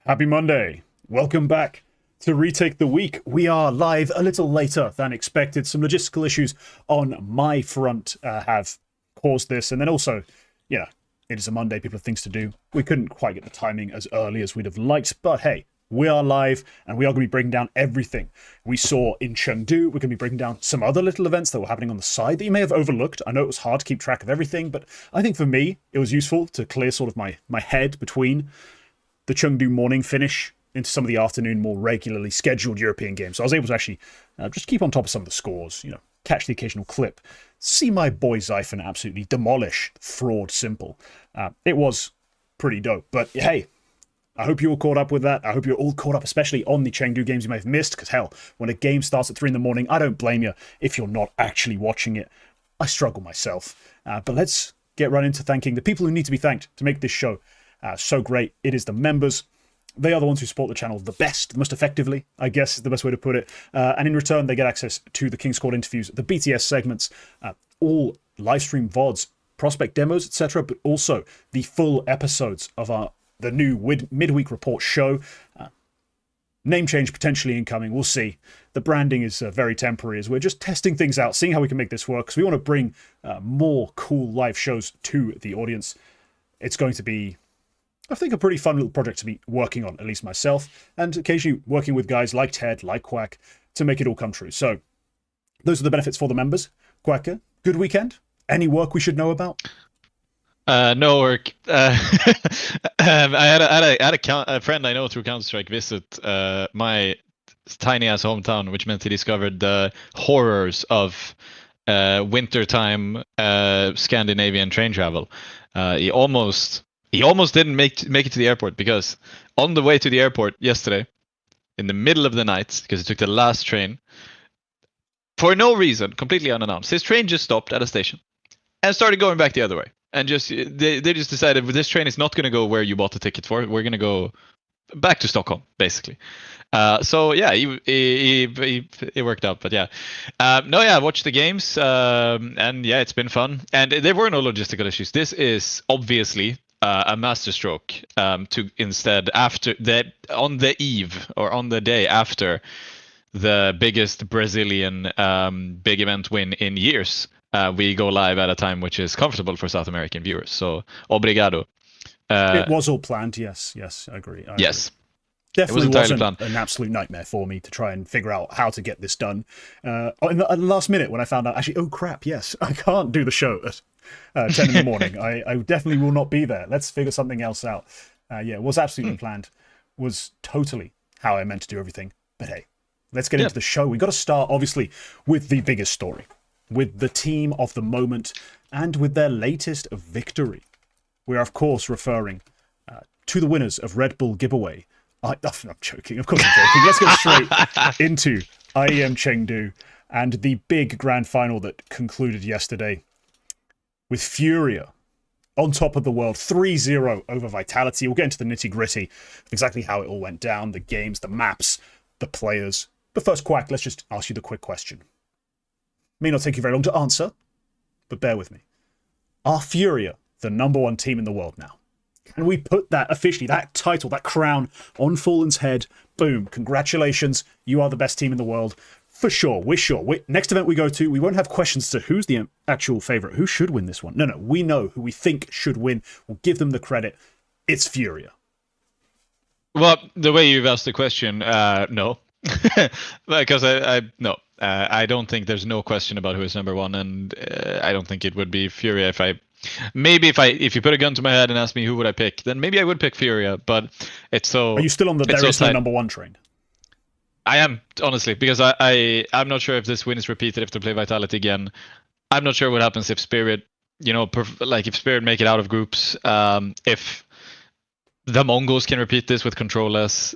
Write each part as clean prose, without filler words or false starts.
Happy Monday. Welcome back to Retake the Week. We are live a little later than expected. Some logistical issues on my front have caused this. And then also, it is a Monday. People have things to do. We couldn't quite get the timing as early as we'd have liked. But hey, we are live and we are going to be breaking down everything we saw in Chengdu. We're going to be breaking down some other little events that were happening on the side that you may have overlooked. I know it was hard to keep track of everything, but I think for me, it was useful to clear sort of my head between the Chengdu morning finish into some of the afternoon, more regularly scheduled European games. So I was able to actually just keep on top of some of the scores, catch the occasional clip, see my boy Zyphon absolutely demolish Fraud Simple. It was pretty dope. But hey, I hope you're all caught up with that. I hope you're all caught up, especially on the Chengdu games you may have missed, because hell, when a game starts at 3 in the morning, I don't blame you if you're not actually watching it. I struggle myself. But let's get right into thanking the people who need to be thanked to make this show so great. It is the members. They are the ones who support the channel the best, the most effectively, I guess is the best way to put it. And in return, they get access to the King Squad interviews, the BTS segments, all live stream VODs, prospect demos, etc., but also the full episodes of the new midweek report show. Name change potentially incoming. We'll see. The branding is very temporary as we're just testing things out, seeing how we can make this work, because we want to bring more cool live shows to the audience. It's going to be, I think, a pretty fun little project to be working on, at least myself, and occasionally working with guys like Ted, like Quack, to make it all come true. So those are the benefits for the members. Quacker, good weekend? Any work we should know about? No work. I had a friend I know through Counter-Strike visit my tiny ass hometown, which meant he discovered the horrors of wintertime Scandinavian train travel. He almost didn't make it to the airport, because on the way to the airport yesterday, in the middle of the night, because he took the last train, for no reason, completely unannounced, his train just stopped at a station and started going back the other way. And they just decided, this train is not going to go where you bought the ticket for. We're going to go back to Stockholm, basically. So yeah, it worked out. But yeah, I watched the games, and yeah, it's been fun. And there were no logistical issues. This is obviously a masterstroke to instead, after that, on the eve or on the day after the biggest Brazilian big event win in years, we go live at a time which is comfortable for South American viewers. So obrigado. It was all planned. Yes, I agree. Yes. Definitely wasn't an absolute nightmare for me to try and figure out how to get this done. In the last minute, when I found out, actually, oh crap, yes, I can't do the show at 10 in the morning. I definitely will not be there. Let's figure something else out. Yeah, it was absolutely planned. Was totally how I meant to do everything. But hey, let's get into the show. We got to start, obviously, with the biggest story, with the team of the moment, and with their latest victory. We are, of course, referring to the winners of Bull Gibaway. I'm joking. Of course I'm joking. Let's get straight into IEM Chengdu and the big grand final that concluded yesterday with Furia on top of the world, 3-0 over Vitality. We'll get into the nitty-gritty of exactly how it all went down, the games, the maps, the players. But first, Quack, let's just ask you the quick question. May not take you very long to answer, but bear with me. Are Furia the #1 team in the world now? Can we put that officially, that title, that crown on Fallen's head? Boom. Congratulations. You are the best team in the world. For sure. We're sure. Next event we go to, we won't have questions to who's the actual favourite. Who should win this one? No. We know who we think should win. We'll give them the credit. It's Furia. Well, the way you've asked the question, no. Because no. I don't think there's no question about who is #1, and I don't think it would be Furia if you put a gun to my head and ask me who would I pick, then maybe I would pick Furia, but it's so... Are you still on the there is no #1 train? I am, honestly, because I'm not sure if this win is repeated, if they play Vitality again. I'm not sure what happens if Spirit, if Spirit make it out of groups, if the Mongols can repeat this with controllers,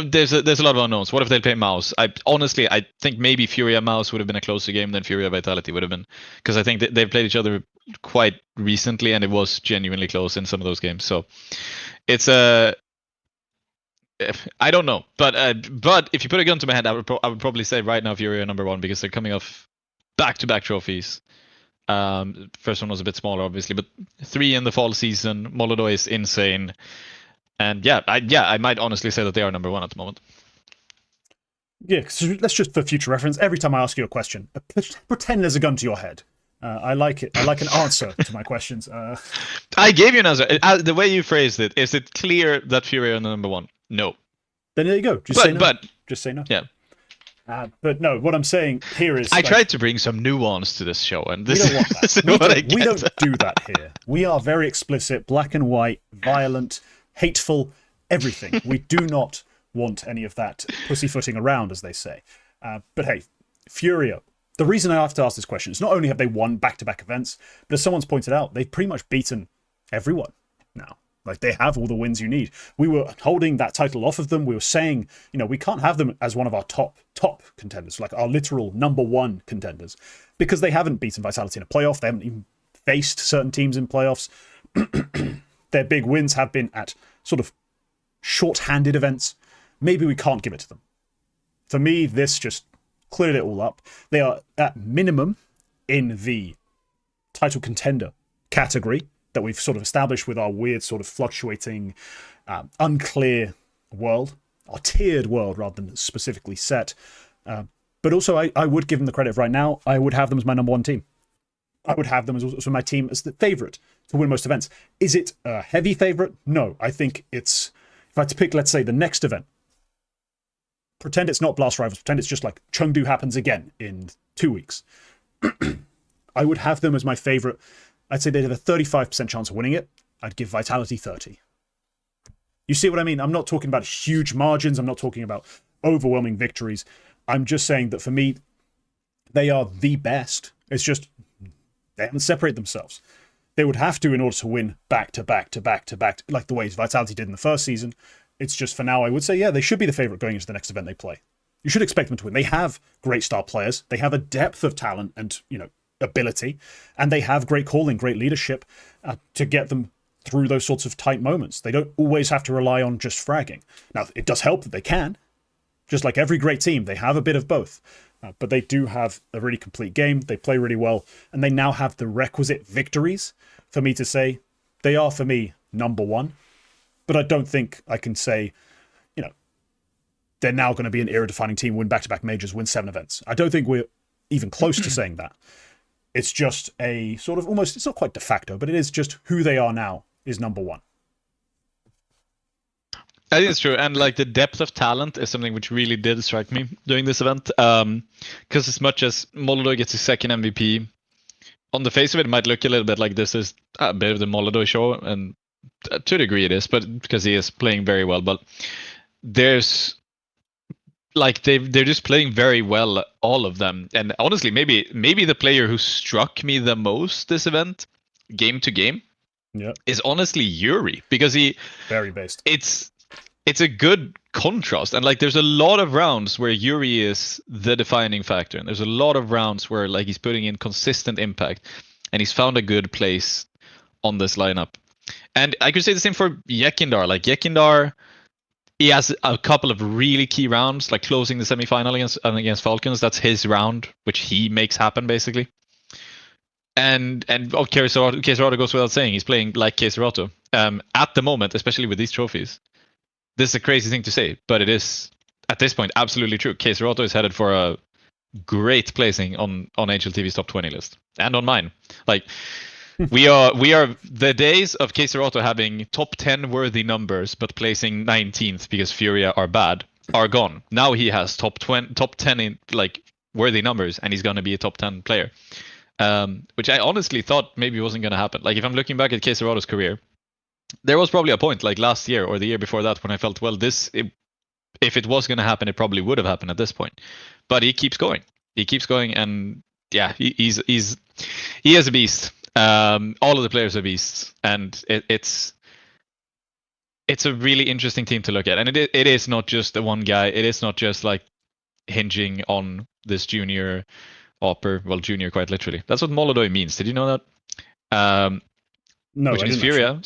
there's a lot of unknowns. What if they play MOUZ? I think maybe Furia MOUZ would have been a closer game than Furia Vitality would have been, because I think they've played each other quite recently, and it was genuinely close in some of those games. So it's I don't know, but if you put a gun to my head, I would probably say right now Furia #1, because they're coming off back-to-back trophies. First one was a bit smaller, obviously, but 3 in the fall season. Molodoy is insane. And I might honestly say that they are number one at the moment. Yeah, so let's just, for future reference, every time I ask you a question, pretend there's a gun to your head. I like it. I like an answer to my questions. I gave you an answer. The way you phrased it, is it clear that Furia are number one? No. Then there you go. Just say no. Just say no. Yeah. But no, what I'm saying here is... I tried to bring some nuance to this show, and this we don't want that. is what I get. We don't do that here. We are very explicit, black and white, violent, hateful, everything. We do not want any of that pussyfooting around, as they say. But hey, Furia, the reason I have to ask this question is not only have they won back-to-back events, but as someone's pointed out, they've pretty much beaten everyone now. Like, they have all the wins you need. We were holding that title off of them. We were saying, we can't have them as one of our top contenders, like our literal number one contenders, because they haven't beaten Vitality in a playoff. They haven't even faced certain teams in playoffs. Their big wins have been at sort of short-handed events. Maybe we can't give it to them. For me, this just cleared it all up. They are at minimum in the title contender category that we've sort of established with our weird sort of fluctuating, unclear world, our tiered world rather than specifically set. But also, I would give them the credit right now. I would have them as my number one team. I would have them as also my team as the favorite to win most events. Is it a heavy favorite? No, I think it's, if I had to pick, let's say, the next event, pretend it's not Blast Rivals, pretend it's just like Chengdu happens again in 2 weeks. I would have them as my favorite. I'd say they'd have a 35% chance of winning it. I'd give Vitality 30. You see what I mean? I'm not talking about huge margins. I'm not talking about overwhelming victories. I'm just saying that for me, they are the best. It's just they haven't separated themselves. They would have to in order to win back to back to back to back, like the way Vitality did in the first season. It's just for now, I would say, yeah, they should be the favorite going into the next event they play. You should expect them to win. They have great star players. They have a depth of talent and, ability, and they have great calling, great leadership to get them through those sorts of tight moments. They don't always have to rely on just fragging. Now, it does help that they can. Just like every great team, they have a bit of both. But they do have a really complete game. They play really well, and they now have the requisite victories for me to say they are, for me, number one. But I don't think I can say, they're now going to be an era-defining team, win back-to-back majors, win 7 events. I don't think we're even close to saying that. It's just a sort of almost, it's not quite de facto, but it is just who they are now is number one. I think it's true. And like the depth of talent is something which really did strike me during this event. Because as much as molodoy gets his second MVP, on the face of it might look a little bit like this is a bit of the molodoy show. And to a degree it is, but because he is playing very well. But there's like they're just playing very well, all of them. And honestly, maybe the player who struck me the most this event, game to game, is honestly Yuri, because he very based. It's a good contrast, and like there's a lot of rounds where Yuri is the defining factor, and there's a lot of rounds where like he's putting in consistent impact, and he's found a good place on this lineup. And I could say the same for Yekindar. Like Yekindar, he has a couple of really key rounds, like closing the semifinal against Falcons. That's his round, which he makes happen basically. And Keiserato goes without saying. He's playing like Keiserato. At the moment, especially with these trophies, this is a crazy thing to say, but it is at this point absolutely true. Keiserato is headed for a great placing on HLTV's top 20 list and on mine. Like we are the days of Keiserato having top 10 worthy numbers but placing 19th because Furia are bad are gone. Now he has top 10 in like worthy numbers, and he's going to be a top 10 player. Which I honestly thought maybe wasn't going to happen. Like if I'm looking back at Keiserato's career, there was probably a point like last year or the year before that when I felt, well, if it was going to happen, it probably would have happened at this point. But he keeps going. He keeps going, and yeah, he is a beast. All of the players are beasts, and it's a really interesting team to look at. And it is not just the one guy. It is not just like hinging on this junior Opper. Well, junior quite literally. That's what molodoy means. Did you know that? No, which means Furia.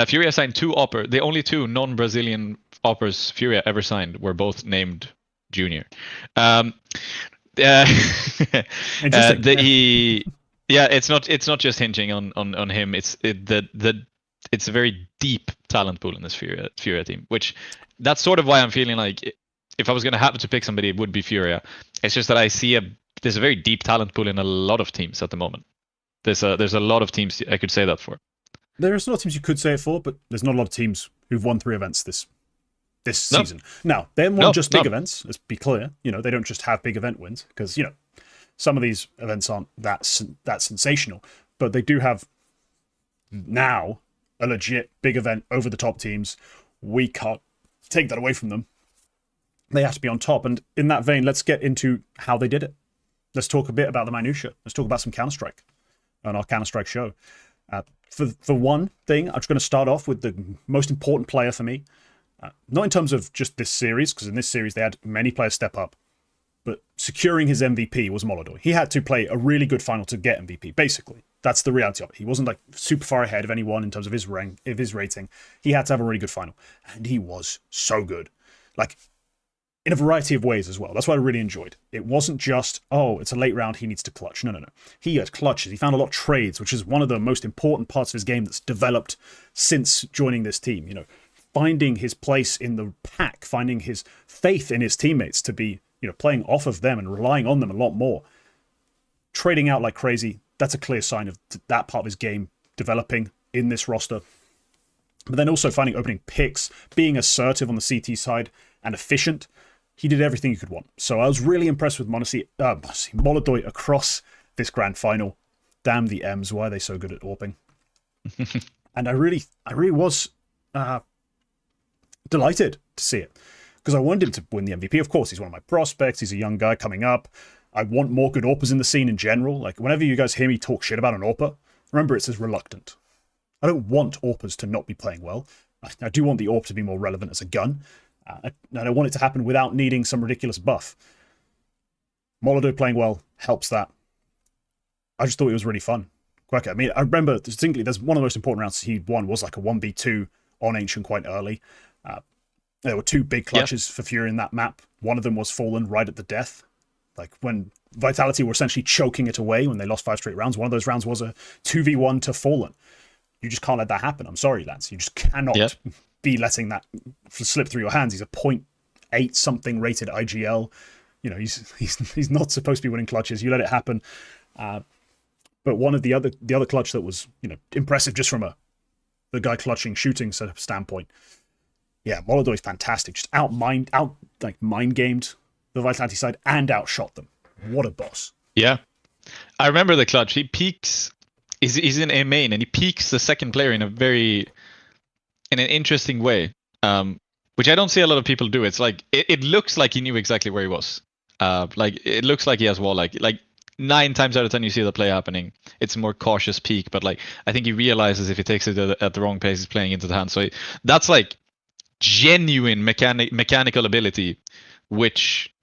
Furia signed 2 Opper. The only 2 non-Brazilian Oppers Furia ever signed were both named Junior. It's not just hinging on him. It's the it's a very deep talent pool in this Furia team, which that's sort of why I'm feeling like if I was going to have to pick somebody, it would be Furia. It's just that I see there's a very deep talent pool in a lot of teams at the moment. There's a lot of teams I could say that for. There's a lot of teams you could say it for, but there's not a lot of teams who've won 3 events this season. Now, they haven't won just big events, let's be clear. You know, they don't just have big event wins, because, you know, some of these events aren't that sensational, but they do have now a legit big event over the top teams. We can't take that away from them. They have to be on top, and in that vein, let's get into how they did it. Let's talk a bit about the minutia. Let's talk about some Counter-Strike on our Counter-Strike show. For one thing, I'm just going to start off with the most important player for me. Not in terms of just this series, because in this series they had many players step up, but securing his MVP was molodoy. He had to play a really good final to get MVP, basically. That's the reality of it. He wasn't like super far ahead of anyone in terms of his rank, of his rating. He had to have a really good final, and he was so good. Like, in a variety of ways as well. That's what I really enjoyed. It wasn't just, oh, it's a late round, he needs to clutch. No. He had clutches. He found a lot of trades, which is one of the most important parts of his game that's developed since joining this team. You know, finding his place in the pack, finding his faith in his teammates to be, you know, playing off of them and relying on them a lot more. Trading out like crazy, that's a clear sign of that part of his game developing in this roster. But then also finding opening picks, being assertive on the CT side and efficient. He did everything you could want. So I was really impressed with molodoy across this grand final. Damn the M's, why are they so good at AWPing? And I really was delighted to see it, because I wanted him to win the MVP. Of course, he's one of my prospects. He's a young guy coming up. I want more good AWPers in the scene in general. Like, whenever you guys hear me talk shit about an AWPer, remember it says reluctant. I don't want AWPers to not be playing well. I do want the AWP to be more relevant as a gun. And I want it to happen without needing some ridiculous buff. molodoy playing well helps that. I just thought it was really fun. Quacker. I mean, I remember distinctly, there's one of the most important rounds he won was like a 1v2 on Ancient quite early. There were 2 big clutches for Fury in that map. One of them was Fallen right at the death. Like, when Vitality were essentially choking it away when they lost 5 straight rounds. One of those rounds was a 2v1 to Fallen. You just can't let that happen. I'm sorry, lads. You just cannot be letting that slip through your hands. He's a 0.8 something rated IGL. You know, he's not supposed to be winning clutches. You let it happen. But one of the other clutch that was, you know, impressive just from the guy clutching shooting sort of standpoint. Yeah, molodoy's fantastic. Just mind gamed the Vitality side and outshot them. What a boss. Yeah. I remember the clutch. He peaks. He's in A main and he peaks the second player in an interesting way, which I don't see a lot of people do. It's like it looks like he knew exactly where he was. Like, it looks like he has wall. Like 9 times out of 10 you see the play happening. It's a more cautious peak, but like I think he realizes if he takes it at the wrong pace, he's playing into the hand. So that's like genuine mechanical ability, which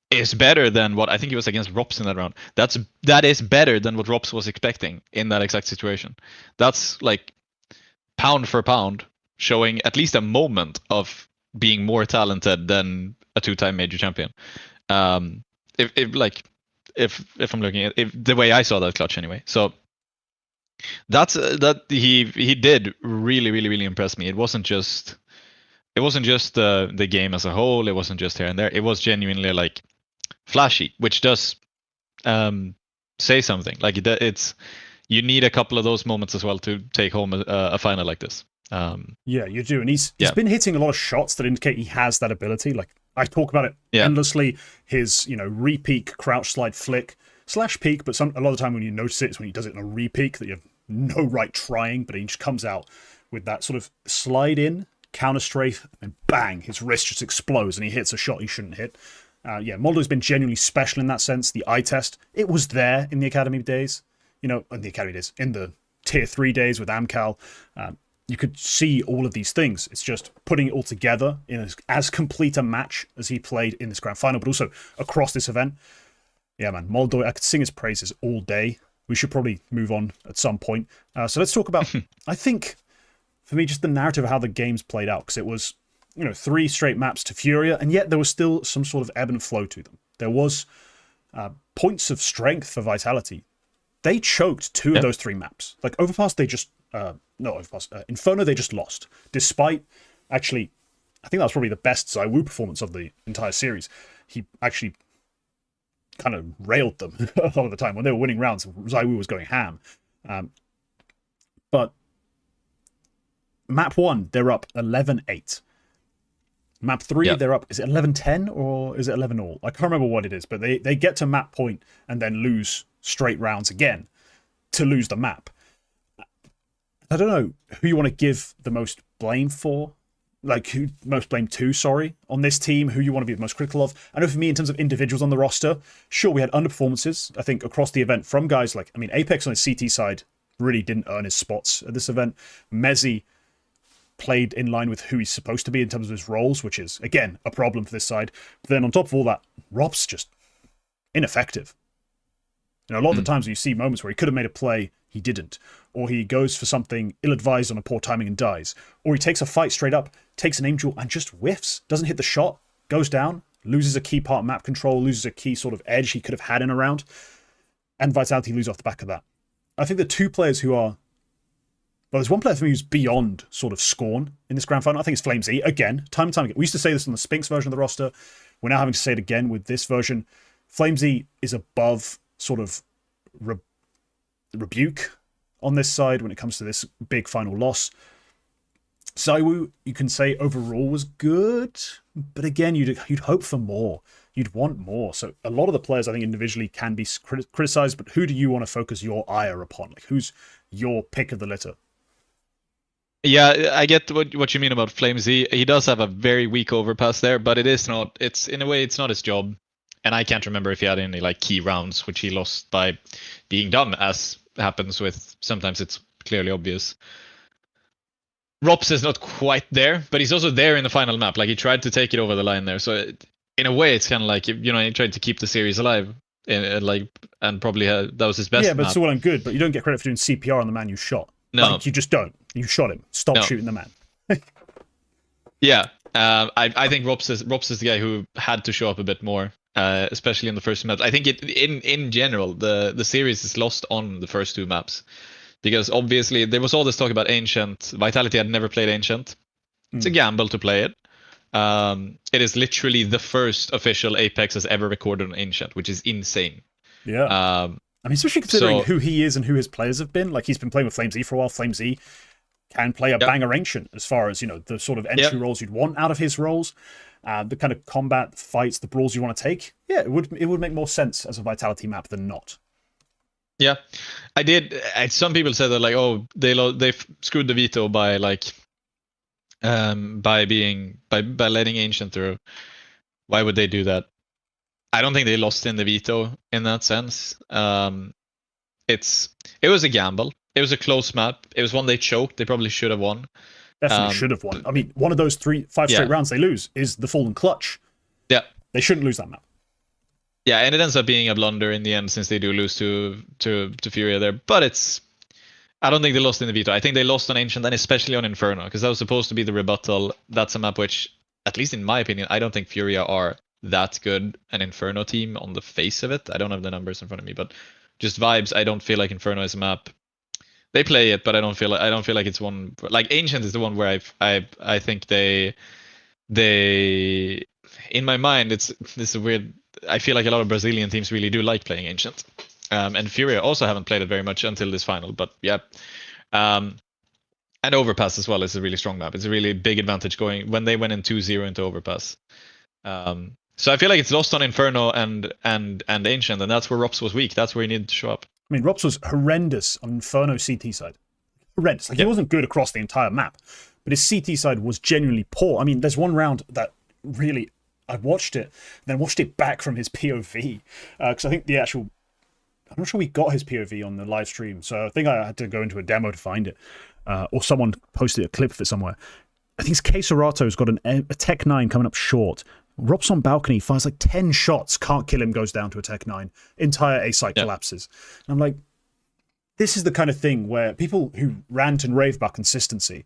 is better than what I think he was against Rops in that round. That is better than what Rops was expecting in that exact situation. That's like pound for pound showing at least a moment of being more talented than a 2-time major champion. If I'm looking at the way I saw that clutch anyway. So that he did really impress me. It wasn't just the game as a whole. It wasn't just here and there. It was genuinely like flashy, which does say something. Like it's you need a couple of those moments as well to take home a final like this. Yeah, you do, and he's been hitting a lot of shots that indicate he has that ability. Like, I talk about it endlessly. His, you know, re-peek, crouch slide flick / peek, but a lot of the time when you notice it is when he does it in a re-peek that you have no right trying, but he just comes out with that sort of slide in, counter strafe, and bang, his wrist just explodes and he hits a shot he shouldn't hit. molodoy's been genuinely special in that sense. The eye test, it was there in the Academy days, you know, in the Tier 3 days with Amcal. You could see all of these things. It's just putting it all together in as complete a match as he played in this grand final, but also across this event. Yeah, man, molodoy, I could sing his praises all day. We should probably move on at some point. So let's talk about, I think, for me, just the narrative of how the games played out, because it was, you know, 3 straight maps to Furia, and yet there was still some sort of ebb and flow to them. There was points of strength for Vitality. They choked 2 of those 3 maps. Like, Overpass, they just Inferno, they just lost. Despite, actually, I think that was probably the best ZywOo performance of the entire series. He actually kind of railed them a lot of the time. When they were winning rounds, ZywOo was going ham. But map 1, they're up 11-8. Map 3, they're up, is it 11-10 or is it 11-all? I can't remember what it is, but they get to map point and then lose straight rounds again to lose the map. I don't know who you want to give the most blame for, like who most blame to, sorry, on this team, who you want to be the most critical of. I know for me, in terms of individuals on the roster, sure, we had underperformances, I think, across the event from guys like, I mean, Apex on his CT side really didn't earn his spots at this event. NaZe played in line with who he's supposed to be in terms of his roles, which is, again, a problem for this side. But then on top of all that, Rob's just ineffective. You know, a lot of the times you see moments where he could have made a play, he didn't. Or he goes for something ill-advised on a poor timing and dies. Or he takes a fight straight up, takes an aim duel and just whiffs, doesn't hit the shot, goes down, loses a key part of map control, loses a key sort of edge he could have had in a round, and Vitality lose off the back of that. I think the two players who are... Well, there's one player for me who's beyond sort of scorn in this grand final. I think it's FlameZ. Again, time and time again. We used to say this on the Spinks version of the roster. We're now having to say it again with this version. FlameZ is above sort of rebuke on this side when it comes to this big final loss. ZywOo, you can say overall was good, but again, you'd hope for more. You'd want more. So a lot of the players, I think, individually can be criticized, but who do you want to focus your ire upon? Like, who's your pick of the litter? Yeah, I get what you mean about FlameZ. He does have a very weak overpass there, but it's in a way it's not his job. And I can't remember if he had any like key rounds, which he lost by being dumb, as happens with sometimes it's clearly obvious. Rops is not quite there, but he's also there in the final map. Like he tried to take it over the line there. So in a way, it's kind of like, you know, he tried to keep the series alive, and probably that was his best. Yeah, but map. it's all well and good. But you don't get credit for doing CPR on the man you shot. No, like, you just don't. You shot him. Stop shooting the man. Yeah, I think Rops is the guy who had to show up a bit more, especially in the first map. I think in general the series is lost on the first two maps, because obviously there was all this talk about Ancient. Vitality had never played Ancient. It's a gamble to play it. It is literally the first official Apex has ever recorded on Ancient, which is insane. Yeah. I mean, especially considering who he is and who his players have been. Like, he's been playing with FlameZ for a while. FlameZ can play a banger Ancient as far as, you know, the sort of entry roles you'd want out of his roles. The kind of combat fights, the brawls you want to take. Yeah, it would make more sense as a Vitality map than not. Yeah, I did. Some people said that, like, oh, they screwed the veto by like by letting Ancient through. Why would they do that? I don't think they lost in the veto in that sense. It was a gamble. It was a close map. It was one they choked. They probably should have won. Definitely should have won. I mean, one of those 5 straight rounds they lose is the Fallen Clutch. Yeah. They shouldn't lose that map. Yeah, and it ends up being a blunder in the end, since they do lose to Furia there. But I don't think they lost in the veto. I think they lost on Ancient, and especially on Inferno, because that was supposed to be the rebuttal. That's a map which, at least in my opinion, I don't think Furia are that good an Inferno team on the face of it. I don't have the numbers in front of me, but just vibes, I don't feel like Inferno is a map. They play it, but I don't feel like it's one. Like Ancient is the one where I think they in my mind this is a weird. I feel like a lot of Brazilian teams really do like playing Ancient, and Furia also haven't played it very much until this final. But yeah, and Overpass as well is a really strong map. It's a really big advantage going when they went in 2-0 into Overpass. So I feel like it's lost on Inferno and Ancient, and that's where Rops was weak. That's where he needed to show up. I mean, Rops was horrendous on Inferno CT side. Horrendous. Like, he wasn't good across the entire map, but his CT side was genuinely poor. I mean, there's one round that really, I watched it, then watched it back from his POV, because I think I'm not sure we got his POV on the live stream, so I think I had to go into a demo to find it, or someone posted a clip of it somewhere. I think it's K-Serato's got a Tech 9 coming up short. Rops on balcony, fires like 10 shots, can't kill him, goes down to a Tech 9. Entire A site collapses. And I'm like, this is the kind of thing where people who rant and rave about consistency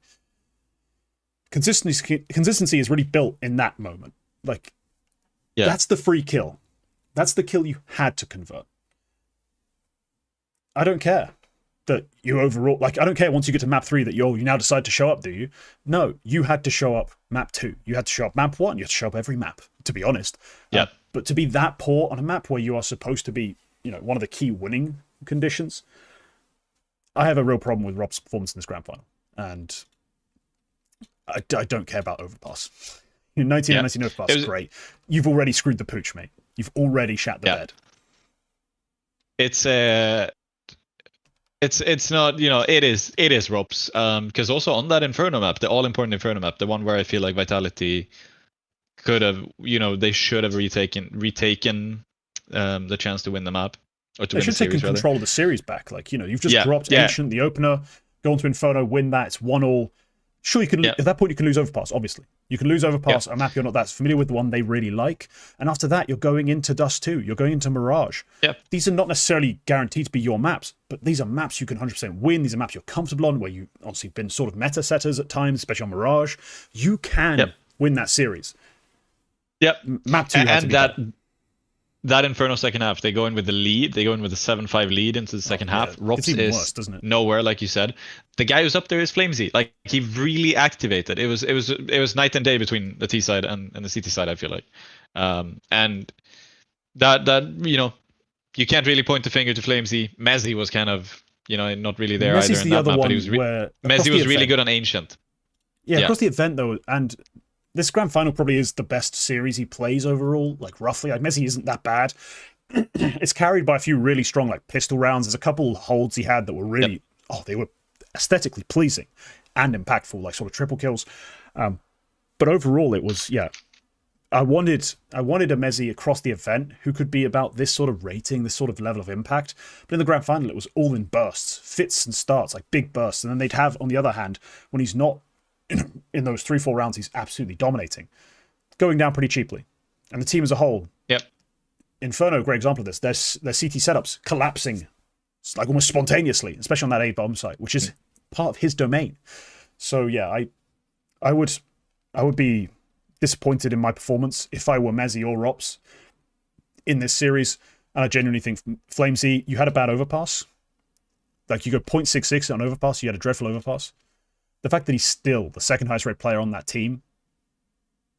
is really built in that moment. Like, that's the free kill. That's the kill you had to convert. I don't care. that you overall, like, I don't care once you get to map 3 that you now decide to show up, do you? No, you had to show up map 2. You had to show up map 1. You had to show up every map, to be honest. Yeah. But to be that poor on a map where you are supposed to be, one of the key winning conditions, I have a real problem with Rob's performance in this grand final. And I don't care about overpass. 19 overpass is great. You've already screwed the pooch, mate. You've already shat the bed. It's not, it is Rob's, because also on that Inferno map, the all-important Inferno map, the one where I feel like Vitality could have, they should have retaken the chance to win the map, or to win the series. They should have taken control of the series back. Like, you've just dropped Ancient, the opener, go on to Inferno, win that, it's 1-1. Sure, you can. At that point, you can lose Overpass, obviously. You can lose Overpass, a map you're not that familiar with, the one they really like. And after that, you're going into Dust 2. You're going into Mirage. These are not necessarily guaranteed to be your maps, but these are maps you can 100% win. These are maps you're comfortable on, where you've obviously been sort of meta setters at times, especially on Mirage. You can win that series. Map 2 had to be that Inferno second half, they go in with the lead. They go in with a 7-5 lead into the second half. Rops is worse, doesn't it? Nowhere, like you said. The guy who's up there is Flamesy. Like, he really activated. It was night and day between the T side and the CT side, I feel like. And that you can't really point the finger to Flamesy. Mezzy was kind of not really there either in that map. But Mezzy was really good on Ancient. Across the event though, and this grand final probably is the best series he plays overall, like roughly. Like, Messi isn't that bad. It's carried by a few really strong like pistol rounds. There's a couple holds he had that were really, they were aesthetically pleasing and impactful, like sort of triple kills. But overall, it was, I wanted a Messi across the event who could be about this sort of rating, this sort of level of impact. But in the grand final, it was all in bursts, fits and starts, like big bursts. And then they'd have, on the other hand, when he's not in those 3-4 rounds, he's absolutely dominating, going down pretty cheaply. And the team as a whole, Inferno, great example of this. Their CT setups collapsing, like almost spontaneously, especially on that A bomb site, which is part of his domain. So I would be disappointed in my performance if I were Mezzy or Rops in this series. And I genuinely think Flamesy, you had a bad overpass. Like, you go 0.66 on overpass, you had a dreadful overpass. The fact that he's still the second highest rated player on that team,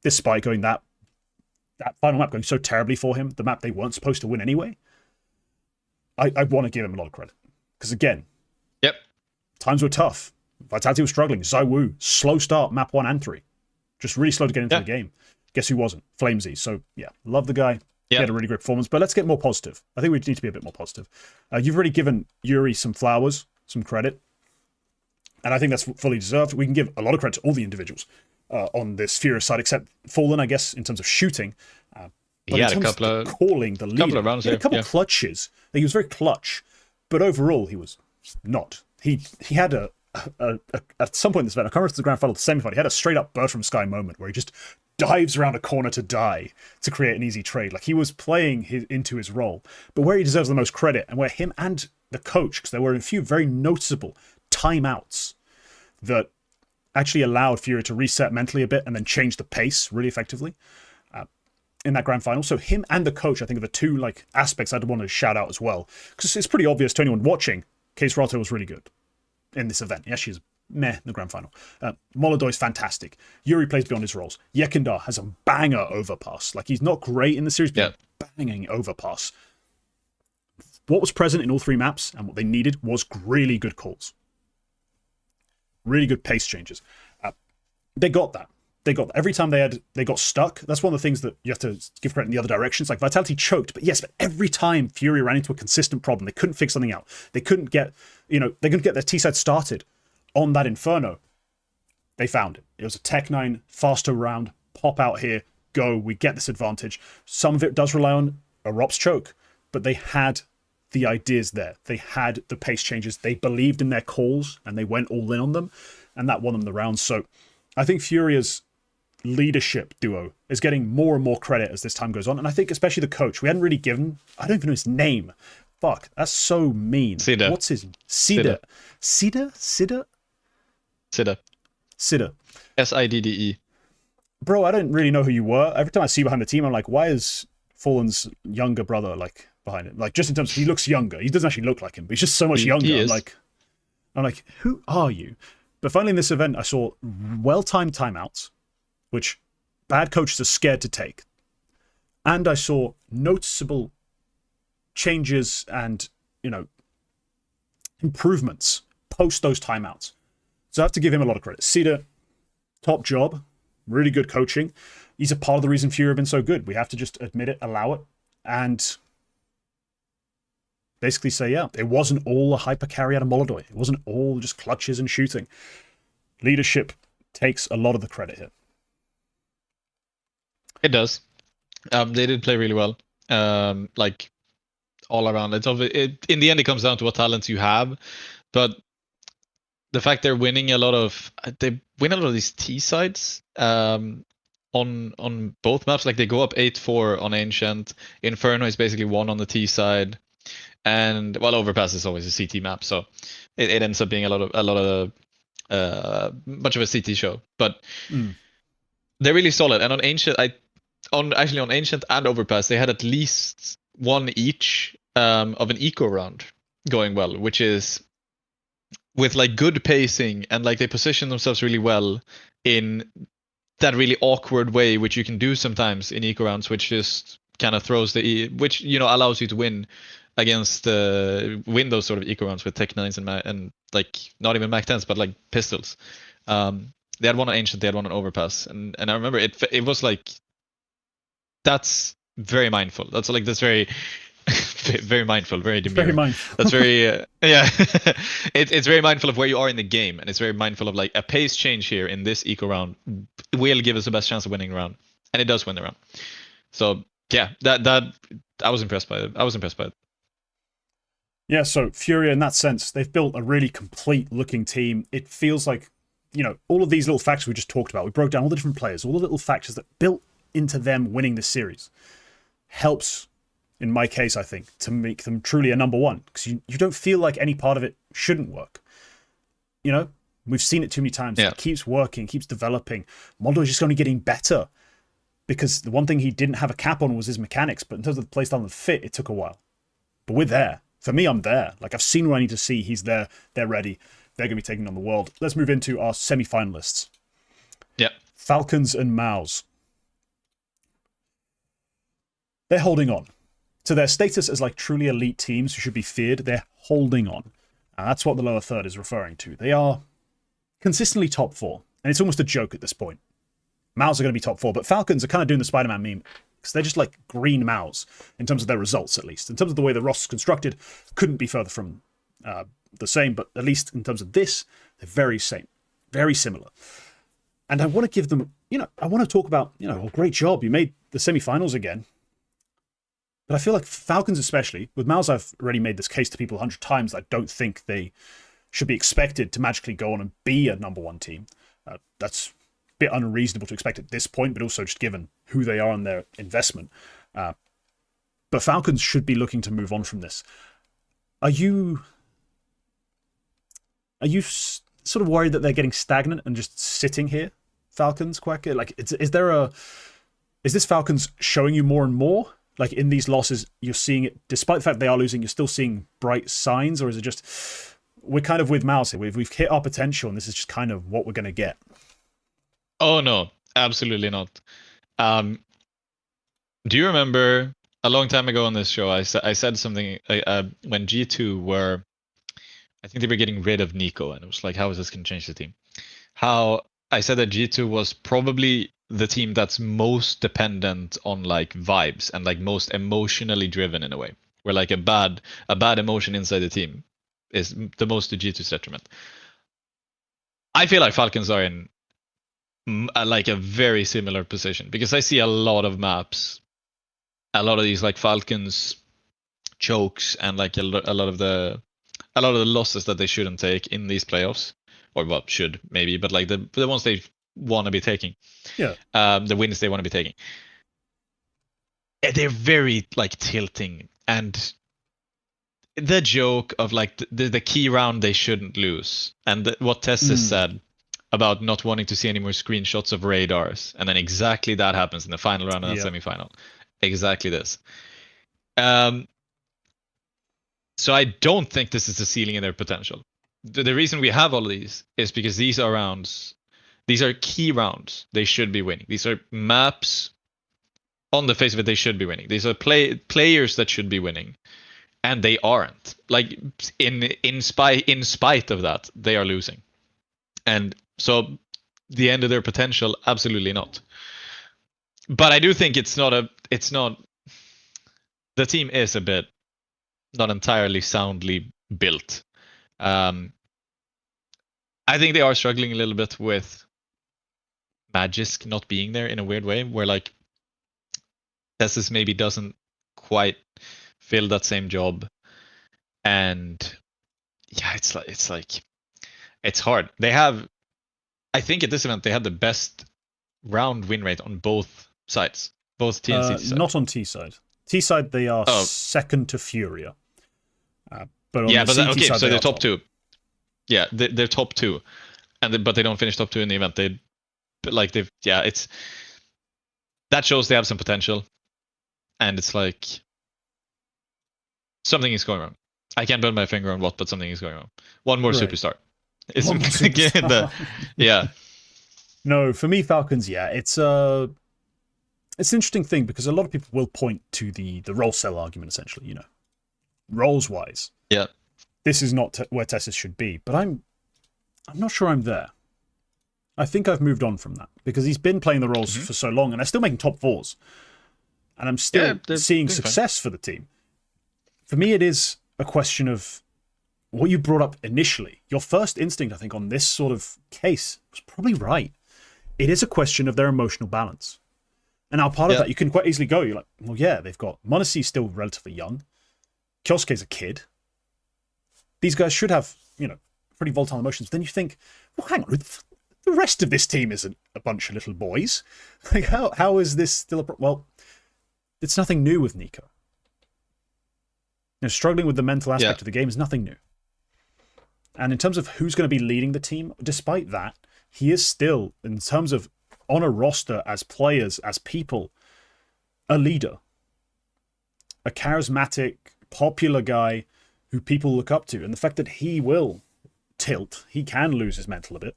despite going that final map going so terribly for him, the map they weren't supposed to win anyway, I want to give him a lot of credit. Because again, times were tough. Vitality was struggling. ZywOo, slow start, map 1 and 3. Just really slow to get into the game. Guess who wasn't? Flamesy. So love the guy. He had a really great performance. But let's get more positive. I think we need to be a bit more positive. You've already given Yuri some flowers, some credit. And I think that's fully deserved. We can give a lot of credit to all the individuals on this Furia side, except Fallen, I guess, in terms of shooting. He had a couple of calling the lead. Couple of rounds, a couple of clutches. He was very clutch, but overall he was not. He had at some point in this event, I can't remember if it's the grand final, the semi-final, he had a straight up bird from sky moment where he just dives around a corner to die to create an easy trade. Like, he was playing into his role. But where he deserves the most credit, and where him and the coach, because there were a few very noticeable timeouts that actually allowed Furia to reset mentally a bit and then change the pace really effectively in that grand final. So him and the coach, I think, are the two like aspects I'd want to shout out as well, because it's pretty obvious to anyone watching. Case Rato was really good in this event. Yeah, she's meh in the grand final. Molodoy is fantastic. Yuri plays beyond his roles. Yekindar has a banger overpass. Like, he's not great in the series, but banging overpass. What was present in all 3 maps and what they needed was really good calls. Really good pace changes. They got that. Every time they got stuck. That's one of the things that you have to give credit in the other directions. Like, Vitality choked, but every time Furia ran into a consistent problem, they couldn't fix something out. They couldn't get, they couldn't get their T side started on that Inferno. They found it. It was a Tech 9 faster round. Pop out here, go. We get this advantage. Some of it does rely on a Rops choke, but they had the ideas there. They had the pace changes. They believed in their calls and they went all in on them, and that won them the round. So I think Furia's leadership duo is getting more and more credit as this time goes on. And I think especially the coach, we hadn't really given, I don't even know his name. Fuck, that's so mean. Sida. What's his Sida? Sida? Sidde. SIDDE. Bro, I don't really know who you were. Every time I see you behind the team, I'm like, why is Fallen's younger brother like behind it? Like, just in terms of, he looks younger. He doesn't actually look like him, but he's just so much younger. He is. Like, I'm like, who are you? But finally in this event, I saw well-timed timeouts, which bad coaches are scared to take. And I saw noticeable changes and, improvements post those timeouts. So I have to give him a lot of credit. Cedar, top job, really good coaching. He's a part of the reason Furia have been so good. We have to just admit it, allow it, and basically say, yeah, it wasn't all a hyper carry out of molodoy. It wasn't all just clutches and shooting. Leadership takes a lot of the credit here. It does. They did play really well. Like all around. In the end, it comes down to what talents you have, but the fact they win a lot of these T sides on both maps. Like they go up 8-4 on Ancient. Inferno is basically 1 on the T side, and Overpass is always a CT map, so it ends up being a lot of much of a CT show. But they're really solid. And on Ancient, on Ancient and Overpass, they had at least one each of an eco round going well, which is with like good pacing, and like they position themselves really well in that really awkward way, which you can do sometimes in eco rounds, which just kind of throws which allows you to win against win those sort of eco rounds with Tech 9s and like not even Mac 10s, but like pistols. They had one on Ancient, they had one on Overpass, and I remember it was like, that's very mindful. That's very very mindful, very demure. Very mindful. That's very yeah. It's very mindful of where you are in the game, and it's very mindful of like a pace change here in this eco round will give us the best chance of winning the round, and it does win the round. So yeah, that I was impressed by it. Yeah, so Furia in that sense, they've built a really complete looking team. It feels like, all of these little factors we just talked about, we broke down all the different players, all the little factors that built into them winning this series, helps, in my case, I think, to make them truly a number one. Because you don't feel like any part of it shouldn't work. We've seen it too many times. Yeah. It keeps working, keeps developing. Mondo is just only getting better. Because the one thing he didn't have a cap on was his mechanics. But in terms of the playstyle and the fit, it took a while. But we're there. For me, I'm there. Like, I've seen what I need to see. He's there. They're ready. They're going to be taking on the world. Let's move into our semi-finalists. Yeah. Falcons and MOUZ. They're holding on. To their status as like truly elite teams who should be feared, they're holding on. And that's what the lower third is referring to. They are consistently top 4. And it's almost a joke at this point. MOUZ are going to be top 4, but Falcons are kind of doing the Spider-Man meme. Because they're just like green MOUZ, in terms of their results at least. In terms of the way the roster's constructed, couldn't be further from the same, but at least in terms of this, they're very similar. And I want to give them, I want to talk about, great job, you made the semi-finals again. But I feel like Falcons especially, with MOUZ I've already made this case to people 100 times that I don't think they should be expected to magically go on and be a number one team. That's a bit unreasonable to expect at this point, but also just given who they are and their investment. But Falcons should be looking to move on from this. Are you sort of worried that they're getting stagnant and just sitting here, Falcons, Quacker? Like, is this Falcons showing you more and more? Like, in these losses, you're seeing it, despite the fact they are losing, you're still seeing bright signs? Or is it just, we're kind of with MOUZ here, we've hit our potential and this is just kind of what we're going to get? Oh, no, absolutely not. Do you remember a long time ago on this show, I said something when G2 were, I think they were getting rid of Nico, and it was like, how is this going to change the team? How I said that G2 was probably the team that's most dependent on like vibes and like most emotionally driven in a way, where like a bad emotion inside the team is the most to G2's detriment. I feel like Falcons are in like a very similar position, because I see a lot of maps, a lot of these like Falcons chokes, and like a lot of the losses that they shouldn't take in these playoffs, or well, should maybe, but like the ones they want to be taking, the wins they want to be taking, they're very like tilting. And the joke of like the key round they shouldn't lose, and what Tess has said about not wanting to see any more screenshots of radars, and then exactly that happens in the final round and the semifinal. Exactly this. So I don't think this is the ceiling in their potential. the reason we have all of these is because these are rounds. These are key rounds. They should be winning. These are maps. On the face of it, they should be winning. These are players that should be winning, and they aren't. Like in spite of that, they are losing, and so the end of their potential, absolutely not. But I do think it's not. The team is a bit not entirely soundly built. I think they are struggling a little bit with Magisk not being there in a weird way, where like Tessus maybe doesn't quite fill that same job, and yeah, it's hard. They have, I think at this event they had the best round win rate on both sides, both T and C side. Not on T side. T side they are second to Furia, but on the CT okay, side, so they're top two. Yeah, they're top two, but they don't finish top two in the event. It's that shows they have some potential. And it's like something is going wrong. I can't put my finger on what, but something is going wrong. One more superstar. Yeah. No, for me, Falcons. Yeah, it's an interesting thing because a lot of people will point to the role cell argument. Essentially, roles wise. Yeah. This is not where Tessus should be, but I'm not sure I'm there. I think I've moved on from that because he's been playing the roles for so long, and they're still making top fours. And I'm still seeing success for the team. For me, it is a question of what you brought up initially. Your first instinct, I think, on this sort of case was probably right. It is a question of their emotional balance. And now part of that, you can quite easily go, you're like, well, yeah, they've got m0NESY still relatively young. Kyosuke's a kid. These guys should have, pretty volatile emotions. But then you think, well, hang on, the rest of this team isn't a bunch of little boys. Like, how is this still well, it's nothing new with NiKo. Struggling with the mental aspect of the game is nothing new. And in terms of who's going to be leading the team, despite that, he is still, in terms of on a roster, as players, as people, a leader. A charismatic, popular guy who people look up to. And the fact that he will tilt, he can lose his mental a bit,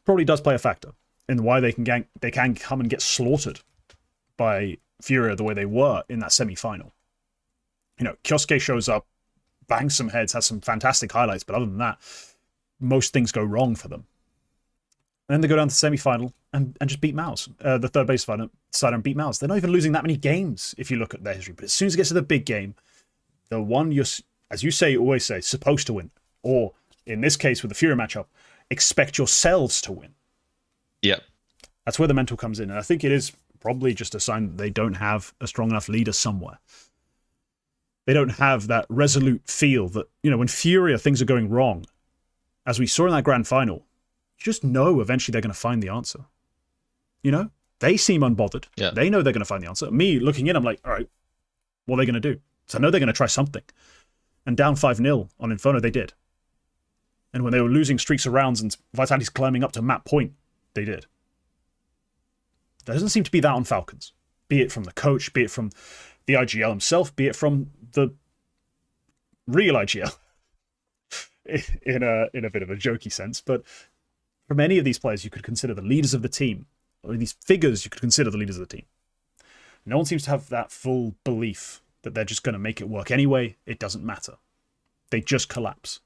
probably does play a factor in why they can come and get slaughtered by Furia the way they were in that semi-final. Kyosuke shows up, bangs some heads, has some fantastic highlights, but other than that, most things go wrong for them. And then they go down to the semi-final and just beat MOUZ, the third base side and beat MOUZ. They're not even losing that many games if you look at their history. But as soon as it gets to the big game, the one you're, as you always say, supposed to win, or in this case with the Furia matchup, expect yourselves to win. Yeah. That's where the mental comes in. And I think it is probably just a sign that they don't have a strong enough leader somewhere. They don't have that resolute feel that, when Furia things are going wrong, as we saw in that grand final, you just know eventually they're going to find the answer. They seem unbothered. Yeah. They know they're going to find the answer. Me looking in, I'm like, all right, what are they going to do? So I know they're going to try something. And down 5-0 on Inferno, they did. And when they were losing streaks of rounds and Vitality's climbing up to map point, they did. There doesn't seem to be that on Falcons. Be it from the coach, be it from the IGL himself, be it from the real IGL. in a bit of a jokey sense. But from any of these players, you could consider the leaders of the team. Or these figures, you could consider the leaders of the team. No one seems to have that full belief that they're just going to make it work anyway. It doesn't matter. They just collapse.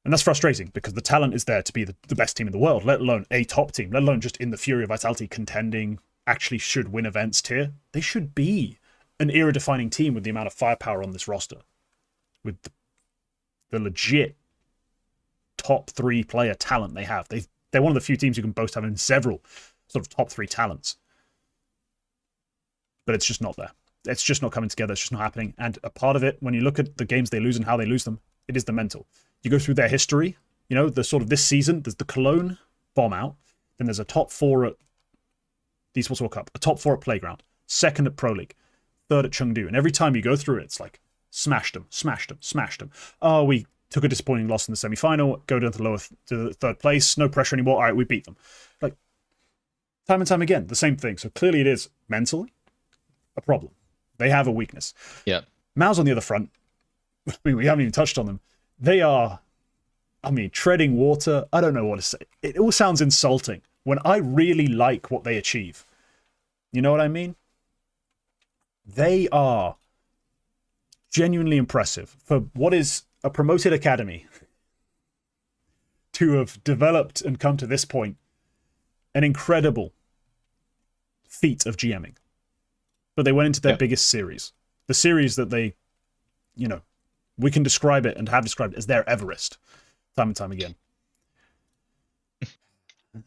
And that's frustrating because the talent is there to be the best team in the world, let alone a top team, let alone just in the Furia Vitality contending, actually should win events tier. They should be an era-defining team with the amount of firepower on this roster. With the legit top 3 player talent they have. They're one of the few teams you can boast having several sort of top 3 talents. But it's just not there. It's just not coming together. It's just not happening. And a part of it, when you look at the games they lose and how they lose them, it is the mental. You go through their history, the sort of this season, there's the Cologne bomb out, then there's a top 4 at the Esports World Cup, a top 4 at Playground, second at Pro League, third at Chengdu. And every time you go through it, it's like, smashed them. Oh, we took a disappointing loss in the semi-final, go down to the third place, no pressure anymore, all right, we beat them. Like, time and time again, the same thing. So clearly it is mentally a problem. They have a weakness. Yeah. MOUZ on the other front, we haven't even touched on them. They are I mean, treading water. I don't know what to say. It all sounds insulting when I really like what they achieve. You know what I mean? They are genuinely impressive for what is a promoted academy to have developed and come to this point. An incredible feat of GMing. But they went into their biggest series. The series that they, you know, we can describe it and have described it as their Everest, time and time again.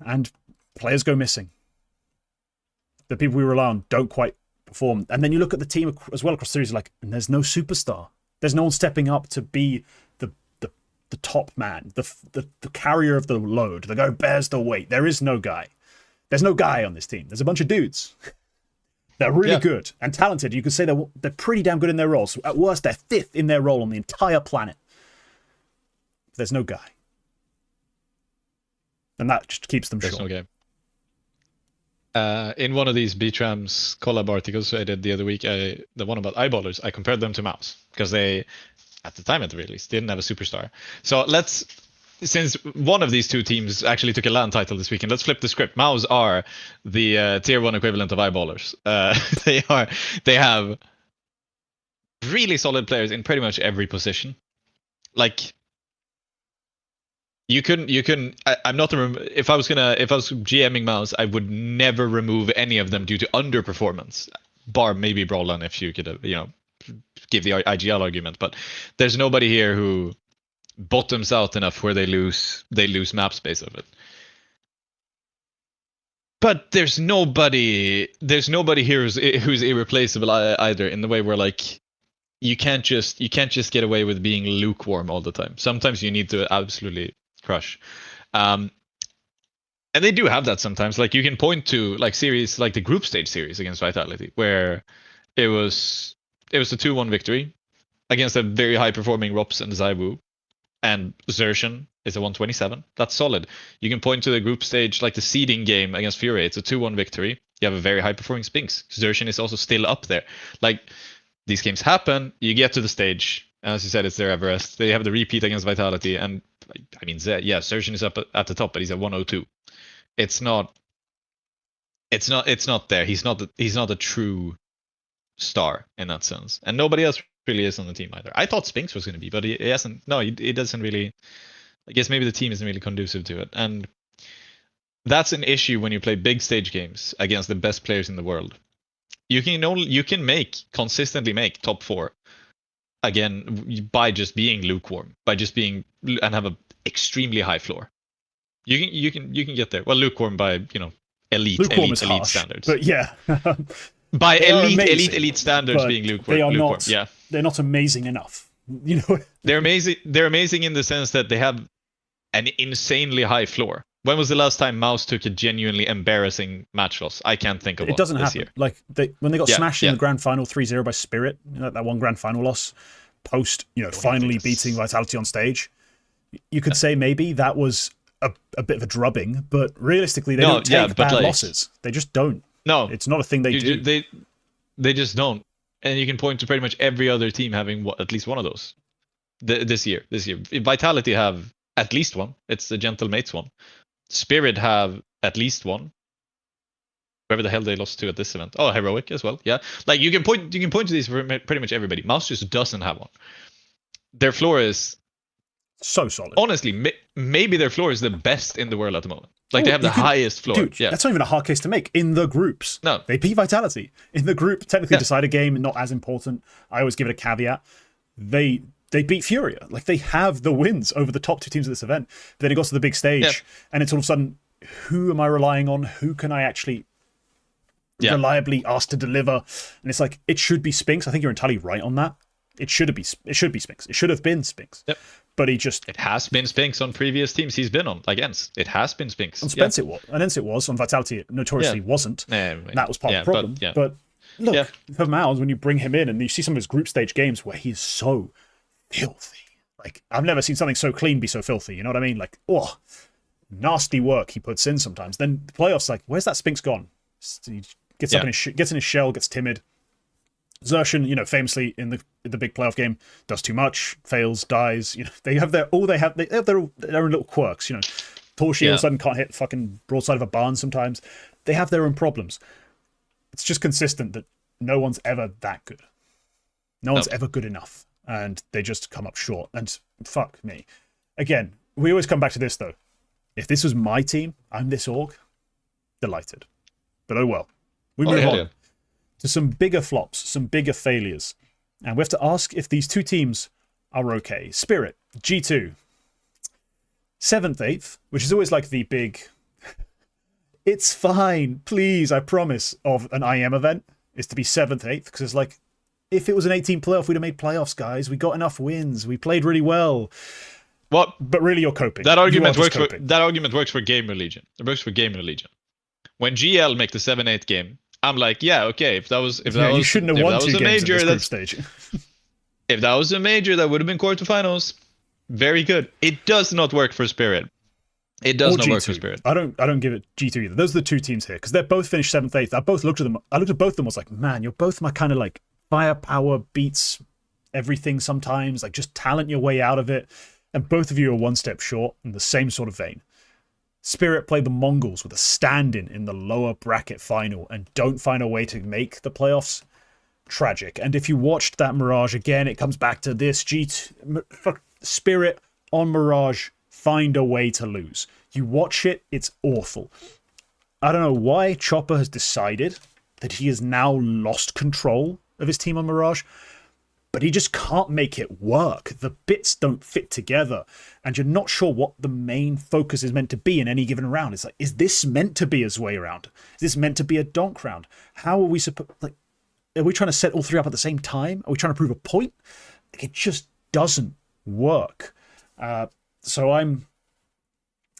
And players go missing. The people we rely on don't quite perform. And then you look at the team as well across the series, like, and there's no superstar. There's no one stepping up to be the top man, the carrier of the load, the guy who bears the weight. There is no guy. There's no guy on this team. There's a bunch of dudes. They're really good and talented. You could say they're pretty damn good in their roles. At worst, they're fifth in their role on the entire planet. There's no guy. And that just keeps them short. There's no guy. In one of these B-Trams collab articles I did the other week, the one about eyeballers, I compared them to MOUZ because they, at the time at the very least, didn't have a superstar. So since one of these two teams actually took a LAN title this weekend, let's flip the script. MOUZ are the tier 1 equivalent of eyeballers. They have really solid players in pretty much every position. Like, I'm not if I was GMing MOUZ, I would never remove any of them due to underperformance, bar maybe Brawlan if you could give the IGL argument, but there's nobody here who bottoms out enough where they lose map space of it. But there's nobody here who's irreplaceable either, in the way where, like, you can't just get away with being lukewarm all the time. Sometimes you need to absolutely crush. And they do have that sometimes. Like, you can point to like series like the group stage series against Vitality, where it was a 2-1 victory against a very high performing Rops and ZywOo. And Xerxon is a 127. That's solid. You can point to the group stage, like the seeding game against Furia. It's a 2-1 victory. You have a very high-performing Spinx. Xerxon is also still up there. Like, these games happen. You get to the stage. As you said, it's their Everest. They have the repeat against Vitality. And, I mean, Xerxon is up at the top, but he's at 102. It's not there. He's not a true star in that sense. And nobody else really is on the team either. I thought Spinx was going to be, but he hasn't. No, he doesn't really. I guess maybe the team isn't really conducive to it, and that's an issue when you play big stage games against the best players in the world. You can consistently make top 4 again by just being lukewarm, by just being and have a extremely high floor. You can get there. Well, lukewarm by elite harsh, standards, but yeah. By elite standards, being lukewarm. They are lukewarm, not. Yeah. They're not amazing enough. They're amazing. They're amazing in the sense that they have an insanely high floor. When was the last time MOUZ took a genuinely embarrassing match loss? I can't think of one. It doesn't happen. Year. Like when they got smashed in the grand final 3-0 by Spirit, that one grand final loss, post finally beating Vitality on stage. You could say maybe that was a bit of a drubbing, but realistically they don't take bad losses. They just don't. No, it's not a thing they do. They just don't. And you can point to pretty much every other team having at least one of those this year. Vitality have at least one. It's the Gentle Mates one. Spirit have at least one. Whoever the hell they lost to at this event. Oh, Heroic as well. Yeah, like you can point to these for pretty much everybody. MOUZ just doesn't have one. Their floor is so solid. Honestly, maybe their floor is the best in the world at the moment. Like, they have the highest floor. Dude, that's not even a hard case to make. In the groups. No. They beat Vitality. In the group, technically decide a game, not as important. I always give it a caveat. They beat Furia. Like, they have the wins over the top 2 teams of this event. But then it got to the big stage, and it's all of a sudden, who am I relying on? Who can I actually reliably ask to deliver? And it's like, it should be Spinx. I think you're entirely right on that. It should be Spinx. It should have been Spinx. Yep. But it has been Spinx on previous teams he's been on against. It has been Spinx. On Spence it was. On Ence it was. On Vitality it notoriously wasn't. That was part of the problem. But look, for MOUZ, when you bring him in and you see some of his group stage games where he's so filthy. Like, I've never seen something so clean be so filthy. You know what I mean? Like, nasty work he puts in sometimes. Then the playoffs, like, where's that Spinx gone? He gets up in his shell, gets timid. Xertion, famously in the big playoff game, does too much, fails, dies. They have their their own little quirks. Torshi all of a sudden can't hit fucking broadside of a barn sometimes. They have their own problems. It's just consistent that no one's ever that good. No one's ever good enough, and they just come up short. And fuck me. Again, we always come back to this though. If this was my team, I'm this org, delighted. But oh well. We move on to some bigger flops, some bigger failures. And we have to ask if these two teams are okay. Spirit, G2. 7th, 8th, which is always like the big, it's fine, please, I promise, of an IM event, is to be 7th, 8th. Because it's like, if it was an 18 playoff, we'd have made playoffs, guys. We got enough wins. We played really well. What? But really, you're coping. That argument works for Gamer Legion. It works for Gamer Legion. When GL make the 7-8 game, I'm like, yeah, okay. If that was you shouldn't have won 2 games in this group stage. If that was a major, that would have been quarterfinals. Very good. It does not work for Spirit. It does not G2. work for Spirit. I don't give it G2 either. Those are the two teams here because they're both finished 7th, 8th. I looked at both of them. I was like, man, you're both my kind of like firepower beats everything sometimes. Like just talent your way out of it. And both of you are one step short in the same sort of vein. Spirit played the Mongols with a stand-in in the lower bracket final and don't find a way to make the playoffs. Tragic. And if you watched that Mirage again, it comes back to this. Spirit on Mirage find a way to lose. You watch it, it's awful. I don't know why Chopper has decided that he has now lost control of his team on Mirage, but he just can't make it work. The bits don't fit together, and you're not sure what the main focus is meant to be in any given round. It's like, is this meant to be a Zwei round? Is this meant to be a Donk round? How are we supposed... Like, are we trying to set all three up at the same time? Are we trying to prove a point? Like, it just doesn't work. So I'm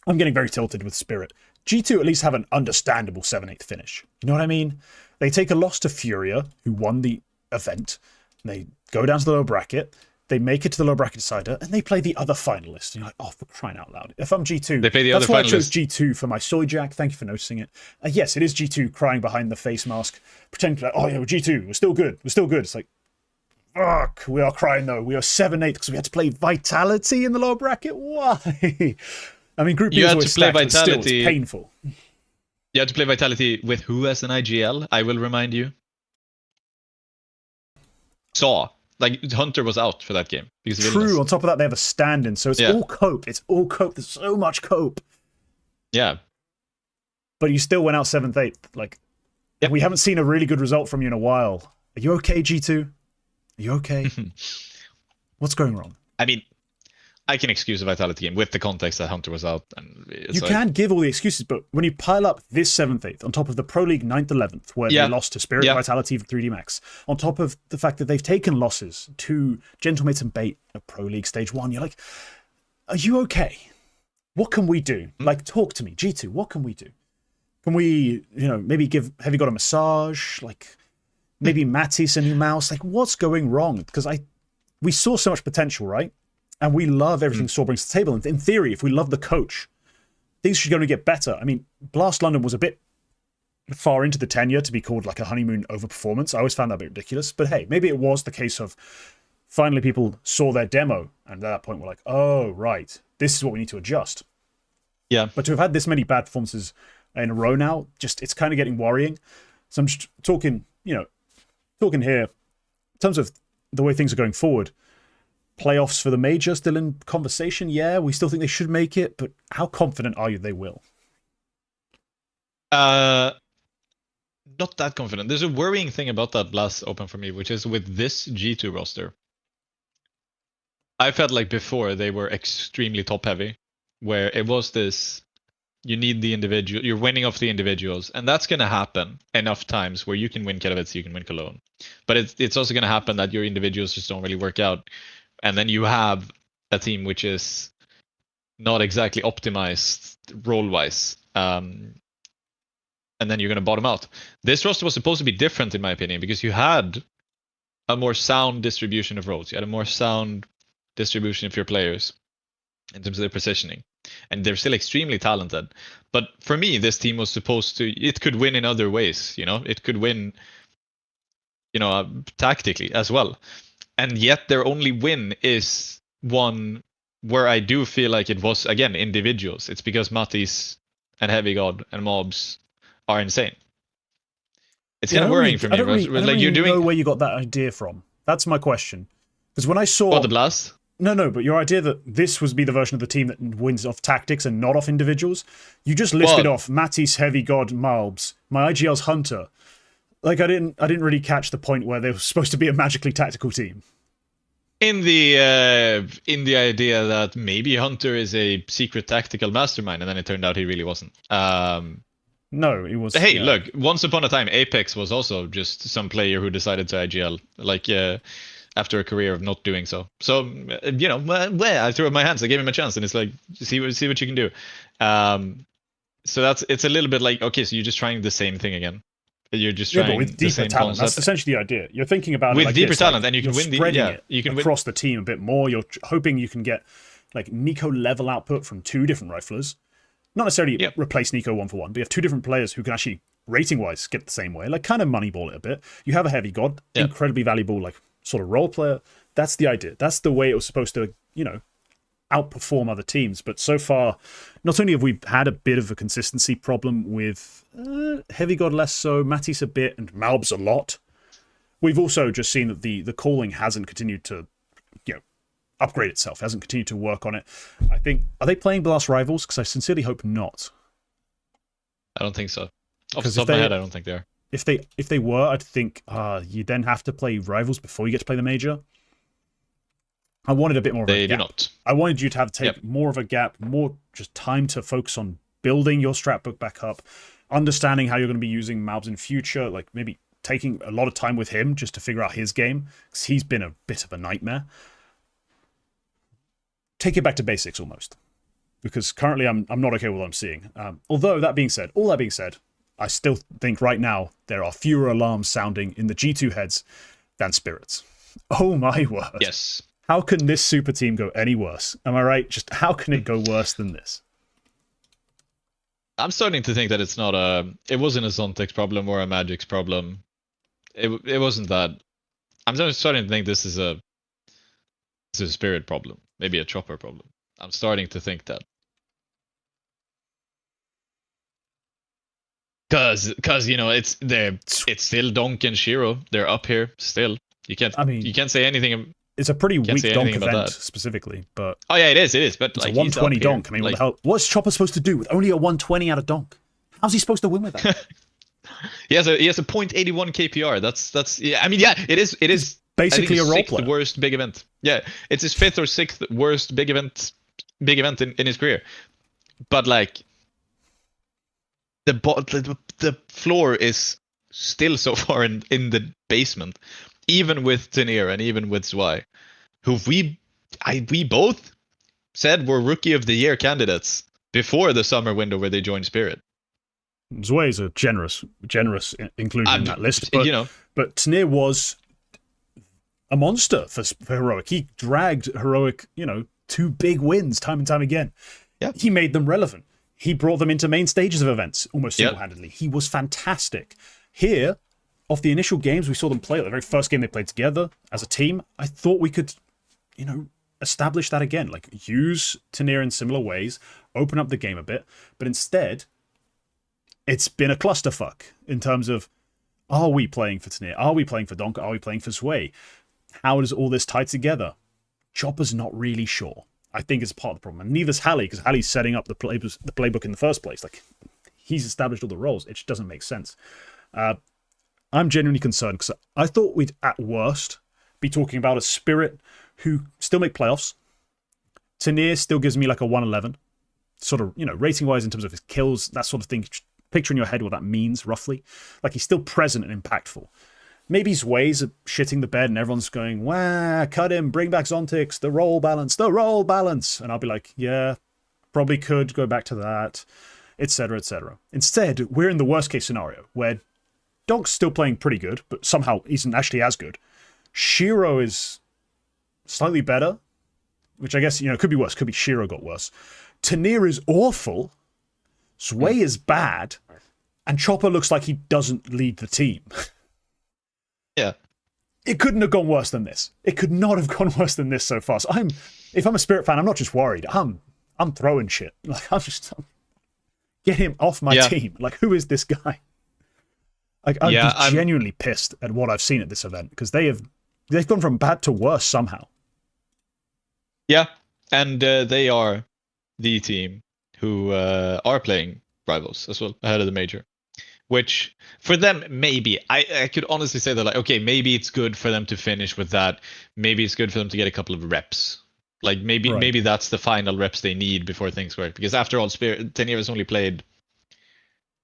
getting very tilted with Spirit. G2 at least have an understandable 7-8 finish. You know what I mean? They take a loss to Furia, who won the event. They go down to the lower bracket. They make it to the lower bracket decider, and they play the other finalists. And you're like, oh, for crying out loud. If I'm G2, they play the that's other why finalists. I chose G2 for my soy jack. Thank you for noticing it. Yes, it is G2 crying behind the face mask, pretending like, oh yeah, we're G2. We're still good. We're still good. It's like, fuck, we are crying though. We are 7-8 because we had to play Vitality in the lower bracket. Why? I mean, Group B is always stacked, but still, it's painful. You had to play Vitality with who as an IGL? I will remind you. Saw. Like, Hunter was out for that game. Because of True, illness. on top of that, they have a stand-in, so it's all cope. It's all cope. There's so much cope. Yeah. But you still went out 7th, 8th. Like, we haven't seen a really good result from you in a while. Are you okay, G2? Are you okay? What's going wrong? I mean, I can excuse a Vitality game with the context that Hunter was out. And you can give all the excuses, but when you pile up this 7th, 8th, on top of the Pro League 9th, 11th, where they lost to Spirit, Vitality, 3D Max, on top of the fact that they've taken losses to Gentlemates and Bait at Pro League Stage 1, you're like, are you okay? What can we do? Like, talk to me. G2, what can we do? Can we, maybe give Heavy God a massage? Like, maybe Matisse a new mouse? Like, what's going wrong? Because we saw so much potential, right? And we love everything Saw brings to the table. And in theory, if we love the coach, things should only get better. I mean, Blast London was a bit far into the tenure to be called like a honeymoon overperformance. I always found that a bit ridiculous. But hey, maybe it was the case of finally people saw their demo and at that point were like, oh, right, this is what we need to adjust. Yeah. But to have had this many bad performances in a row now, it's kind of getting worrying. So I'm just talking here in terms of the way things are going forward. Playoffs for the major still in conversation. Yeah, we still think they should make it, but how confident are you they will? Not that confident. There's a worrying thing about that Blast Open for me, which is with this G2 roster. I felt like before they were extremely top heavy, where it was this, you need the individual, you're winning off the individuals, and that's going to happen enough times where you can win Katowice, you can win Cologne. But it's also going to happen that your individuals just don't really work out. And then you have a team which is not exactly optimized role-wise. And then you're going to bottom out. This roster was supposed to be different, in my opinion, because you had a more sound distribution of roles. You had a more sound distribution of your players in terms of their positioning. And they're still extremely talented. But for me, this team was supposed to... It could win in other ways, It could win tactically as well. And yet their only win is one where I do feel like it was, again, individuals. It's because Mattis and Heavy God and Mobs are insane. It's kind of worrying for me. I don't Like really you're doing know where you got that idea from. That's my question. Because when I saw the Blast. No, but your idea that this was be the version of the team that wins off tactics and not off individuals, you just listed off Mattis, Heavy God, Malbs, my IGL's Hunter. Like I didn't really catch the point where they were supposed to be a magically tactical team. In the idea that maybe Hunter is a secret tactical mastermind, and then it turned out he really wasn't. No, it was. Hey, look! Once upon a time, Apex was also just some player who decided to IGL, after a career of not doing so. So I threw up my hands. I gave him a chance, and it's like, see what you can do. So it's a little bit like, okay, so you're just trying the same thing again. You're just trying but with deeper the same talent. concept. That's essentially the idea. You're thinking about with it like deeper this, talent, like, and you can win you can across the team a bit more. You're hoping you can get like Nico level output from two different riflers. Not necessarily replace Nico 1-for-1, but you have two different players who can actually, rating-wise, get the same way. Like, kind of moneyball it a bit. You have a Heavy God, incredibly valuable, like, sort of role player. That's the idea. That's the way it was supposed to, outperform other teams. But so far, not only have we had a bit of a consistency problem with Heavy God less so, Mattis a bit, and Malbs a lot, we've also just seen that the calling hasn't continued to, upgrade itself, hasn't continued to work on it. I think, are they playing Blast Rivals? Because I sincerely hope not. I don't think so. Off the top of my head, I don't think they are. If they were, I'd think you then have to play Rivals before you get to play the Major. I wanted a bit more of a gap. They do not. I wanted you to have to take more of a gap, more just time to focus on building your strat book back up, understanding how you're going to be using Malbs in future, like maybe taking a lot of time with him just to figure out his game, because he's been a bit of a nightmare. Take it back to basics almost, because currently I'm not okay with what I'm seeing. Although all that being said, I still think right now there are fewer alarms sounding in the G2 heads than Spirits. Oh my word! Yes. How can this super team go any worse? Am I right? Just how can it go worse than this? I'm starting to think that it wasn't a Zontex problem or a Magic's problem. It wasn't that. I'm starting to think this is a Spirit problem. Maybe a Chopper problem. I'm starting to think that. Cause it's still Donk and Shiro. They're up here still. You can't say anything. It's a pretty weak Donk event specifically, but oh yeah, it is. But it's like, a 120 Donk. I mean, what the hell? What's Chopper supposed to do with only a 120 out of Donk? How's he supposed to win with that? he has a 0.81 KPR. That's yeah. I mean, yeah, it is basically a role player. The worst big event. Yeah, it's his 5th or 6th worst big event in his career. But like the floor is still so far in the basement, even with Tenier and even with Zwei, who we both said were Rookie of the Year candidates before the summer window where they joined Spirit. Zwei is a generous inclusion in that list, but but Tenier was a monster for Heroic. He dragged Heroic, 2 big wins time and time again. Yeah. He made them relevant. He brought them into main stages of events almost single-handedly. He was fantastic. Here, off the initial games we saw them play, the very first game they played together as a team, I thought we could, establish that again. Like, use Tenier in similar ways, open up the game a bit, but instead, it's been a clusterfuck in terms of, are we playing for Tenier? Are we playing for Donk? Are we playing for Zwei? How does all this tie together? Chopper's not really sure. I think it's part of the problem. And neither's Hallie, because Hallie's setting up the playbook in the first place. Like, he's established all the roles. It just doesn't make sense. I'm genuinely concerned, because I thought we'd, at worst, be talking about a Spirit who still make playoffs. Tenier still gives me like a 111. Sort of, rating-wise in terms of his kills, that sort of thing. Picture in your head what that means, roughly. Like, he's still present and impactful. Maybe Zwei's shitting the bed and everyone's going, wah, cut him, bring back Zontix, the role balance. And I'll be like, yeah, probably could go back to that, etc., etc. Instead, we're in the worst case scenario where Donk's still playing pretty good, but somehow isn't actually as good. Shiro is slightly better, which I guess, could be worse. Could be Shiro got worse. Tenier is awful. Zwei is bad. And Chopper looks like he doesn't lead the team. Yeah. It couldn't have gone worse than this. It could not have gone worse than this so far. So if I'm a Spirit fan, I'm not just worried. I'm throwing shit. Like get him off my team. Like, who is this guy? Like, I'm genuinely pissed at what I've seen at this event because they've gone from bad to worse somehow. Yeah, and they are the team who are playing rivals as well ahead of the major. Which, for them, maybe, I could honestly say that, like, okay, maybe it's good for them to finish with that. Maybe it's good for them to get a couple of reps. Like, maybe that's the final reps they need before things work. Because after all, Spirit 10 years only played,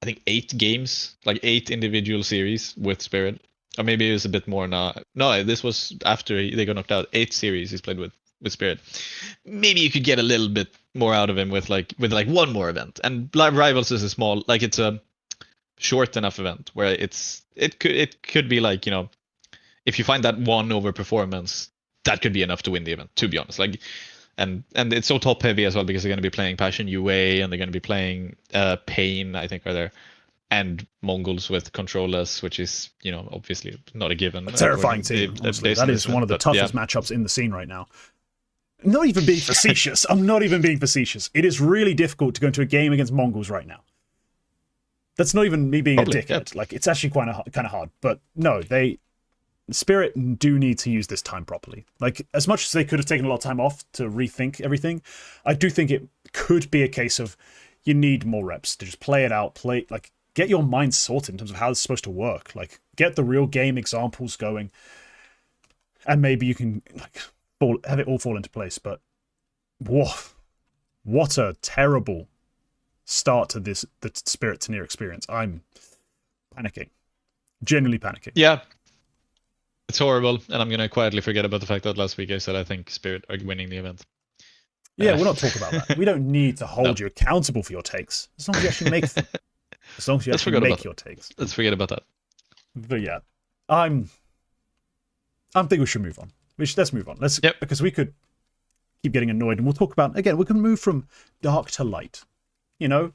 I think, 8 games, like 8 individual series with Spirit. Or maybe it was a bit more now. No, this was after they got knocked out. 8 series he's played with Spirit. Maybe you could get a little bit more out of him with one more event. And Rivals is a small, like, it's a short enough event where it could be like, you know, if you find that one over performance, that could be enough to win the event, to be honest. Like, and it's so top heavy as well because they're going to be playing Passion UA and they're going to be playing Pain, I think, are there, and Mongols with Controllers, which is, you know, obviously not a given. A terrifying team. That is one of the toughest matchups in the scene right now. Not even being facetious. I'm not even being facetious. It is really difficult to go into a game against Mongols right now. That's not even me being a dickhead. Yeah. Like, it's actually kind of hard. But no, Spirit do need to use this time properly. Like, as much as they could have taken a lot of time off to rethink everything, I do think it could be a case of you need more reps to just play it out, get your mind sorted in terms of how it's supposed to work. Like, get the real game examples going, and maybe you can have it all fall into place. But whoa, what a terrible start to the Spirit Turnier experience. I'm panicking. Genuinely panicking. Yeah. It's horrible, and I'm going to quietly forget about the fact that last week I said I think Spirit are winning the event. Yeah, we're not talking about that. We don't need to hold you accountable for your takes. As long as you actually make them. As long as you actually make your takes. Let's forget about that. But yeah, I think we should move on. Let's move on. Because we could keep getting annoyed, and we'll talk about, again, we can move from dark to light. You know,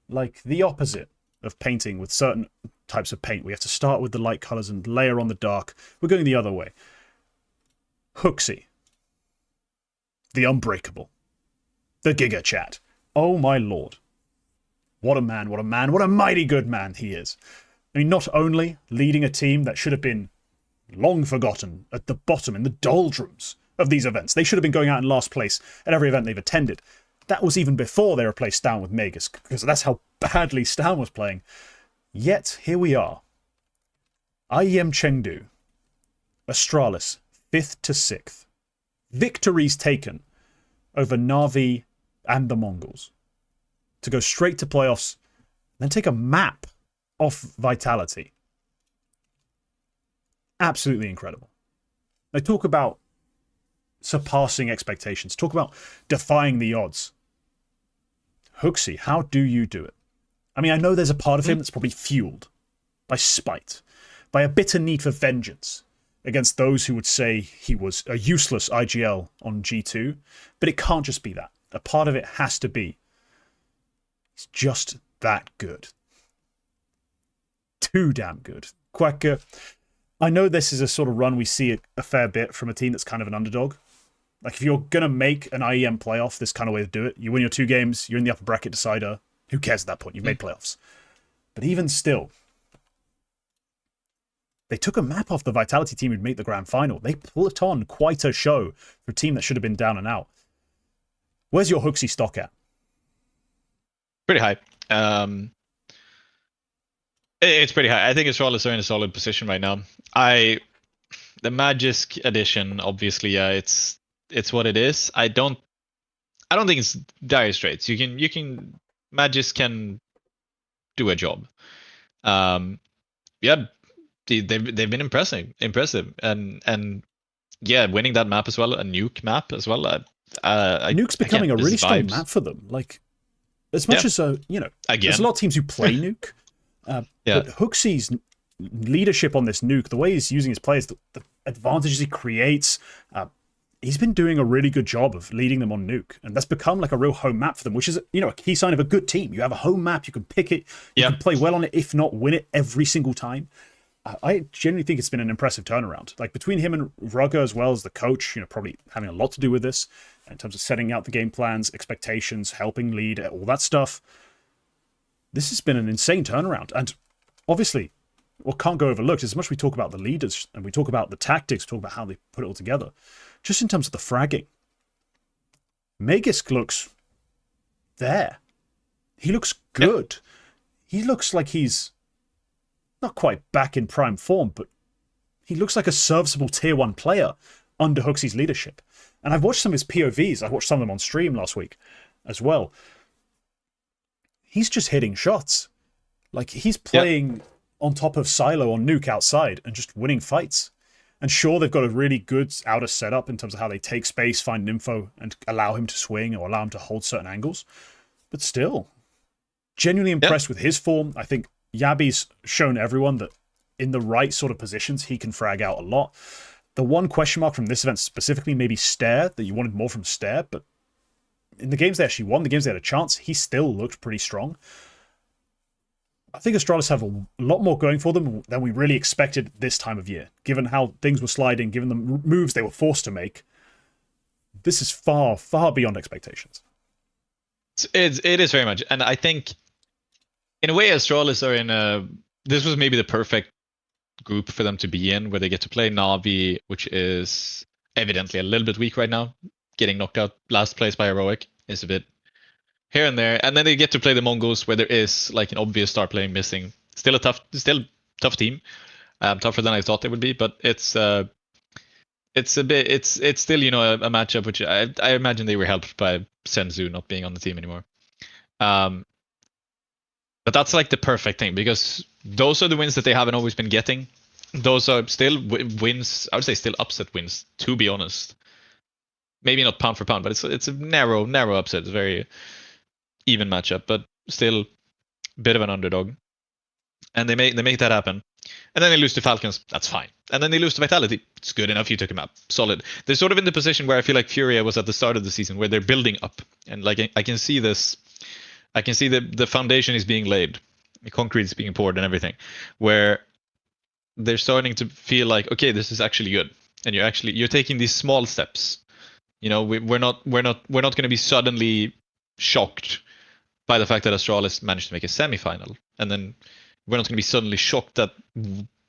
like the opposite of painting with certain types of paint. We have to start with the light colors and layer on the dark. We're going the other way. HooXi. The Unbreakable. The Giga Chat. Oh my lord. What a man, what a man, what a mighty good man he is. I mean, not only leading a team that should have been long forgotten at the bottom in the doldrums of these events. They should have been going out in last place at every event they've attended. That was even before they replaced Stan with Magus, because that's how badly Stan was playing. Yet, here we are. IEM Chengdu. Astralis, 5th to 6th. Victories taken over Na'Vi and the Mongols. To go straight to playoffs, then take a map off Vitality. Absolutely incredible. They talk about surpassing expectations. Talk about defying the odds. HooXi, how do you do it? I mean, I know there's a part of him that's probably fueled by spite, by a bitter need for vengeance against those who would say he was a useless IGL on G2, but it can't just be that. A part of it has to be he's just that good. Too damn good. Quacker, I know this is a sort of run we see a fair bit from a team that's kind of an underdog. Like, if you're going to make an IEM playoff, this kind of way to do it, you win your 2 games, you're in the upper bracket decider. Who cares at that point? You've made playoffs. But even still, they took a map off the Vitality team who'd make the grand final. They put on quite a show for a team that should have been down and out. Where's your HooXi stock at? Pretty high. It's pretty high. I think Astralis are in a solid position right now. The Magisk edition, obviously, yeah, it's what it is. I don't think it's dire straits. Magisk can do a job. Yeah, they've been impressive, and yeah, winning that map as well, a nuke map as well. Nuke's becoming a really strong map for them. Like, as much as there's a lot of teams who play nuke. But HooXi's leadership on this nuke, the way he's using his players, the advantages he creates, he's been doing a really good job of leading them on nuke. And that's become like a real home map for them, which is, a key sign of a good team. You have a home map, you can pick it, you can play well on it, if not win it every single time. I genuinely think it's been an impressive turnaround. Like between him and Rugger, as well as the coach, probably having a lot to do with this in terms of setting out the game plans, expectations, helping lead, all that stuff. This has been an insane turnaround. And obviously, what can't go overlooked is as much as we talk about the leaders and we talk about the tactics, we talk about how they put it all together, just in terms of the fragging, Magisk looks there. He looks good. He looks like he's not quite back in prime form, but he looks like a serviceable tier 1 player under HooXi's leadership. And I've watched some of his POVs. I watched some of them on stream last week as well. He's just hitting shots. Like, he's playing on top of Silo on Nuke outside and just winning fights. And sure, they've got a really good outer setup in terms of how they take space, find info, and allow him to swing or allow him to hold certain angles. But still, genuinely impressed with his form. I think Yabi's shown everyone that in the right sort of positions, he can frag out a lot. The one question mark from this event specifically, maybe Stare, that you wanted more from Stare, but in the games they actually won, the games they had a chance, he still looked pretty strong. I think Astralis have a lot more going for them than we really expected this time of year, given how things were sliding, given the moves they were forced to make. This is far, far beyond expectations. It is very much, and I think in a way Astralis are in a... This was maybe the perfect group for them to be in, where they get to play Na'Vi, which is evidently a little bit weak right now. Getting knocked out last place by Heroic is a bit here and there, and then they get to play the Mongols, where there is like an obvious star player missing. Still tough team, tougher than I thought they would be, but it's still a matchup which I imagine they were helped by Senzu not being on the team anymore. But that's like the perfect thing, because those are the wins that they haven't always been getting. Those are still wins. I would say still upset wins, to be honest. Maybe not pound for pound, but it's a narrow upset. It's a very even matchup, but still a bit of an underdog. And they make that happen. And then they lose to Falcons. That's fine. And then they lose to Vitality. It's good enough. You took him out. Solid. They're sort of in the position where I feel like Furia was at the start of the season, where they're building up. And like I can see this. I can see the foundation is being laid. The concrete is being poured and everything. Where they're starting to feel like, okay, this is actually good. And you're taking these small steps. We're not going to be suddenly shocked by the fact that Astralis managed to make a semifinal, and then we're not going to be suddenly shocked that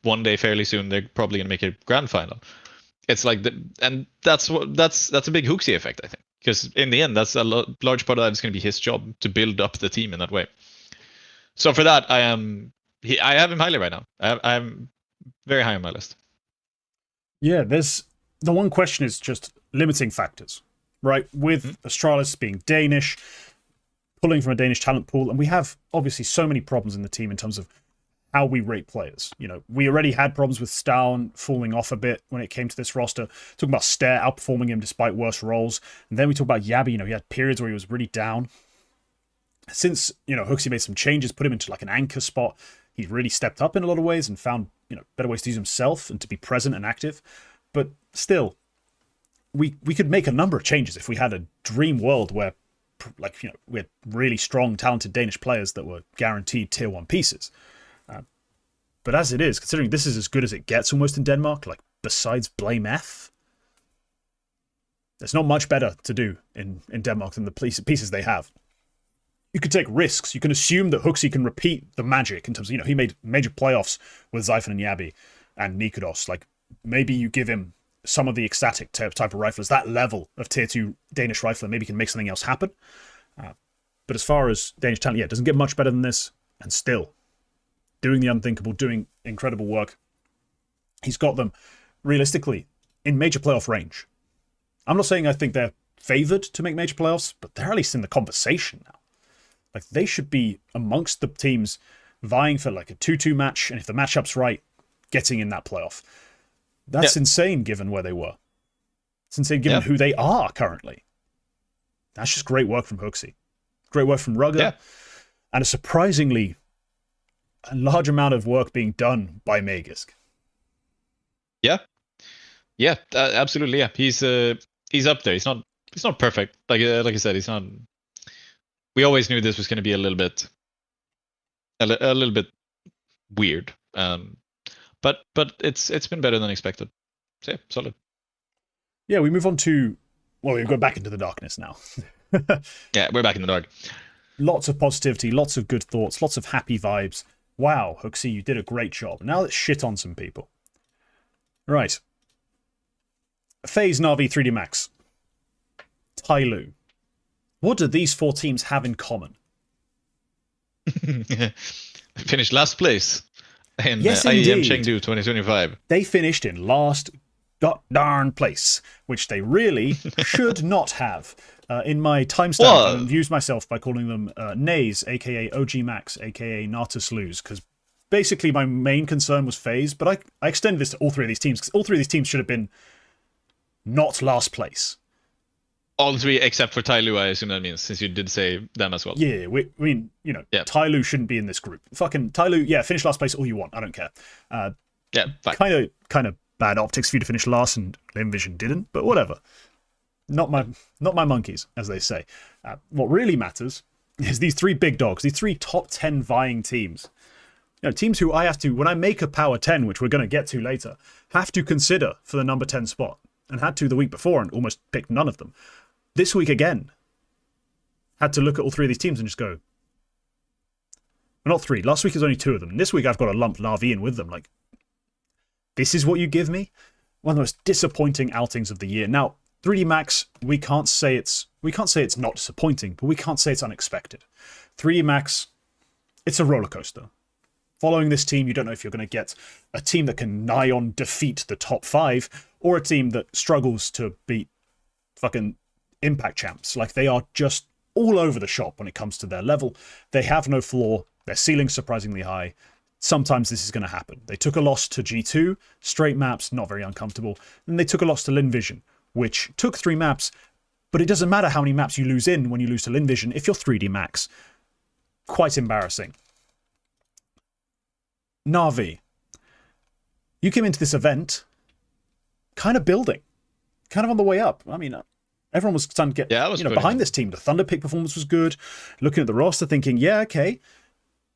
one day fairly soon they're probably going to make a grand final. It's like and that's a big HooXi effect, I think, because in the end, that's a large part of that is going to be his job to build up the team in that way. So for that, I have him highly right now. I'm very high on my list. Yeah, there's the one question is just limiting factors, right? With Astralis being Danish, pulling from a Danish talent pool, and we have obviously so many problems in the team in terms of how we rate players. We already had problems with Stown falling off a bit when it came to this roster. Talking about Stare outperforming him despite worse roles. And then we talk about Yabi, he had periods where he was really down. Since, HooXi made some changes, put him into like an anchor spot, he's really stepped up in a lot of ways and found, better ways to use himself and to be present and active. But still, we could make a number of changes if we had a dream world where, we had really strong, talented Danish players that were guaranteed tier 1 pieces. But as it is, considering this is as good as it gets almost in Denmark, like besides Blame F, there's not much better to do in Denmark than the pieces they have. You can take risks. You can assume that HooXi can repeat the magic in terms of, he made major playoffs with Zyphon and Yabi and Nikodos. Like, maybe you give him some of the ecstatic type of riflers, that level of tier 2 Danish rifler, maybe can make something else happen. But as far as Danish talent, it doesn't get much better than this. And still, doing the unthinkable, doing incredible work. He's got them, realistically, in major playoff range. I'm not saying I think they're favored to make major playoffs, but they're at least in the conversation now. Like, they should be amongst the teams vying for like a 2-2 match, and if the matchup's right, getting in that playoff. That's insane given where they were. It's insane given who they are currently. That's just great work from HooXi. Great work from Rugger. And a surprisingly large amount of work being done by Magisk. Absolutely. He's up there. He's not perfect. Like I said, he's not. We always knew this was going to be a little bit weird. But it's been better than expected. So yeah, solid. Yeah, we move on to, well, we go back into the darkness now. Yeah, we're back in the dark. Lots of positivity, lots of good thoughts, lots of happy vibes. Wow, HooXi, you did a great job. Now let's shit on some people. Right. FaZe, Na'Vi, 3D Max. Tyloo. What do these 4 teams have in common? Finished last place in Yes, IEM indeed. Chengdu 2025. They finished in last darn place, which they really should not have. In my timestamp, I amused myself by calling them NaZe, aka OGMax, aka Natus LoZe, because basically my main concern was FaZe, but I extended this to all 3 of these teams, because all 3 of these teams should have been not last place. All 3 except for Tyloo, I assume that means, since you did say them as well. Yeah, I mean, you know, yeah. Tyloo shouldn't be in this group. Fucking Tyloo, yeah, finish last place all you want. I don't care. Yeah, fine. Kind of bad optics for you to finish last, and Envision didn't, but whatever. Not my monkeys, as they say. What really matters is these 3 big dogs, these 3 top 10 vying teams. You know, teams who I have to, when I make a power 10, which we're going to get to later, have to consider for the number 10 spot, and had to the week before and almost picked none of them. This week again, had to look at all 3 of these teams and just go, well, not 3. Last week was only 2 of them. And this week I've got to lump Na'Vi in with them. Like, this is what you give me? One of the most disappointing outings of the year. Now, 3D Max, we can't say it's not disappointing, but we can't say it's unexpected. 3D Max, it's a roller coaster. Following this team, you don't know if you're going to get a team that can nigh on defeat the top 5, or a team that struggles to beat fucking Impact champs. Like, they are just all over the shop when it comes to their level. They have no floor. Their ceiling's surprisingly high. Sometimes this is going to happen. They took a loss to G2, straight maps, not very uncomfortable. And they took a loss to LinVision, which took 3 maps, but it doesn't matter how many maps you lose in when you lose to LinVision if you're 3D Max. Quite embarrassing. Na'Vi. You came into this event kind of building, kind of on the way up. I mean, everyone was starting to get behind this team. The Thunder pick performance was good. Looking at the roster, thinking, yeah, okay,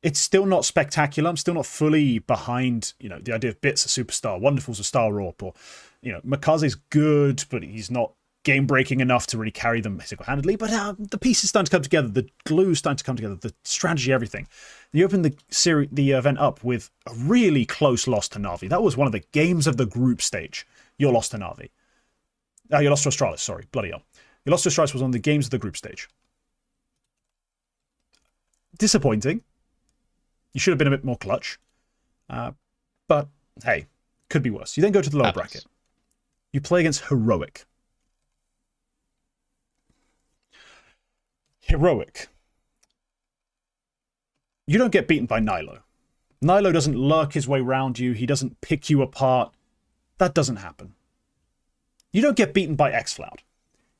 it's still not spectacular. I'm still not fully behind, you know, the idea of Bit's a superstar, Wonderful's a star AWP, or, you know, Makaze's good, but he's not game-breaking enough to really carry them single-handedly. But the pieces starting to come together, the glue's starting to come together, the strategy, everything. You open the event up with a really close loss to Na'Vi. That was one of the games of the group stage. You lost to Na'Vi. You lost to Astralis, sorry. Bloody hell. You lost to Astralis was one of the games of the group stage. Disappointing. You should have been a bit more clutch. But, hey, could be worse. You then go to the lower bracket. You play against Heroic. Heroic. You don't get beaten by Nilo. Nilo doesn't lurk his way around you. He doesn't pick you apart. That doesn't happen. You don't get beaten by xCloud.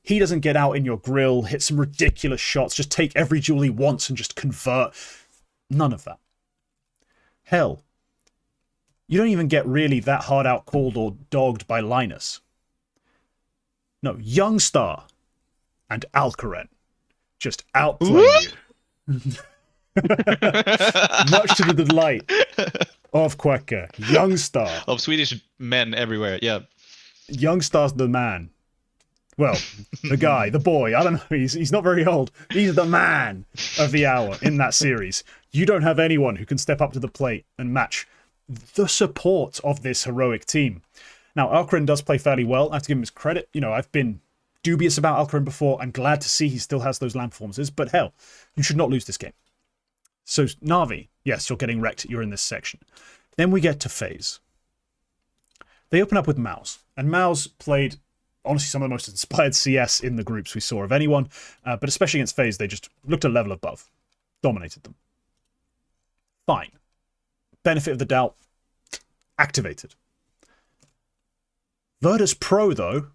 He doesn't get out in your grill, hit some ridiculous shots, just take every jewel he wants and just convert. None of that. Hell, you don't even get really that hard out-called or dogged by Linus. No, Youngstar and Alcaret just outplay you. Much to the delight of Quecca. Youngstar. Of Swedish men everywhere, yeah. Youngstar's the man. Well, the guy, the boy, I don't know, he's not very old. He's the man of the hour in that series. You don't have anyone who can step up to the plate and match the support of this Heroic team. Now, Alcarin does play fairly well. I have to give him his credit. You know, I've been dubious about Alcarin before. I'm glad to see he still has those LAN performances, but hell, you should not lose this game. So, Na'Vi, yes, you're getting wrecked. You're in this section. Then we get to FaZe. They open up with MOUZ, and MOUZ played, honestly, some of the most inspired CS in the groups we saw of anyone, but especially against FaZe, they just looked a level above. Dominated them. Fine. Benefit of the doubt. Activated. Virtus Pro, though,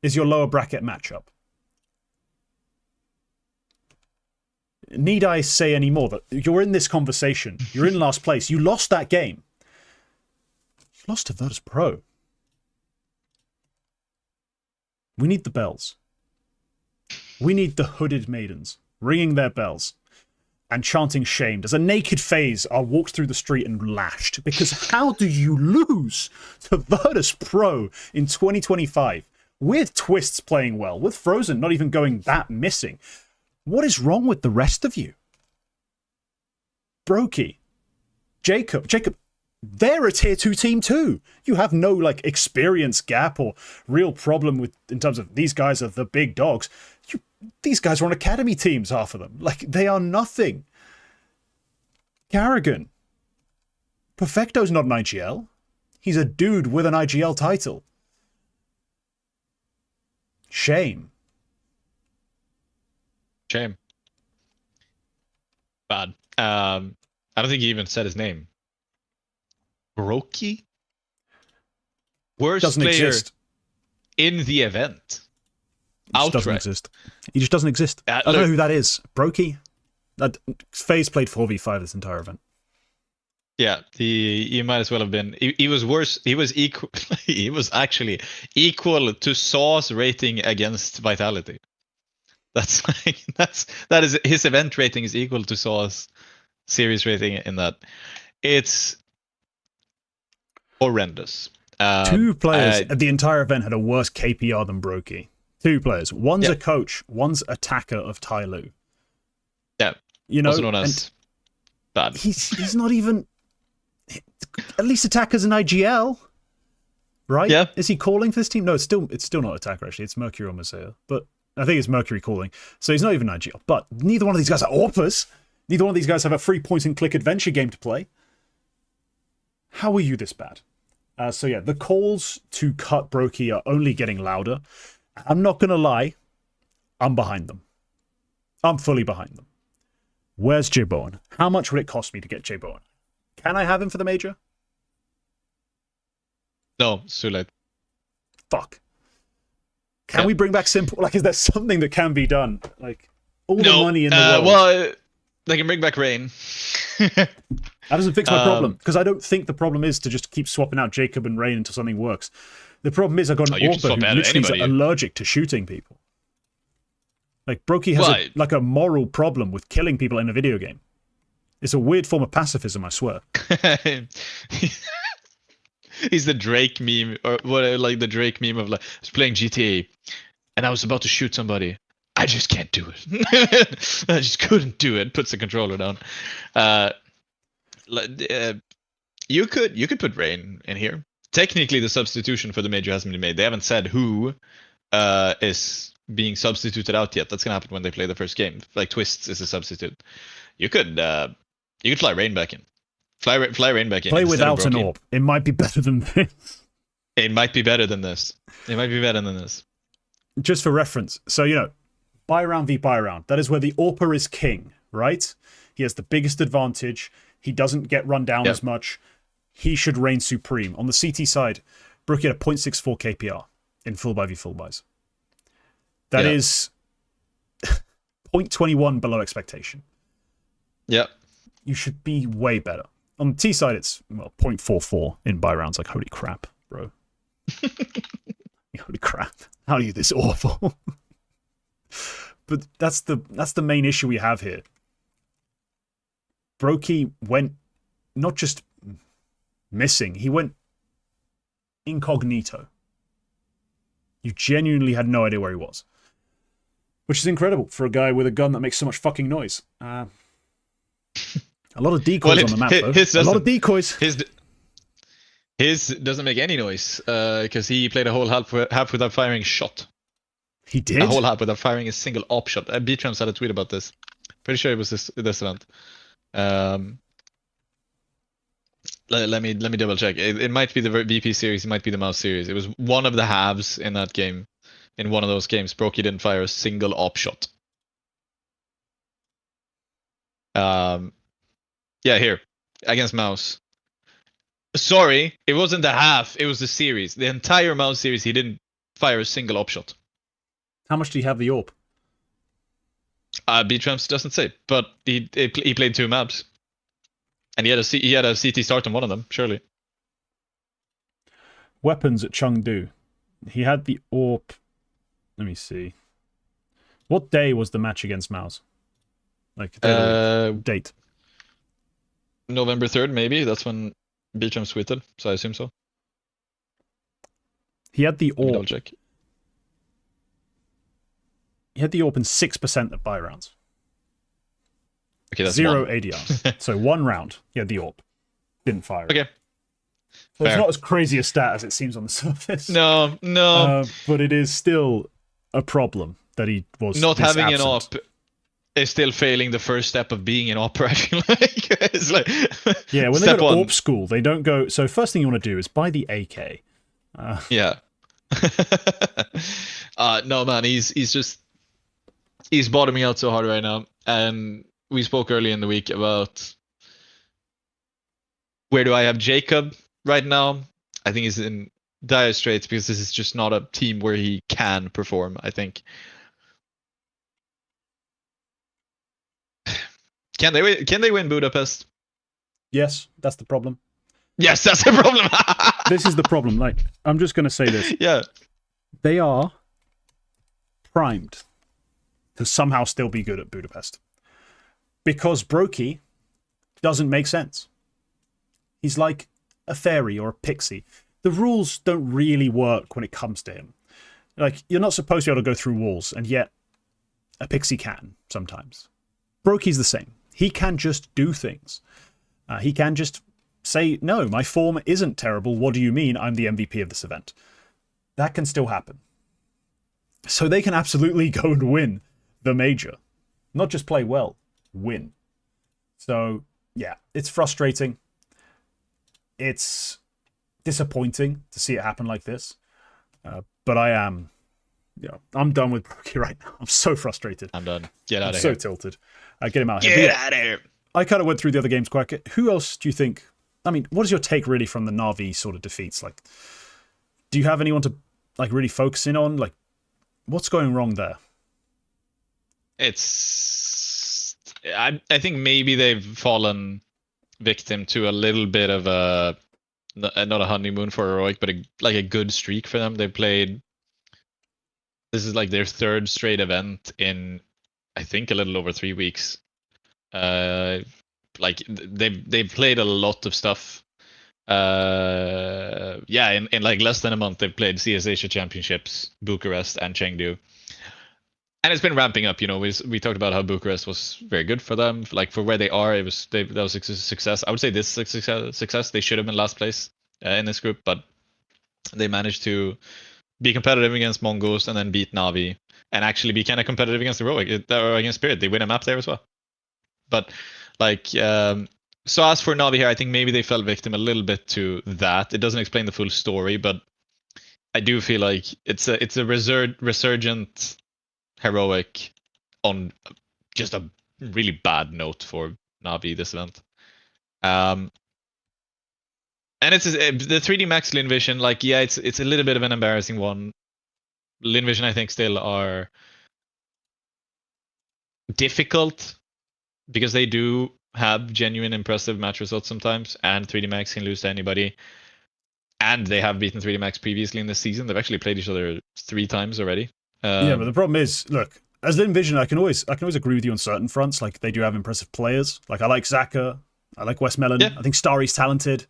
is your lower bracket matchup. Need I say any more? That you're in this conversation. You're in last place. You lost that game. You lost to Virtus Pro. We need the bells. We need the hooded maidens ringing their bells. and chanting shamed as a naked FaZe are walked through the street and lashed. Because how do you lose to Virtus Pro in 2025 with Twists playing well, with Frozen not even going that missing? What is wrong with the rest of you? Brokey, Jacob, they're a tier 2 team too. You have no like experience gap or real problem with in terms of these guys are the big dogs. These guys are on academy teams, half of them. Like, they are nothing. Carrigan. Perfecto's not an IGL. He's a dude with an IGL title. Shame. Shame. Bad. I don't think he even said his name. Brokey? Worst Doesn't player exist. in the event. Just doesn't exist. He just doesn't exist. I don't know who that is. Brokey? FaZe played 4v5 this entire event. Yeah, he might as well have been. He was worse. He was equal. He was actually equal to Saw's rating against Vitality. That's like that is his event rating is equal to Saw's series rating in that. It's horrendous. Two players at the entire event had a worse KPR than Brokey. Two players. One's a coach. One's attacker of Tyloo. Yeah, you know, also known as bad. He's not even. At least attacker's an IGL, right? Yeah. Is he calling for this team? No, it's still not attacker actually. It's Mercury or Mosaic, but I think it's Mercury calling. So he's not even IGL. But neither one of these guys are AWPers. Neither one of these guys have a free point and click adventure game to play. How are you this bad? So yeah, the calls to cut Brokey are only getting louder. I'm not going to lie. I'm behind them. I'm fully behind them. Where's J Bowen? How much would it cost me to get J Bowen? Can I have him for the major? No, it's too late. Fuck. Can we bring back simple? Like, is there something that can be done? Like, all the money in the world. Well, they can bring back Rain. That doesn't fix my problem, because I don't think the problem is to just keep swapping out Jacob and Rain until something works. The problem is I've got an AWPer who literally is allergic to shooting people. Like, Brokey has like a moral problem with killing people in a video game. It's a weird form of pacifism, I swear. He's the Drake meme, or what? Like the Drake meme of like, I was playing GTA, and I was about to shoot somebody. I just can't do it. I just couldn't do it. Puts the controller down. You could put Rain in here. Technically, the substitution for the major hasn't been made. They haven't said who is being substituted out yet. That's gonna happen when they play the first game. Like Twists is a substitute. You could fly Rain back in. Fly Rain back in. Play without an AWP. It might be better than this. It might be better than this. It might be better than this. Just for reference, so you know, buy round v buy round. That is where the AWPer is king, right? He has the biggest advantage. He doesn't get run down as much. He should reign supreme. On the CT side, Brooke had a 0.64 KPR in full buy v full buys. That is 0.21 below expectation. Yeah. You should be way better. On the T side, it's 0.44 in buy rounds. Like, holy crap, bro. Holy crap. How are you this awful? But that's the main issue we have here. Brokey went not just missing, he went incognito. You genuinely had no idea where he was. Which is incredible for a guy with a gun that makes so much fucking noise. A lot of decoys on the map, though. A lot of decoys. His doesn't make any noise because he played a whole half without firing a shot. He did? A whole half without firing a single op shot. B-Trams had a tweet about this. Pretty sure it was this event. Let me double check. It might be the VP series. It might be the MOUZ series. It was one of the halves in that game. In one of those games, Brokey didn't fire a single op shot. Yeah, here against MOUZ. Sorry, it wasn't the half. It was the series. The entire MOUZ series, he didn't fire a single op shot. How much do you have the AWP? B-Trams doesn't say, but he played 2 maps, and he had a CT start on one of them. Surely. Weapons at Chengdu. He had the AWP. Let me see. What day was the match against MOUZ? Like day of the week, date. November 3rd, maybe. That's when Beacham tweeted, so I assume so. He had the Let me double AWP. check. He had the AWP in 6% of buy rounds. Okay, that's 0 one. ADRs. So 1 round, he had the AWP. Didn't fire it. Okay. So it's Fair. not as crazy a stat as it seems on the surface. No. But it is still a problem that he was Not this having absent. an op is still failing the first step of being an opera, I feel like. It's like Yeah, when they step go to one. AWP school, they don't go... So first thing you want to do is buy the AK. Yeah. No, man, he's bottoming out so hard right now. And we spoke early in the week about where do I have Jacob right now. I think he's in dire straits because this is just not a team where he can perform, I think. Can they win Budapest? Yes, that's the problem. Yes, that's the problem. This is the problem. Like, I'm just going to say this. Yeah. They are primed to somehow still be good at Budapest. Because Brokey doesn't make sense. He's like a fairy or a pixie. The rules don't really work when it comes to him. Like, you're not supposed to be able to go through walls, and yet a pixie can sometimes. Brokey's the same. He can just do things. He can just say, no, my form isn't terrible. What do you mean? I'm the MVP of this event. That can still happen. So they can absolutely go and win the major. Not just play well, win. So, yeah, it's frustrating. It's disappointing to see it happen like this. But I'm done with Brokey right now. I'm so frustrated. I'm done. Get out I'm of so here. tilted. Get him out of here. Get But yeah, out of here. I kind of went through the other games quite. Who else do you think? I mean, what is your take really from the Na'Vi sort of defeats? Like, do you have anyone to like really focus in on? Like, what's going wrong there? I think maybe they've fallen victim to a little bit of a not a honeymoon for heroic, but a good streak for them. They played. This is like their third straight event in, I think, a little over 3 weeks. Like they've played a lot of stuff. Yeah, in like less than a month, they've played CS Asia Championships, Bucharest, and Chengdu. And it's been ramping up, you know. We talked about how Bucharest was very good for them, like for where they are. That was a success. I would say this is a success. They should have been last place in this group, but they managed to be competitive against Mongoose and then beat Na'Vi, and actually be kind of competitive against Heroic or against Spirit. They win a map there as well. But like, so as for Na'Vi here, I think maybe they fell victim a little bit to that. It doesn't explain the full story, but I do feel like it's a resurgent Heroic on just a really bad note for Na'Vi this event. And it's the 3D Max Lin Vision, like, yeah, it's a little bit of an embarrassing one. Lin Vision, I think, still are difficult because they do have genuine impressive match results sometimes, and 3D Max can lose to anybody. And they have beaten 3D Max previously in this season. They've actually played each other 3 times already. Yeah, but the problem is, look, as Lin Vision, I can always agree with you on certain fronts. Like, they do have impressive players. Like, I like Zaka, I like Westmelon. Yeah. I think Starry's talented.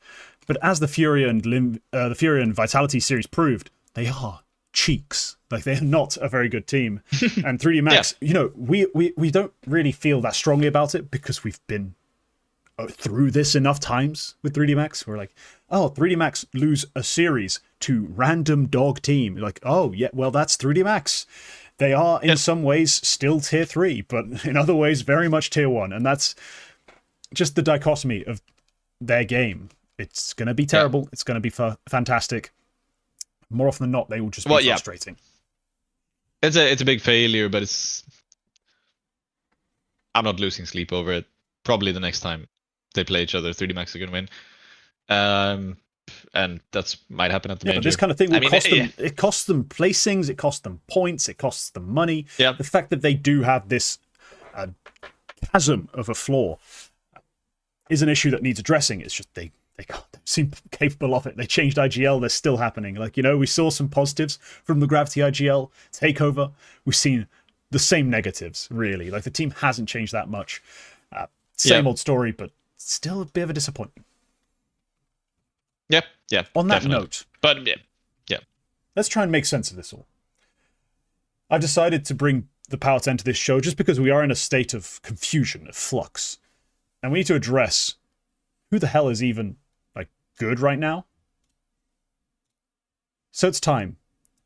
But as the Furia and Vitality series proved, they are cheeks. Like, they're not a very good team. And 3D Max, you know, we don't really feel that strongly about it because we've been through this enough times with 3D Max. We're like, oh, 3D Max lose a series to random dog team. You're like, oh, yeah, well, that's 3D Max. They are in some ways still tier 3, but in other ways very much tier 1. And that's just the dichotomy of their game. It's going to be terrible. Yeah. It's going to be fantastic. More often than not, they will just be frustrating. Yeah. It's a big failure, but I'm not losing sleep over it. Probably the next time they play each other, 3D Max are going to win. And that's might happen at the major. But this kind of thing will cost them. It costs them placings. It costs them points. It costs them money. Yeah. The fact that they do have this chasm of a flaw is an issue that needs addressing. It's just they can't seem capable of it. They changed IGL. They're still happening. Like, you know, we saw some positives from the Gravity IGL takeover. We've seen the same negatives, really. Like, the team hasn't changed that much. Same old story, but still a bit of a disappointment. Yeah, yeah. On that definitely. note, but yeah. Let's try and make sense of this all. I've decided to bring the Power 10 to this show just because we are in a state of confusion, of flux. And we need to address who the hell is even, like, good right now. So it's time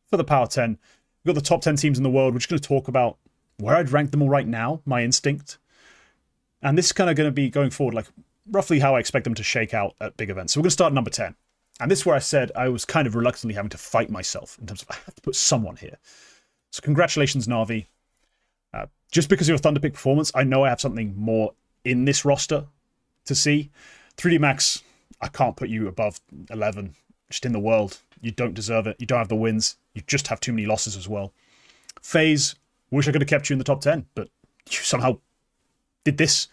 for the Power 10. We've got the top 10 teams in the world. We're just going to talk about where I'd rank them all right now, my instinct. And this is kind of going to be going forward, like, roughly how I expect them to shake out at big events. So we're going to start at number 10. And this is where I said I was kind of reluctantly having to fight myself in terms of I have to put someone here. So congratulations, Na'Vi. Just because of your Thunderpick performance, I know I have something more in this roster to see. 3D Max, I can't put you above 11 just in the world. You don't deserve it. You don't have the wins. You just have too many losses as well. FaZe, wish I could have kept you in the top 10, but you somehow did this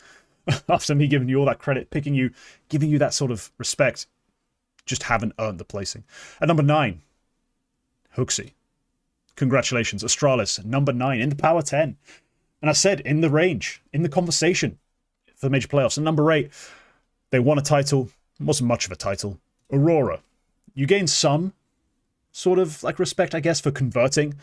after me giving you all that credit, picking you, giving you that sort of respect. Just haven't earned the placing. At number 9, HooXi. Congratulations. Astralis, number 9 in the Power 10. And I said, in the range, in the conversation for the major playoffs. And number 8, they won a title. It wasn't much of a title. Aurora. You gain some sort of like respect, I guess, for converting.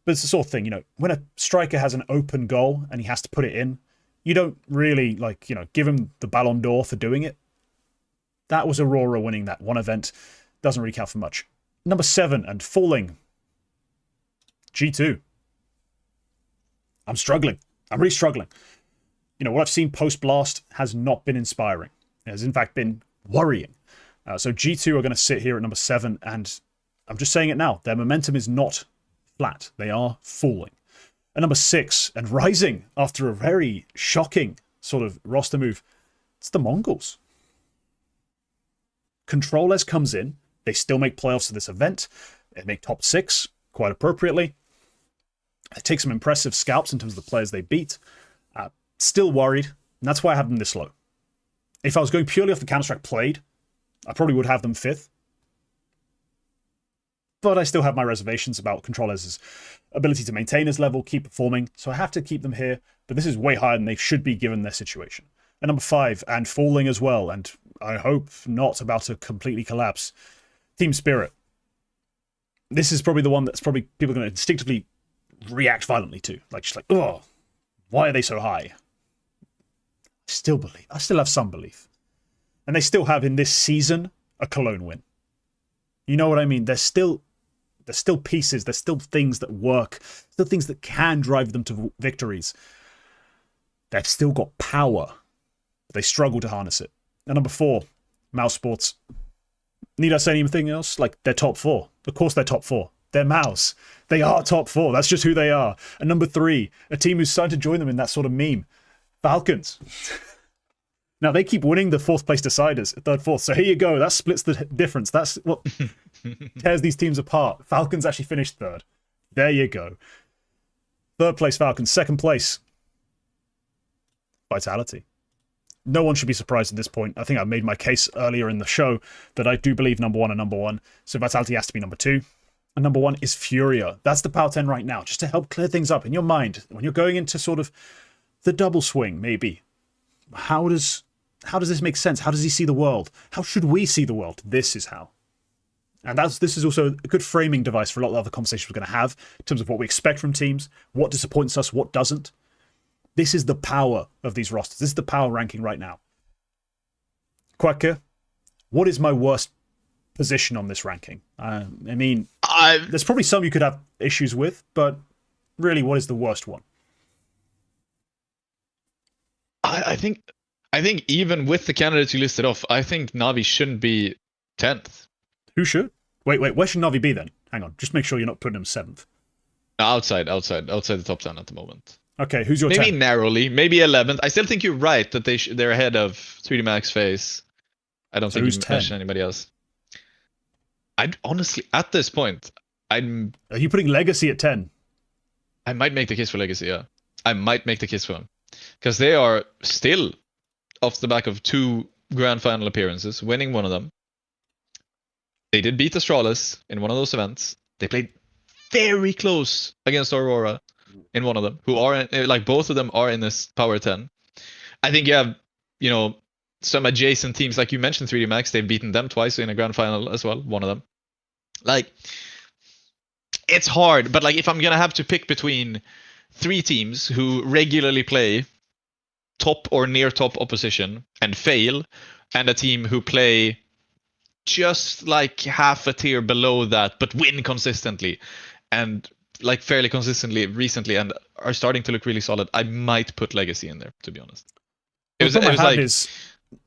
But it's the sort of thing, you know, when a striker has an open goal and he has to put it in, you don't really, like, you know, give him the Ballon d'Or for doing it. That was Aurora winning that one event. Doesn't really count for much. Number 7 and falling. G2. I'm struggling. I'm really struggling. You know, what I've seen post-Blast has not been inspiring. It has, in fact, been worrying. So G2 are going to sit here at number 7, and I'm just saying it now. Their momentum is not flat. They are falling. At number 6, and rising after a very shocking sort of roster move, it's the Mongols. Controllers comes in. They still make playoffs to this event. They make top 6, quite appropriately. They take some impressive scalps in terms of the players they beat. Still worried, and that's why I have them this low. If I was going purely off the Counter-Strike played, I probably would have them 5th. But I still have my reservations about Controllers' ability to maintain his level, keep performing, so I have to keep them here, but this is way higher than they should be given their situation. And number 5, and falling as well, and I hope not about to completely collapse, Team Spirit. This is probably the one that's probably people are going to instinctively react violently to. Like, just like, oh, why are they so high? I still believe. I still have some belief. And they still have, in this season, a Cologne win. You know what I mean? There's still pieces, there's still things that work, still things that can drive them to victories. They've still got power. They struggle to harness it. And number 4, MOUZ Sports. Need I say anything else? Like, they're top 4. Of course they're top 4. They're MOUZ. They are top 4. That's just who they are. And number 3, a team who's starting to join them in that sort of meme. Falcons. Now, they keep winning the 4th place deciders, 3rd, 4th. So here you go. That splits the difference. That's what tears these teams apart. Falcons actually finished 3rd. There you go. 3rd place Falcons. 2nd place Vitality. No one should be surprised at this point. I think I made my case earlier in the show that I do believe number 1 and number 1. So Vitality has to be number 2. And number 1 is Furia. That's the Power 10 right now, just to help clear things up in your mind. When you're going into sort of the double swing, maybe. How does this make sense? How does he see the world? How should we see the world? This is how. And this is also a good framing device for a lot of other conversations we're going to have in terms of what we expect from teams, what disappoints us, what doesn't. This is the power of these rosters. This is the power ranking right now. Quacker, what is my worst position on this ranking? I mean, there's probably some you could have issues with, but really, what is the worst one? I think even with the candidates you listed off, I think Na'Vi shouldn't be 10th. Who should? Wait, where should Na'Vi be then? Hang on, just make sure you're not putting him 7th. Outside the top 10 at the moment. Okay, who's your maybe 10th? Narrowly, maybe 11th. I still think you're right that they're ahead of 3D Max, FaZe. I don't think you mentioned anybody else. I'd honestly, at this point, are you putting Legacy at 10? I might make the case for Legacy, yeah. I might make the case for them. Because they are still off the back of 2 grand final appearances, winning one of them. They did beat Astralis in one of those events. They played very close against Aurora. in one of them, who are like both of them are in this Power 10. I think you have, you know, some adjacent teams like you mentioned, 3D Max. They've beaten them twice in a grand final as well. One of them, like, it's hard. But like, if I'm gonna have to pick between 3 teams who regularly play top or near top opposition and fail, and a team who play just like half a tier below that but win consistently and like fairly consistently recently and are starting to look really solid, I might put Legacy in there, to be honest. It was like,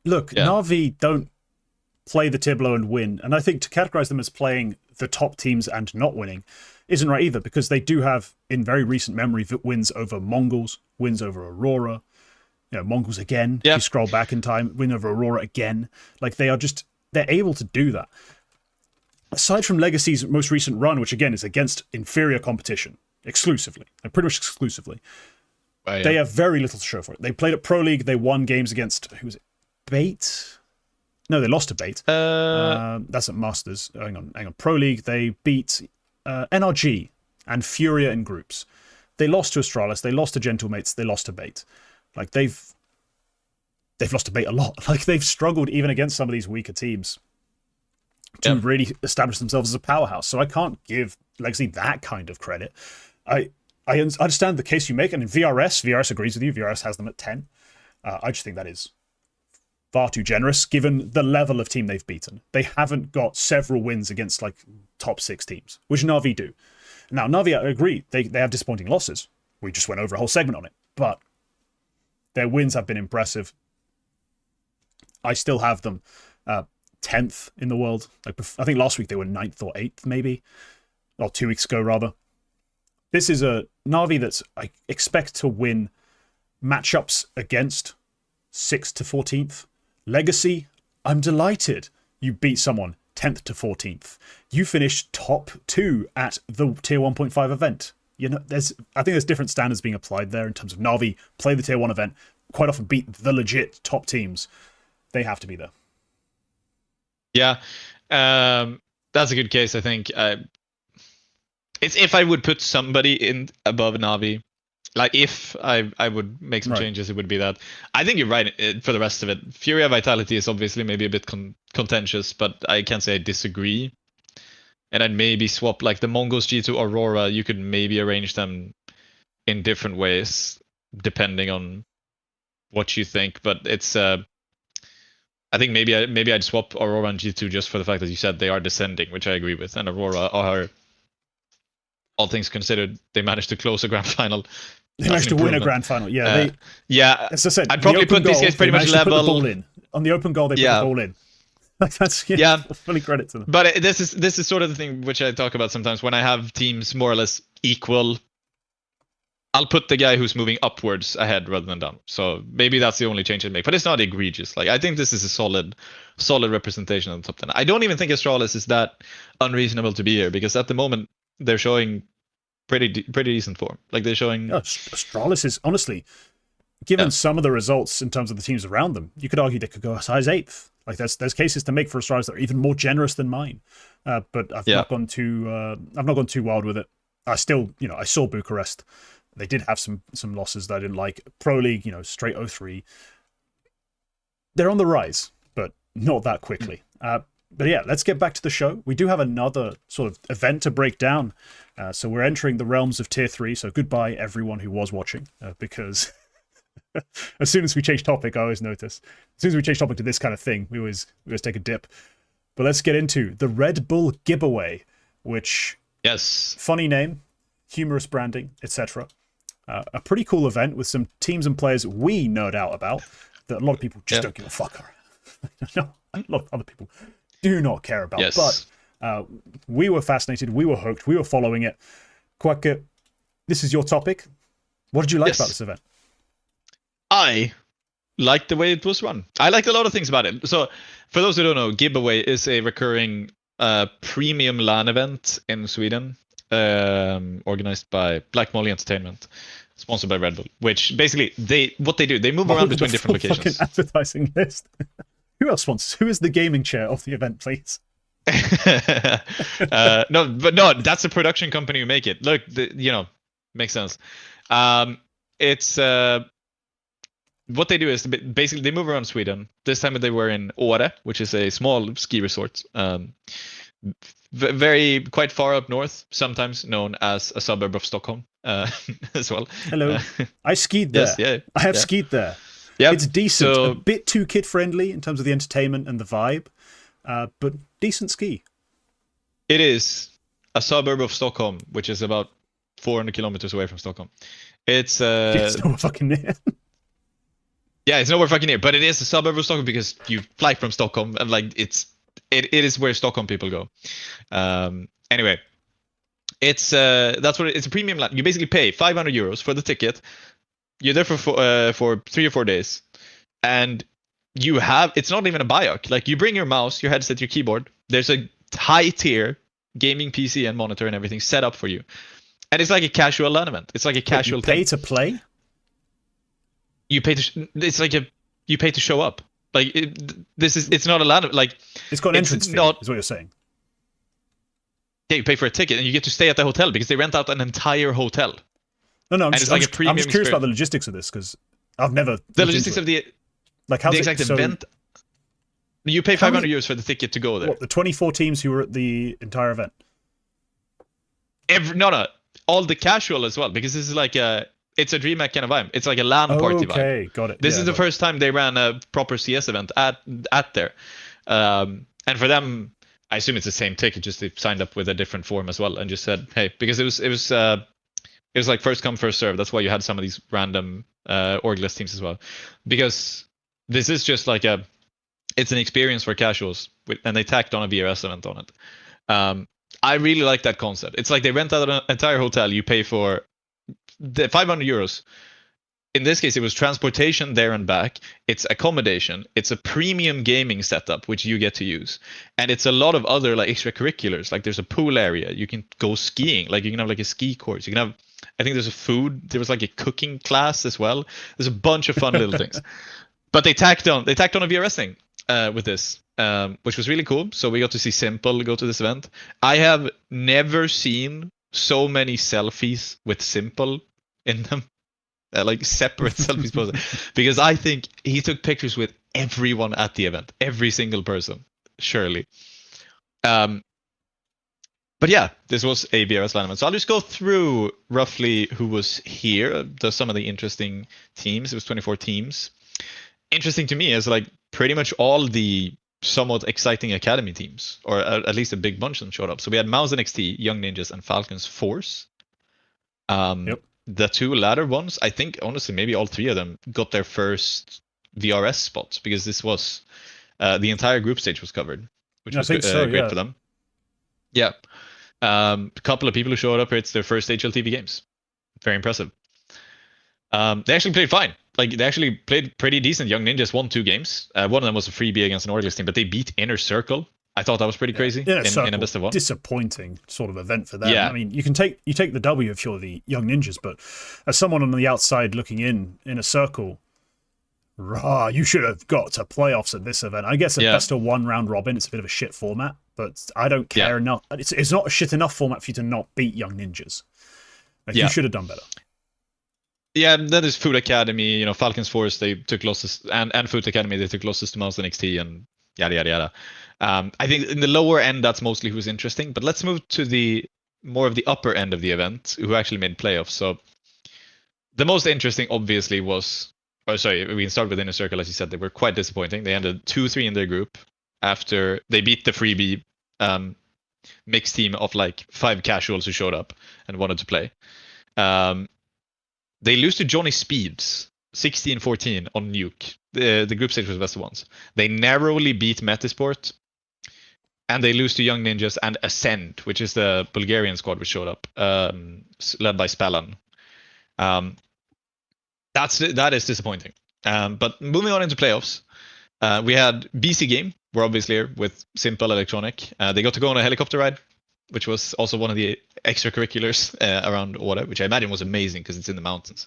look, Na'Vi don't play the tier below and win, and I think to categorize them as playing the top teams and not winning isn't right either, because they do have, in very recent memory, wins over Mongols, wins over Aurora, you know, Mongols again. If you scroll back in time, win over Aurora again. Like, they're able to do that. Aside from Legacy's most recent run, which again is against inferior competition exclusively, and pretty much exclusively, they have very little to show for it. They played at Pro League. They won games against, who was it? Bait? No, they lost to Bait. That's at Masters. Hang on. Pro League, they beat NRG and Furia in groups. They lost to Astralis. They lost to Gentlemates. They lost to Bait. Like, they've lost to Bait a lot. Like, they've struggled even against some of these weaker teams to really establish themselves as a powerhouse. So I can't give Legacy that kind of credit. I understand the case you make, and in VRS agrees with you. VRS has them at 10. I just think that is far too generous given the level of team they've beaten. They haven't got several wins against like top 6 teams, which Na'Vi do. Now, Na'Vi, I agree, they have disappointing losses. We just went over a whole segment on it, but their wins have been impressive. I still have them 10th in the world. Like, I think last week they were 9th or 8th, maybe, or 2 weeks ago rather. This is a Na'Vi that's I expect to win matchups against 6th to 14th. Legacy, I'm delighted you beat someone 10th to 14th. You finished top 2 at the tier 1.5 event. You know, I think there's different standards being applied there in terms of Na'Vi play the tier 1 event, quite often beat the legit top teams. They have to be there. Yeah, that's a good case. I think it's if I would put somebody in above Na'Vi, like if I would make some changes, it would be that. I think you're right for the rest of it. Furia Vitality is obviously maybe a bit contentious, but I can't say I disagree. And I'd maybe swap like the Mongols G2 Aurora. You could maybe arrange them in different ways depending on what you think. But it's I think maybe I'd swap Aurora and G2 just for the fact that you said they are descending, which I agree with. And Aurora are, all things considered, they managed to close a grand final. They managed to win a grand final. Yeah, as I said, I'd probably put these guys pretty much level. Put the ball in. On the open goal, they put the ball in. That's fully credit to them. But this is sort of the thing which I talk about sometimes when I have teams more or less equal. I'll put the guy who's moving upwards ahead rather than down. So maybe that's the only change I'd make. But it's not egregious. Like, I think this is a solid representation of the top 10. I don't even think Astralis is that unreasonable to be here, because at the moment they're showing pretty decent form. Like, they're showing. Astralis is honestly, given some of the results in terms of the teams around them, you could argue they could go as high as 8th. Like, there's cases to make for Astralis that are even more generous than mine. But I've not gone too wild with it. I still, I saw Bucharest. They did have some losses that I didn't like. Pro League, straight 0-3. They're on the rise, but not that quickly. But yeah, let's get back to the show. We do have another sort of event to break down. So we're entering the realms of Tier 3. So goodbye, everyone who was watching, because as soon as we change topic, I always notice. As soon as we change topic to this kind of thing, we always take a dip. But let's get into the Red Bull Gibaway, which, funny name, humorous branding, etc. A pretty cool event with some teams and players we nerd out about that a lot of people just don't give a fuck around. A lot of other people do not care about. But we were fascinated, we were hooked, we were following it. Quack, this is your topic. What did you like about this event? I liked the way it was run. I liked a lot of things about it. So, for those who don't know, Gibaway is a recurring premium LAN event in Sweden. Organized by Black Molly Entertainment, sponsored by Red Bull, which basically they move around between different locations. Advertising list. Who else sponsors? Who is the gaming chair of the event, please? No, that's a production company who make it. Look, makes sense. It's what they do is basically they move around Sweden. This time they were in Åre, which is a small ski resort, very quite far up north, sometimes known as a suburb of Stockholm as well. Hello, I skied there. Yes, yeah, I have skied there. Yeah, it's decent. So, a bit too kid friendly in terms of the entertainment and the vibe, but decent ski. It is a suburb of Stockholm, which is about 400 kilometers away from Stockholm. It's nowhere fucking near. Yeah, it's nowhere fucking near, but it is a suburb of Stockholm because you fly from Stockholm, and like it is where Stockholm people go. Anyway, it's that's what it's a premium land. You basically pay 500 euros for the ticket. You're there for 3 or 4 days, and you have it's not even a buyout. Like you bring your mouse, your headset, your keyboard. There's a high tier gaming PC and monitor and everything set up for you, and it's like a casual event. It's like a casual thing. You pay to play. You pay to. It's like you pay to show up. Like it's not a land. Like it's got an entrance fee. Is what you're saying. Yeah, you pay for a ticket and you get to stay at the hotel because they rent out an entire hotel. No, I'm just curious about the logistics of this because I've never. The logistics of the exact event. You pay 500 euros for the ticket to go there. What, the 24 teams who were at the entire event? No, all the casual as well, because this is like it's a DreamHack kind of vibe. It's like a LAN party vibe. Okay, got it. This is the first time they ran a proper CS event at there, and for them, I assume it's the same ticket, just they signed up with a different form as well, and just said, hey, because it was like first come first serve. That's why you had some of these random orgless teams as well, because this is just like it's an experience for casuals, and they tacked on a VRS event on it. I really like that concept. It's like they rent out an entire hotel. You pay for the 500 euros. In this case, it was transportation there and back. It's accommodation. It's a premium gaming setup, which you get to use. And it's a lot of other like extracurriculars. Like there's a pool area. You can go skiing. Like you can have like a ski course. You can have, I think there's a food. There was like a cooking class as well. There's a bunch of fun little things. But they tacked on a VRS thing with this, which was really cool. So we got to see Simple go to this event. I have never seen so many selfies with Simple in them. Like separate selfies posted, because I think he took pictures with everyone at the event, every single person, surely. But yeah, this was a VRS LAN event. So I'll just go through roughly who was here. Some of the interesting teams. It was 24 teams. Interesting to me is like pretty much all the somewhat exciting academy teams, or at least a big bunch of them showed up. So we had MOUZ NXT, Young Ninjas, and Falcons Force. Yep. The two latter ones, I think, honestly, maybe all three of them got their first VRS spots, because this was the entire group stage was covered, which was great for them. Yeah. A couple of people who showed up here, it's their first HLTV games. Very impressive. They actually played fine. Like, they actually played pretty decent. Young Ninjas won 2 games. One of them was a freebie against an Orgless team, but they beat Inner Circle. I thought that was pretty crazy in a best of one. Disappointing sort of event for them. Yeah. I mean, you take the W if you're the Young Ninjas, but as someone on the outside looking in a circle, you should have got to playoffs at this event. I guess a best of 1 round robin, it's a bit of a shit format, but I don't care enough. It's not a shit enough format for you to not beat Young Ninjas. Like, you should have done better. Yeah, then there's Food Academy, Falcons Force, they took losses, and Food Academy, they took losses to MOUZ NXT, and yada, yada, yada. I think in the lower end, that's mostly who's interesting. But let's move to the more of the upper end of the event, who actually made playoffs. So the most interesting, obviously, we can start with Inner Circle. As you said, they were quite disappointing. They ended 2-3 in their group after they beat the freebie mixed team of like 5 casuals who showed up and wanted to play. They lose to Johnny Speeds 16-14 on Nuke. The group stage was the best of ones. They narrowly beat Metasport, and they lose to Young Ninjas and Ascent, which is the Bulgarian squad which showed up, led by Spallan. That is disappointing. But moving on into playoffs, we had BC Game. We're obviously here with Simple Electronic. They got to go on a helicopter ride, which was also one of the extracurriculars around Åre, which I imagine was amazing because it's in the mountains.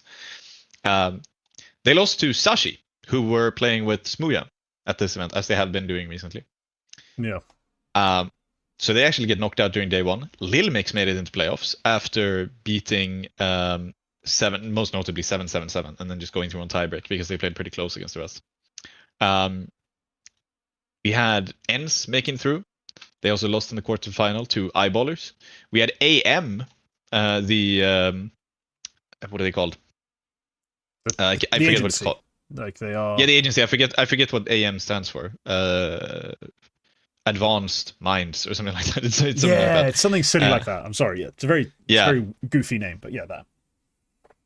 They lost to Sashi, who were playing with Smooya at this event, as they have been doing recently. Yeah. So they actually get knocked out during day one. Lil Mix made it into playoffs after beating most notably 7-7-7, and then just going through on tiebreak because they played pretty close against the rest. We had ENCE making through. They also lost in the quarterfinal to Eyeballers. We had AM, what are they called? I forget agency. what it's called. Like they are. Yeah, the agency. I forget what AM stands for. Advanced Minds or something like that. It's something like that. It's something silly like that. I'm sorry. Yeah, it's a very goofy name, but yeah, that.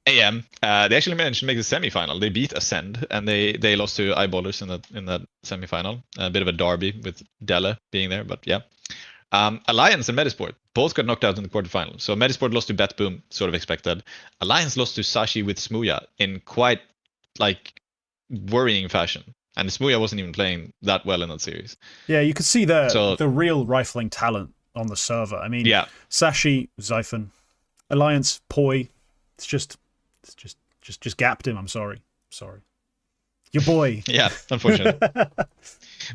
AM. They actually managed to make the semifinal. They beat Ascend, and they lost to Eyeballers in that semifinal. A bit of a derby with Della being there, but yeah. Alliance and Medisport both got knocked out in the quarterfinal. So Medisport lost to BetBoom, sort of expected. Alliance lost to Sashi with Smooya in quite worrying fashion. And Smooya wasn't even playing that well in that series. Yeah, you could see the real rifling talent on the server. I mean, Sashi, Zyphon, Alliance, Poi. It's just gapped him. I'm sorry. Your boy. Yeah, unfortunate.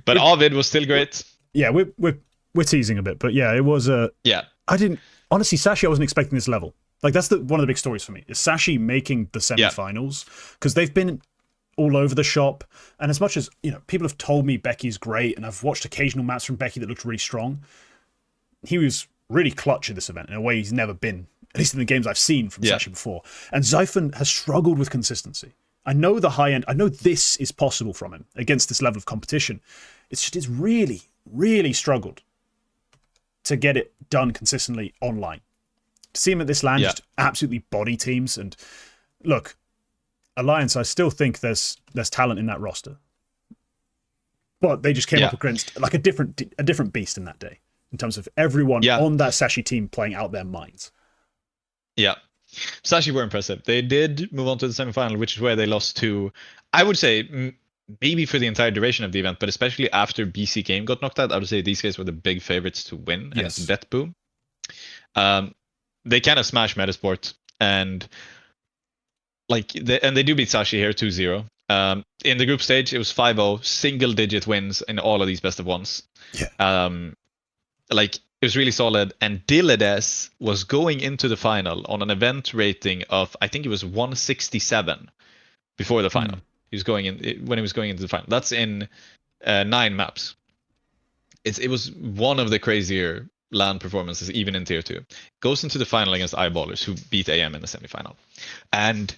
But Ovid was still great. Yeah, we're teasing a bit, but yeah, it was a. Yeah. Honestly, Sashi, I wasn't expecting this level. Like that's one of the big stories for me is Sashi making the semifinals because they've been all over the shop. And as much as people have told me Becky's great, and I've watched occasional maps from Becky that looked really strong, he was really clutch in this event in a way he's never been, at least in the games I've seen from Sashi before. And Zyphon has struggled with consistency. I know the high end. I know this is possible from him against this level of competition. It's really, really struggled to get it done consistently online. To see him at this LAN just absolutely body teams. And look, Alliance, I still think there's talent in that roster, but they just came up against like a different beast in that day in terms of everyone on that Sashi team playing out their minds. Yeah, Sashi were impressive. They did move on to the semifinal, which is where they lost to, I would say, maybe for the entire duration of the event, but especially after BC Game got knocked out, I would say these guys were the big favorites to win. And it's BetBoom. They kind of smashed Metasport, and they do beat Sashi here 2-0. In the group stage, it was 5-0, single-digit wins in all of these best of ones. Yeah. It was really solid. And Dillades was going into the final on an event rating of, I think it was 167 before the final. He was going in when he was going into the final. That's in 9 maps. It was one of the crazier LAN performances, even in tier 2. Goes into the final against Eyeballers, who beat AM in the semifinal. And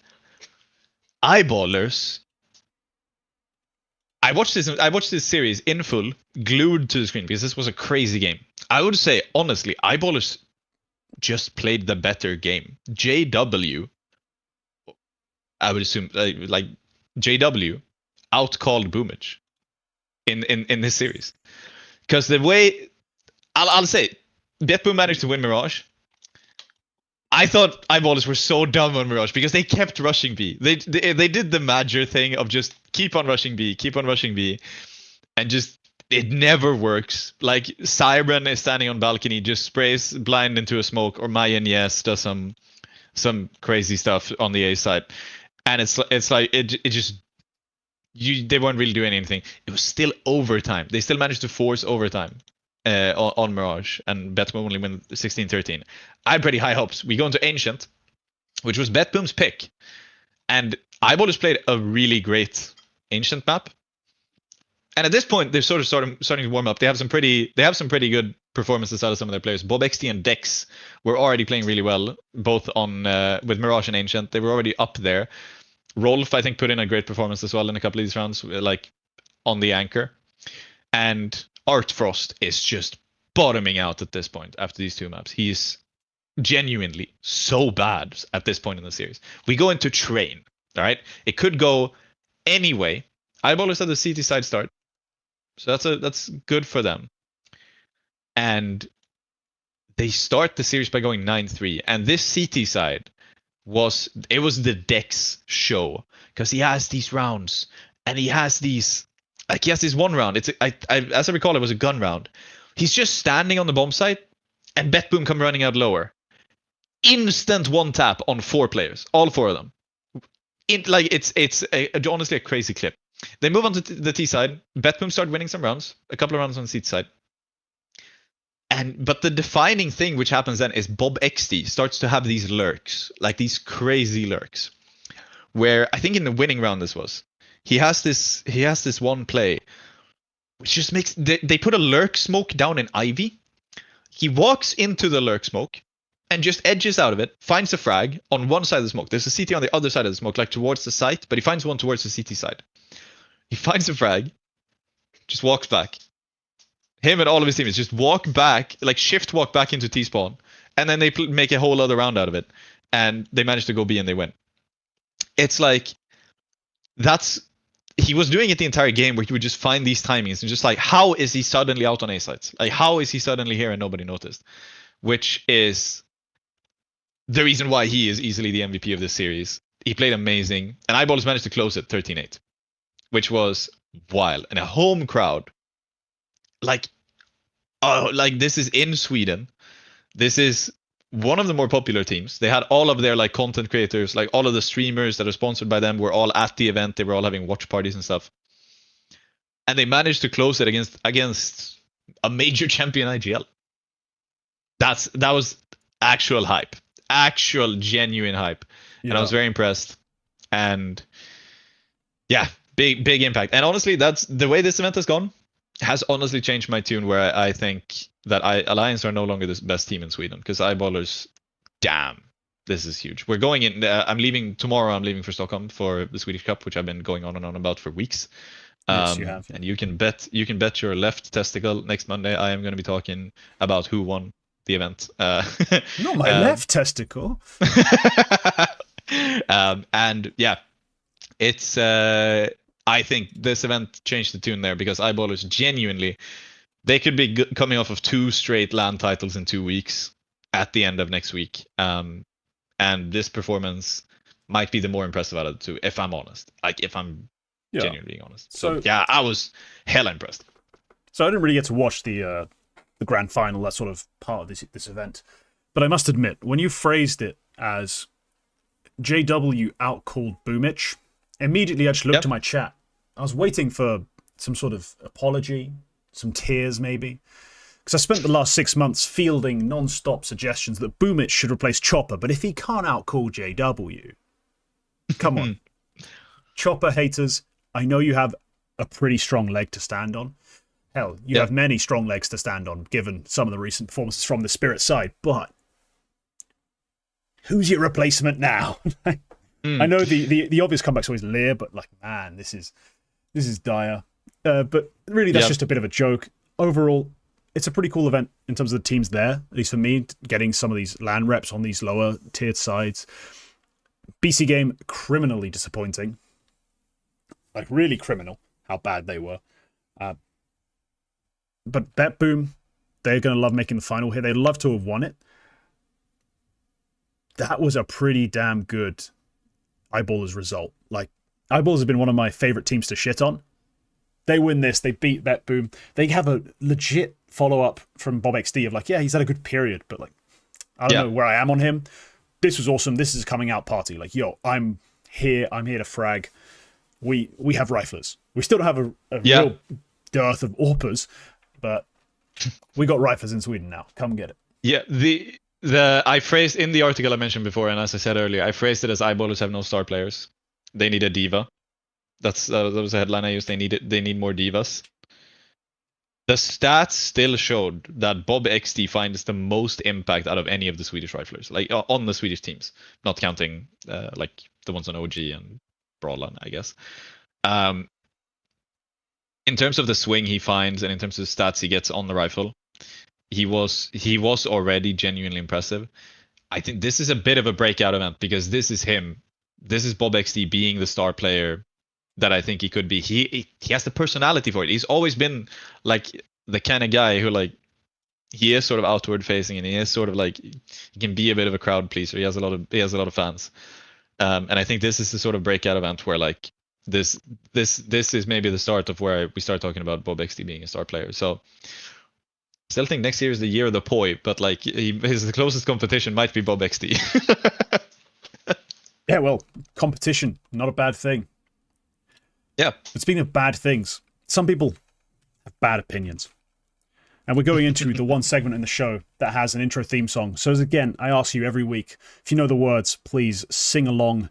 Eyeballers, I watched this series in full, glued to the screen because this was a crazy game. I would say honestly, Eyeballers just played the better game. JW, I would assume like JW outcalled Boomage in this series, because the way I'll say BetBoom managed to win Mirage. I thought Eyeballers were so dumb on Mirage because they kept rushing B. They did the Major thing of just keep on rushing B, and just it never works. Like Siren is standing on balcony, just sprays blind into a smoke, or Mayan does some crazy stuff on the A side, and it's like it just they weren't really doing anything. It was still overtime. They still managed to force overtime on Mirage, and BetBoom only win 16-13. I had pretty high hopes. We go into Ancient, which was BetBoom's pick, and Eyeballers played a really great Ancient map. And at this point, they're sort of starting to warm up. They have some pretty good performances out of some of their players. Bob XT and Dex were already playing really well, both on with Mirage and Ancient. They were already up there. Rolf, I think, put in a great performance as well in a couple of these rounds, like on the anchor. And Art Frost is just bottoming out at this point after these 2 maps. He's genuinely so bad at this point in the series. We go into Train, all right? It could go any way. Eyeballers had the CT side start, so that's good for them. And they start the series by going 9-3, and this CT side was the Dex show, because he has these rounds, and he has these. Like he has this one round. As I recall, it was a gun round. He's just standing on the bomb site, and BetBoom come running out lower. Instant one tap on 4 players, all 4 of them. It's honestly a crazy clip. They move on to the T side. BetBoom start winning some rounds, a couple of rounds on the C side, But the defining thing which happens then is Bob XD starts to have these lurks, like these crazy lurks, where I think in the winning round he has this one play which just makes they put a lurk smoke down in Ivy. He walks into the lurk smoke and just edges out of it, finds a frag on one side of the smoke. There's a CT on the other side of the smoke, like towards the site, but he finds one towards the CT side. He finds a frag, just walks back. Him and all of his teammates just walk back, like shift walk back into T-spawn, and then they make a whole other round out of it, and they manage to go B and they win. It's like, he was doing it the entire game where he would just find these timings and just like, how is he suddenly out on A sites? Like, how is he suddenly here and nobody noticed? Which is the reason why he is easily the MVP of this series. He played amazing, and Eyeballs managed to close it 13-8, which was wild. And a home crowd, like this is in Sweden. This is one of the more popular teams. They had all of their like content creators, like all of the streamers that are sponsored by them were all at the event. They were all having watch parties and stuff. And they managed to close it against a major champion IGL. That was actual hype. Actual genuine hype. Yeah. And I was very impressed. And yeah, big impact. And honestly, that's the way this event has gone. Has honestly changed my tune, where I think that Alliance are no longer the best team in Sweden, because Eyeballers, damn, this is huge. We're going in. I'm leaving tomorrow. I'm leaving for Stockholm for the Swedish Cup, which I've been going on and on about for weeks. Yes, you have. Yeah. And you can bet your left testicle next Monday I am going to be talking about who won the event. Not my left testicle. And yeah, it's. I think this event changed the tune there, because Eyeballers genuinely, they could be coming off of 2 straight LAN titles in 2 weeks at the end of next week. And this performance might be the more impressive out of the two, if I'm honest. Like, if I'm genuinely honest. So yeah, I was hella impressed. So I didn't really get to watch the grand final, that sort of part of this event. But I must admit, when you phrased it as JW outcalled Boomich, immediately I just looked to my chat. I was waiting for some sort of apology, some tears maybe. Because I spent the last 6 months fielding non-stop suggestions that Boomich should replace Chopper, but if he can't outcall JW, come on. Chopper haters, I know you have a pretty strong leg to stand on. Hell, you have many strong legs to stand on, given some of the recent performances from the Spirit side, but who's your replacement now? I know the obvious comeback's always Lear, but like, man, this is dire. But really, that's just a bit of a joke. Overall, it's a pretty cool event in terms of the teams there, at least for me, getting some of these LAN reps on these lower tiered sides. BC game, criminally disappointing. Like, really criminal how bad they were. But Bet Boom, they're going to love making the final here. They'd love to have won it. That was a pretty damn good Eyeballers result. Like, Eyeballers have been one of my favorite teams to shit on. They win this, they beat Bet Boom. They have a legit follow-up from Bob XD of like, yeah, he's had a good period, but like, I don't know where I am on him. This was awesome. This is a coming out party. Like, yo, I'm here to frag. We have riflers. We still don't have a real dearth of AWPers, but we got riflers in Sweden now. Come get it. Yeah, I phrased in the article I mentioned before, and as I said earlier, I phrased it as Eyeballers have no star players. They need a diva. That was the headline I used. They need more divas. The stats still showed that Bob XD finds the most impact out of any of the Swedish riflers, like on the Swedish teams, not counting like the ones on OG and Brawlan, I guess. In terms of the swing he finds and in terms of the stats he gets on the rifle, he was already genuinely impressive. I think this is a bit of a breakout event, because this is him. This is Bob XD being the star player that I think he could be. He has the personality for it. He's always been like the kind of guy who, like, he is sort of outward facing, and he is sort of like, he can be a bit of a crowd pleaser. He has a lot of fans. And I think this is the sort of breakout event where, like, this is maybe the start of where we start talking about Bob XD being a star player. So still think next year is the year of the poi, but like his closest competition might be Bob XD. Yeah, well, competition, not a bad thing. Yeah. But speaking of bad things, some people have bad opinions. And we're going into the one segment in the show that has an intro theme song. So, as again, I ask you every week, if you know the words, please sing along.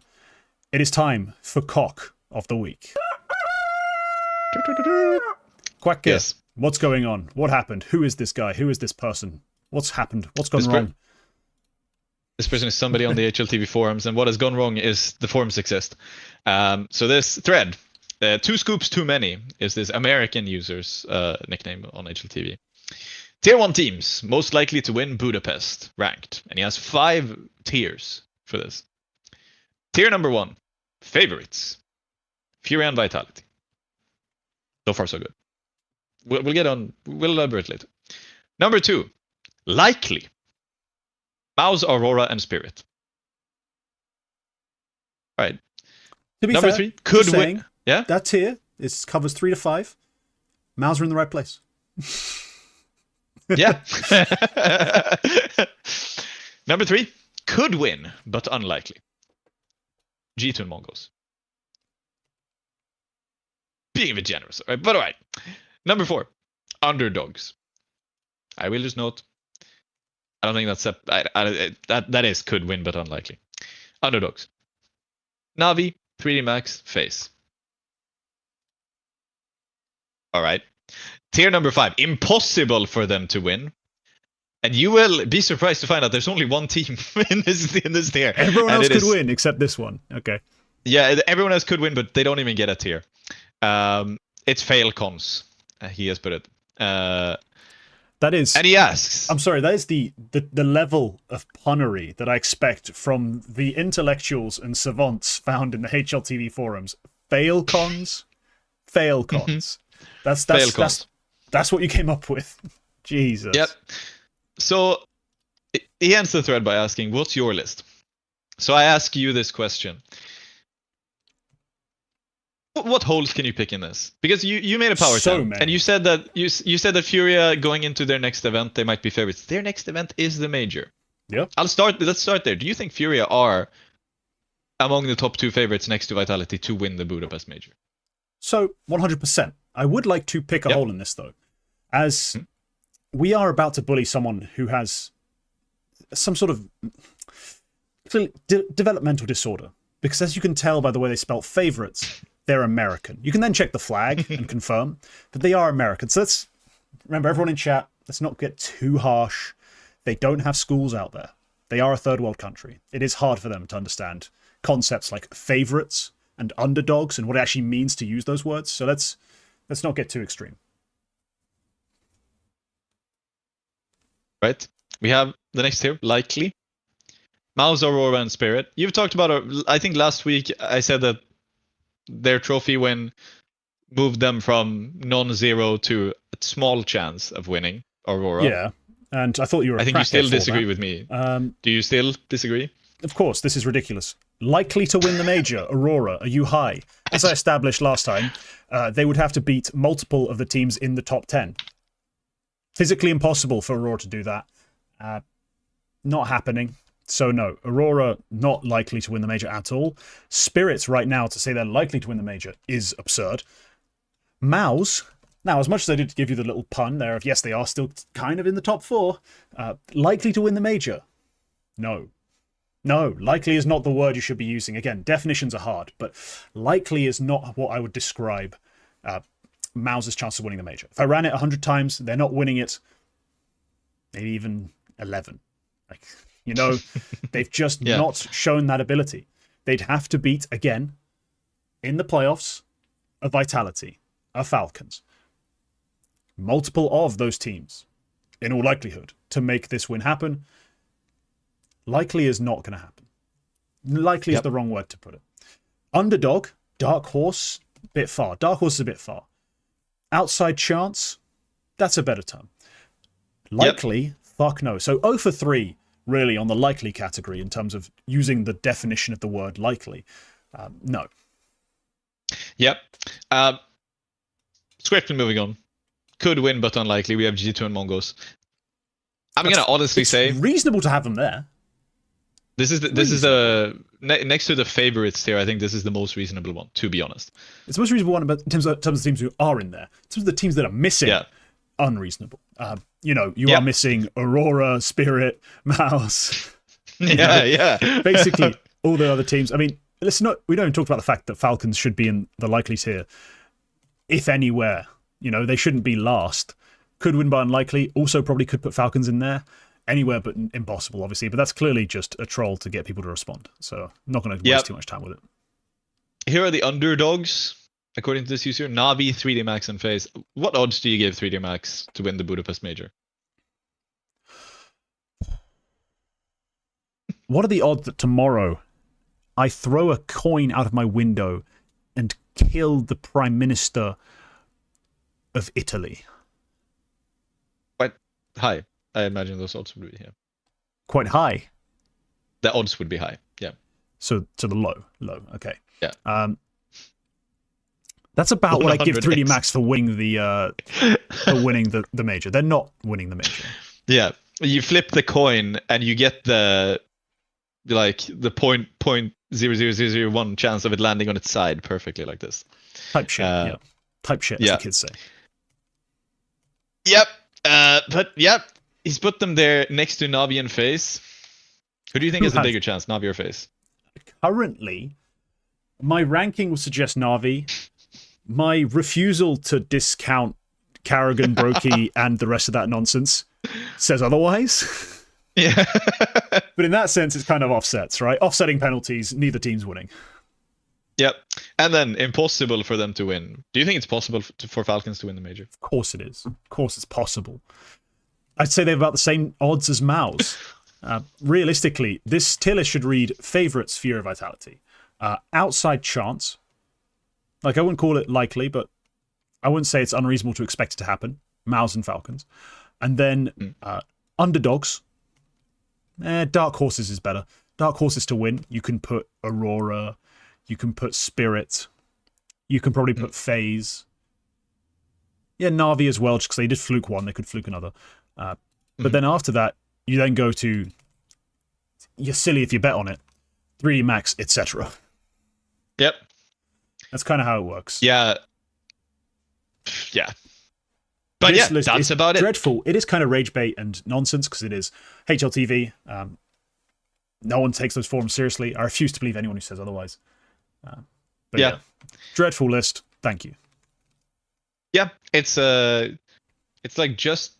It is time for Cock of the Week. Quack, Yes. What's going on? What happened? Who is this guy? Who is this person? What's happened? What's gone wrong? This person is somebody on the HLTV forums, and what has gone wrong is the forums exist. So this thread, 2 scoops too many, is this American user's nickname on HLTV. Tier 1 teams, most likely to win Budapest, ranked. And he has 5 tiers for this. Tier number 1, favorites. Furia and Vitality. So far, so good. We'll get on, we'll elaborate later. Number 2, likely. MOUZ, Aurora, and Spirit. All right. To be Number fair, 3, could just win. saying, Yeah? that tier covers 3 to 5. MOUZ are in the right place. Yeah. Number 3, could win, but unlikely. G2 and Mongols. Being a bit generous, right? But all right. Number 4, underdogs. I will just note, I don't think that's that is could win, but unlikely. Underdogs. Navi, 3D Max, FaZe. All right. Tier number 5, impossible for them to win. And you will be surprised to find out there's only one team in this tier. Everyone and else could win except this one. Okay. Yeah, everyone else could win, but they don't even get a tier. It's Falcons. He has put it. That is. And he asks. I'm sorry. That is the level of punnery that I expect from the intellectuals and savants found in the HLTV forums. Falcons. That's what you came up with. Jesus. Yep. So he ends the thread by asking, "What's your list?" So I ask you this question: what holes can you pick in this? Because you made a power So 10, many. and you said that you said that Furia going into their next event, they might be favorites. Their next event is the major. Yeah. Let's start there. Do you think Furia are among the top 2 favorites next to Vitality to win the Budapest major? So 100%. I would like to pick a Yep. hole in this though, as we are about to bully someone who has some sort of developmental disorder. Because as you can tell by the way they spell favorites, they're American. You can then check the flag and confirm, but they are American. So let's remember, everyone in chat, let's not get too harsh. They don't have schools out there. They are a third world country. It is hard for them to understand concepts like favorites and underdogs and what it actually means to use those words. So let's not get too extreme. Right. We have the next tier, likely. MOUZ, Aurora, and Spirit. You've talked about, I think last week I said that their trophy win moved them from non-zero to a small chance of winning Aurora. Yeah, and I thought you were. I think you still disagree with me. Do you still disagree? Of course, this is ridiculous. Likely to win the major, Aurora, are you high? As I established last time, they would have to beat multiple of the teams in the top 10. Physically impossible for Aurora to do that. Not happening. So no, Aurora not likely to win the major at all. Spirits right now to say they're likely to win the major is absurd. MOUZ, now as much as I did give you the little pun there of yes, they are still kind of in the top 4, likely to win the major. No. No, likely is not the word you should be using. Again, definitions are hard, but likely is not what I would describe MOUZ's chance of winning the major. If I ran it 100 times, they're not winning it, maybe even 11. Like, you know, they've just not shown that ability. They'd have to beat, again, in the playoffs, a Vitality, a Falcons. Multiple of those teams, in all likelihood, to make this win happen. Likely is not going to happen. Likely is the wrong word to put it. Underdog, Dark Horse, bit far. Dark Horse is a bit far. Outside chance, that's a better term. Likely, fuck no. So 0 for 3, really, on the likely category in terms of using the definition of the word likely. No. Yep. Swiftly moving on. Could win, but unlikely. We have G2 and Mongols. I'm going to honestly say... It's reasonable to have them there. This is the next to the favorites tier. I think this is the most reasonable one, to be honest. It's the most reasonable one, but in terms of the teams who are in there. In terms of the teams that are missing, unreasonable. You are missing Aurora, Spirit, MOUZ. Yeah. Basically, all the other teams. I mean, we don't even talk about the fact that Falcons should be in the likely tier, if anywhere. They shouldn't be last. Could win by unlikely. Also, probably could put Falcons in there. Anywhere but impossible, obviously. But that's clearly just a troll to get people to respond. So I'm not going to waste too much time with it. Here are the underdogs, according to this user. Navi, 3D Max, and FaZe. What odds do you give 3D Max to win the Budapest Major? What are the odds that tomorrow I throw a coin out of my window and kill the Prime Minister of Italy? Quite high. I imagine those odds would be here. Quite high? The odds would be high, yeah. So to the low, okay. Yeah. That's about what I give 3D 100x. Max for winning the major. They're not winning the major. Yeah, you flip the coin and you get the 0.0001 chance of it landing on its side perfectly like this. Type shit, yeah. Type shit, as the kids say. Yep. He's put them there next to Navi and FaZe. Who do you think has a bigger chance, Navi or FaZe? Currently, my ranking will suggest Navi. My refusal to discount Karrigan, Brokey, and the rest of that nonsense says otherwise. Yeah. But in that sense, it's kind of offsets, right? Offsetting penalties, neither team's winning. Yep. And then impossible for them to win. Do you think it's possible for Falcons to win the major? Of course it is. Of course it's possible. I'd say they have about the same odds as MOUZ. Realistically, this tier list should read favorites, Fury, Vitality. Outside chance. Like, I wouldn't call it likely, but I wouldn't say it's unreasonable to expect it to happen. MOUZ and Falcons. And then underdogs. Dark horses is better. Dark horses to win. You can put Aurora. You can put Spirit. You can probably put FaZe. Yeah, Navi as well, just because they did fluke one. They could fluke another. But then after that, you then go to, you're silly if you bet on it, 3D Max, etc. Yep. That's kind of how it works. Yeah. But this yeah, list that's is about it. Dreadful. It is kind of rage bait and nonsense because it is HLTV. No one takes those forums seriously. I refuse to believe anyone who says otherwise. But yeah, dreadful list. Thank you. Yeah, it's like just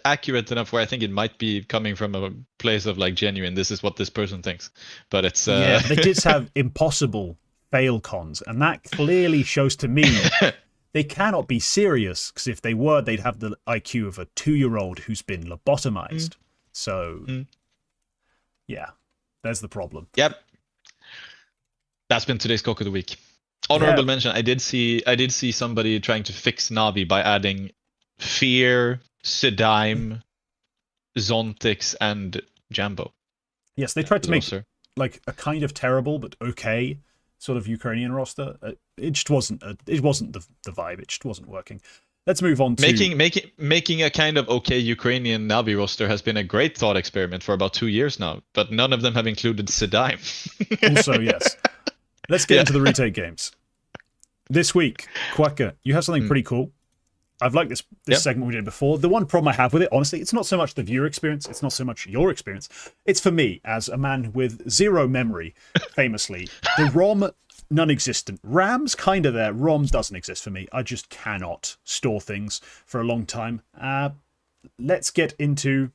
accurate enough where I think it might be coming from a place of like genuine. This is what this person thinks, but it's yeah. They did have impossible fail cons, and that clearly shows to me they cannot be serious, because if they were, they'd have the IQ of a 2-year-old who's been lobotomized. So yeah, there's the problem. Yep. That's been today's Cock of the Week. Honorable mention, I did see somebody trying to fix Navi by adding Fear, Sedime, Zontix, and Jambo. Yes, they tried to make like a kind of terrible but okay sort of Ukrainian roster. It just wasn't the vibe. It just wasn't working. Let's move on to making a kind of okay Ukrainian Navi roster has been a great thought experiment for about 2 years now, but none of them have included Sedime. Also, yes. Let's get into the retake games. This week, Quacker, you have something pretty cool. I've liked this segment we did before. The one problem I have with it, honestly, it's not so much the viewer experience. It's not so much your experience. It's for me, as a man with zero memory, famously. The ROM, non-existent. RAM's kind of there. ROM doesn't exist for me. I just cannot store things for a long time. Let's get into...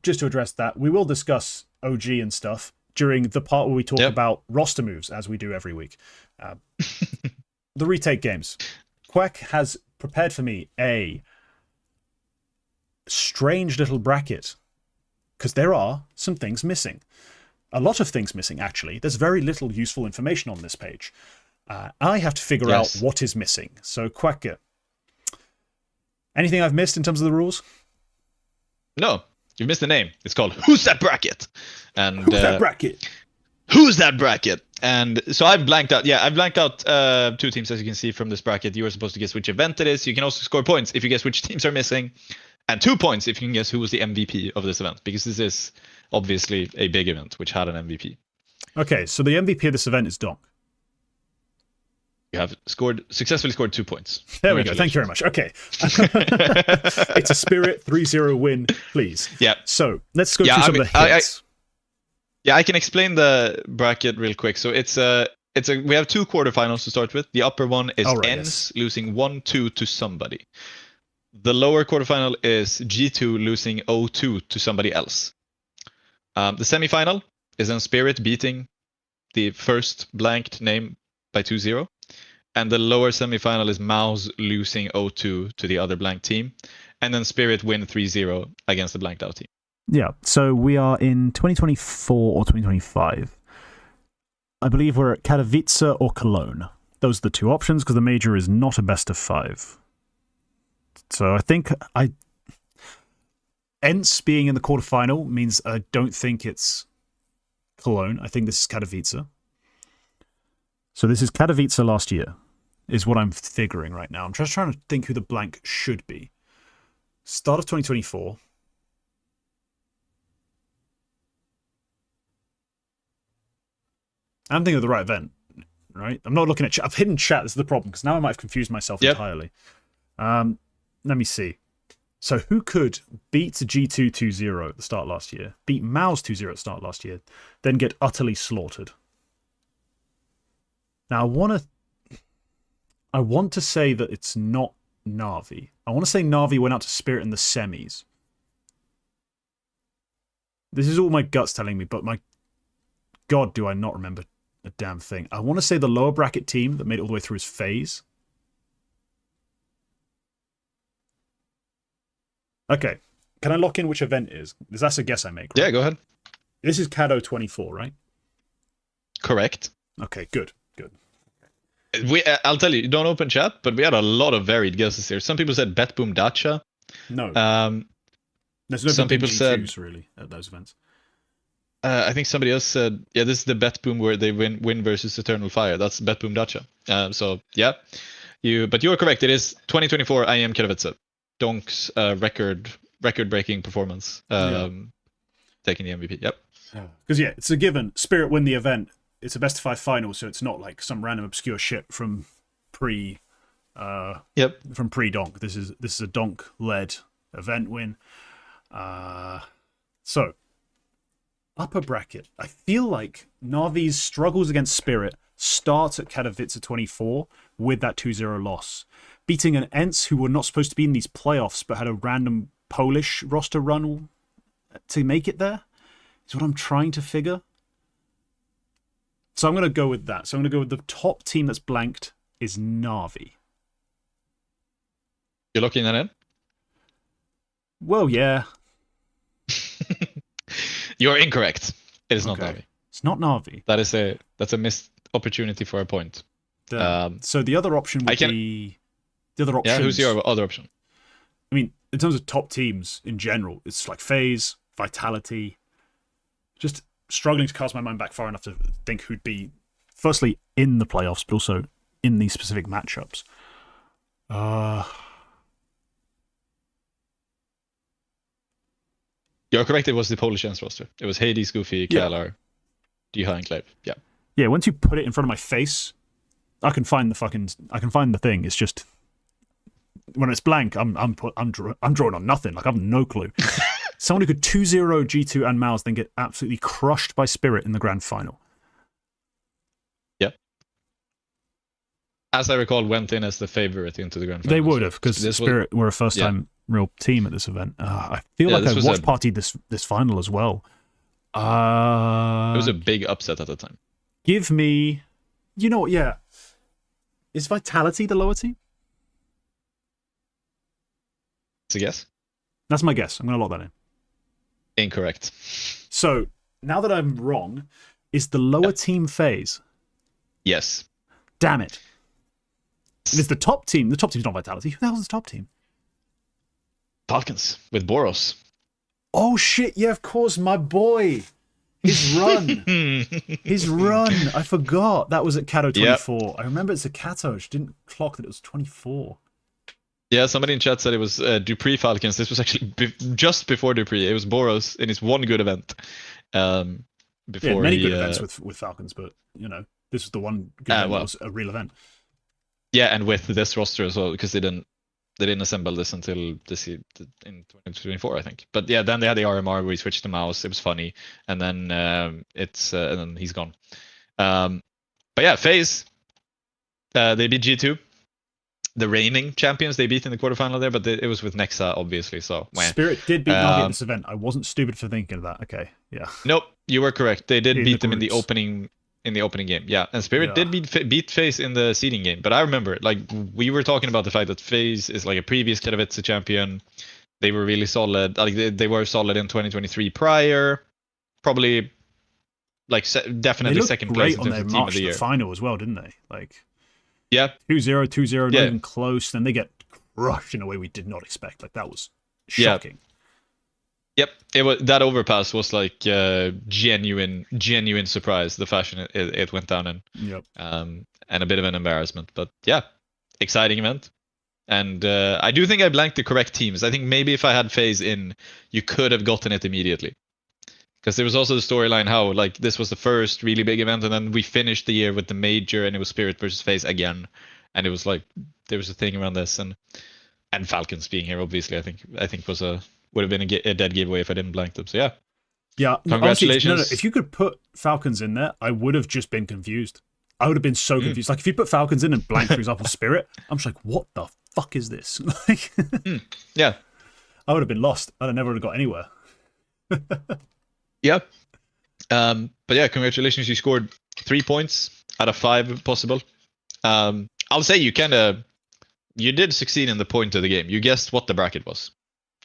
just to address that, we will discuss OG and stuff during the part where we talk about roster moves, as we do every week. The retake games. Quack has prepared for me a strange little bracket, because there are some things missing. A lot of things missing, actually. There's very little useful information on this page. I have to figure out what is missing. So, Quack, anything I've missed in terms of the rules? No, you've missed the name. It's called Who's That Bracket? And Who's That Bracket? Who's That Bracket? And so I've blanked out. Yeah, I've blanked out 2 teams, as you can see from this bracket. You were supposed to guess which event it is. You can also score points if you guess which teams are missing, and 2 points if you can guess who was the MVP of this event, because this is obviously a big event which had an MVP. Okay, so the MVP of this event is Donk. You have successfully scored 2 points. There we go. Thank you very much. Okay. It's a Spirit 3-0 win, please. Yeah. So let's go through some of the hits. I can explain the bracket real quick. So we have 2 quarterfinals to start with. The upper one is NaZe losing 1-2 to somebody. The lower quarterfinal is G2 losing 0-2 to somebody else. The semifinal is then Spirit beating the first blanked name by 2-0. And the lower semifinal is MOUZ losing 0-2 to the other blank team. And then Spirit win 3-0 against the blanked out team. Yeah, so we are in 2024 or 2025. I believe we're at Katowice or Cologne. Those are the 2 options because the major is not a best of 5. So I think ENCE being in the quarterfinal means I don't think it's Cologne. I think this is Katowice. So this is Katowice last year, is what I'm figuring right now. I'm just trying to think who the blank should be. Start of 2024. I'm thinking of the right event, right? I'm not looking at chat. I've hidden chat. This is the problem, because now I might have confused myself entirely. Let me see. So who could beat G2 2-0 at the start last year, beat MOUZ 2-0 at the start last year, then get utterly slaughtered? Now, I want to say that it's not Na'Vi. I want to say Na'Vi went out to Spirit in the semis. This is all my guts telling me, but my God, do I not remember a damn thing. I want to say the lower bracket team that made it all the way through is FaZe. Okay. Can I lock in which event it is? That's a guess I make, right? Yeah, go ahead. This is Cato 24, right? Correct. Okay, good. I'll tell you, don't open chat, but we had a lot of varied guesses here. Some people said Bet Boom Dacha. No. There's no some people said really at those events. I think somebody else said, yeah, this is the Bet Boom where they win versus Eternal Fire. That's Bet Boom Dacha. So yeah, but you are correct. It is 2024 IM Katowice. Donk's record-breaking performance, taking the MVP. Yep. Because yeah, it's a given. Spirit win the event. It's a best of 5 final, so it's not like some random obscure shit from pre Donk. This is a Donk led event win. So upper bracket. I feel like Na'Vi's struggles against Spirit starts at Katowice 24 with that 2-0 loss. Beating an ENCE who were not supposed to be in these playoffs but had a random Polish roster run to make it there is what I'm trying to figure. So I'm going to go with that. So I'm going to go with the top team that's blanked is Na'Vi. You're looking at it? Well, yeah. You're incorrect. It is not Na'Vi. It's not Na'Vi. That's a missed opportunity for a point. So the other option would be... The other option. Yeah, who's your other option? I mean, in terms of top teams in general, it's like FaZe, Vitality. Just struggling to cast my mind back far enough to think who'd be, firstly, in the playoffs, but also in these specific matchups. You're correct. It was the Polish ENCE roster. It was Hades, Goofy, Kalar, Diha, and Clive. Yeah. Yeah. Once you put it in front of my face, I can find the thing. It's just when it's blank, I'm drawing on nothing. Like I have no clue. Someone who could 2-0 G2 and MOUZ, then get absolutely crushed by Spirit in the grand final. Yeah. As I recall, went in as the favorite into the grand final. They would have, because Spirit were a first-time real team at this event. I feel like I watched partied this final as well. It was a big upset at the time. Give me... You know what, yeah. Is Vitality the lower team? It's a guess? That's my guess. I'm going to lock that in. Incorrect. So, now that I'm wrong, is the lower team FaZe? Yes. Damn it. It is the top team. The top team's not Vitality. Who the hell's the top team? Falcons with Boros. Oh, shit. Yeah, of course. My boy. His run. His run. I forgot. That was at Cato 24. Yep. I remember it's a Cato. She didn't clock that it was 24. Yeah, somebody in chat said it was Dupree Falcons. This was actually just before Dupree. It was Boros in his one good event. Before many good events with Falcons, but, you know, this was the one good event that was a real event. Yeah, and with this roster as well, because they didn't assemble this until this in 2024, I think. But yeah, then they had the RMR where we switched to MOUZ. It was funny, and then and then he's gone. But yeah, FaZe, they beat G2, the reigning champions. They beat in the quarterfinal there, but it was with Nexa, obviously. So Spirit did beat Navi at this event. I wasn't stupid for thinking of that. Okay, yeah. Nope, you were correct. They did In beat the them in the groups. opening game. Yeah, and Spirit Yeah. did beat FaZe in the seeding game. But I remember, like, we were talking about the fact that FaZe is like a previous Katowice champion. They were really solid. Like they were solid in 2023 prior. Probably, like, definitely second place in on terms their of team march of the to year. the final as well, didn't they? Like Yeah, 2-0, 2-0, Yeah. not even close. Then they get crushed in a way we did not expect. Like that was Yeah. shocking. Yep, it was, that overpass was like genuine surprise. The fashion it went down in, Yep. and a bit of an embarrassment. But yeah, exciting event. And I do think I blanked the correct teams. I think maybe if I had FaZe in, you could have gotten it immediately. Because there was also the storyline how like this was the first really big event, and then we finished the year with the major, and it was Spirit versus FaZe again, and it was like there was a thing around this, and Falcons being here, obviously, I think would have been a dead giveaway if I didn't blank them. So yeah, Yeah. congratulations. Honestly, if you could put Falcons in there, I would have just been confused. I would have been so confused. Like if you put Falcons in and blank, for example, Spirit, I'm just like, what the fuck is this? Like, Yeah, I would have been lost. I'd have never got anywhere. yeah. But yeah, congratulations. You scored 3 points out of 5 possible. I'll say you did succeed in the point of the game. You guessed what the bracket was.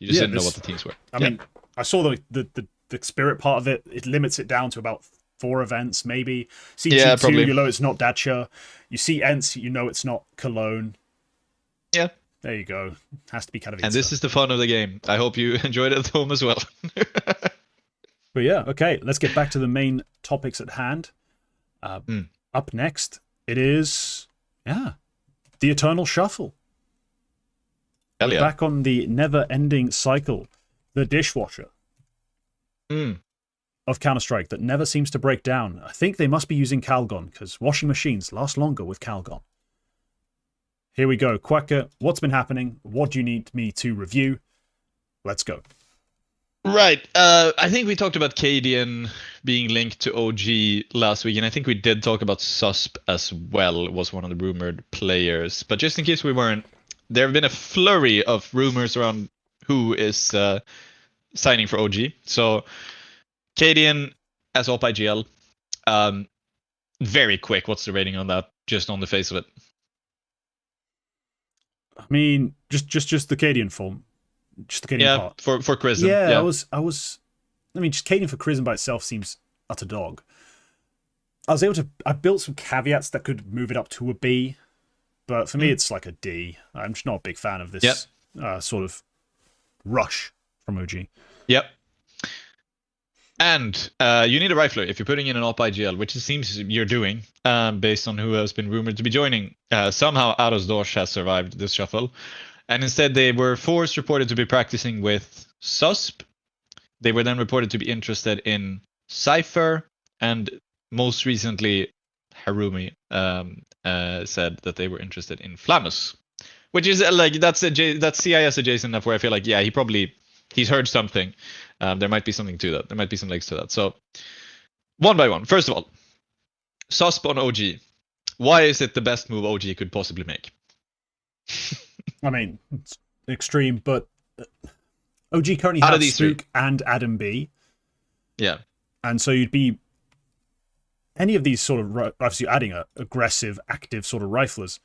You just didn't know what the teams were. I mean, I saw the Spirit part of it. It limits it down to about 4 events, maybe. See Yeah, G2, probably. you know it's not Dacia. You see Ents, you know it's not Cologne. Yeah. There you go. Has to be Katowice. And this is the fun of the game. I hope you enjoyed it at home as well. But yeah, okay, let's get back to the main topics at hand. Up next, it is, the Eternal Shuffle. Hell We're yeah. back on the never-ending cycle, the dishwasher of Counter-Strike that never seems to break down. I think they must be using Calgon, because washing machines last longer with Calgon. Here we go. Quacker, what's been happening? What do you need me to review? Let's go. Right. I think we talked about Cadian being linked to OG last week, and I think we did talk about Susp as well, was one of the rumored players. But just in case we weren't, there have been a flurry of rumors around who is signing for OG. So Cadian as op IGL. Very quick, what's the rating on that? Just on the face of it. I mean, just the Cadian form. Just the Cadian part. for Chrism. Yeah, I mean, just Cadian for Chrism by itself seems utter dog. I built some caveats that could move it up to a B, but for me, it's like a D. I'm just not a big fan of this sort of rush from OG. Yep. And you need a rifler if you're putting in an op IGL, which it seems you're doing, based on who has been rumored to be joining. Somehow Aros Dosh has survived this shuffle. And instead they were reported to be practicing with Susp. They were then reported to be interested in Cypher, and most recently Harumi said that they were interested in Flamus, which is like that's CIS adjacent enough where I feel like he's heard something. There might be something to that. There might be some legs to that. So one by one. First of all, Susp on OG. Why is it the best move OG could possibly make? I mean, it's extreme, but OG currently Out of has these Spook and Adam B. Yeah. And so you'd be any of these sort of, obviously adding a aggressive, active sort of riflers.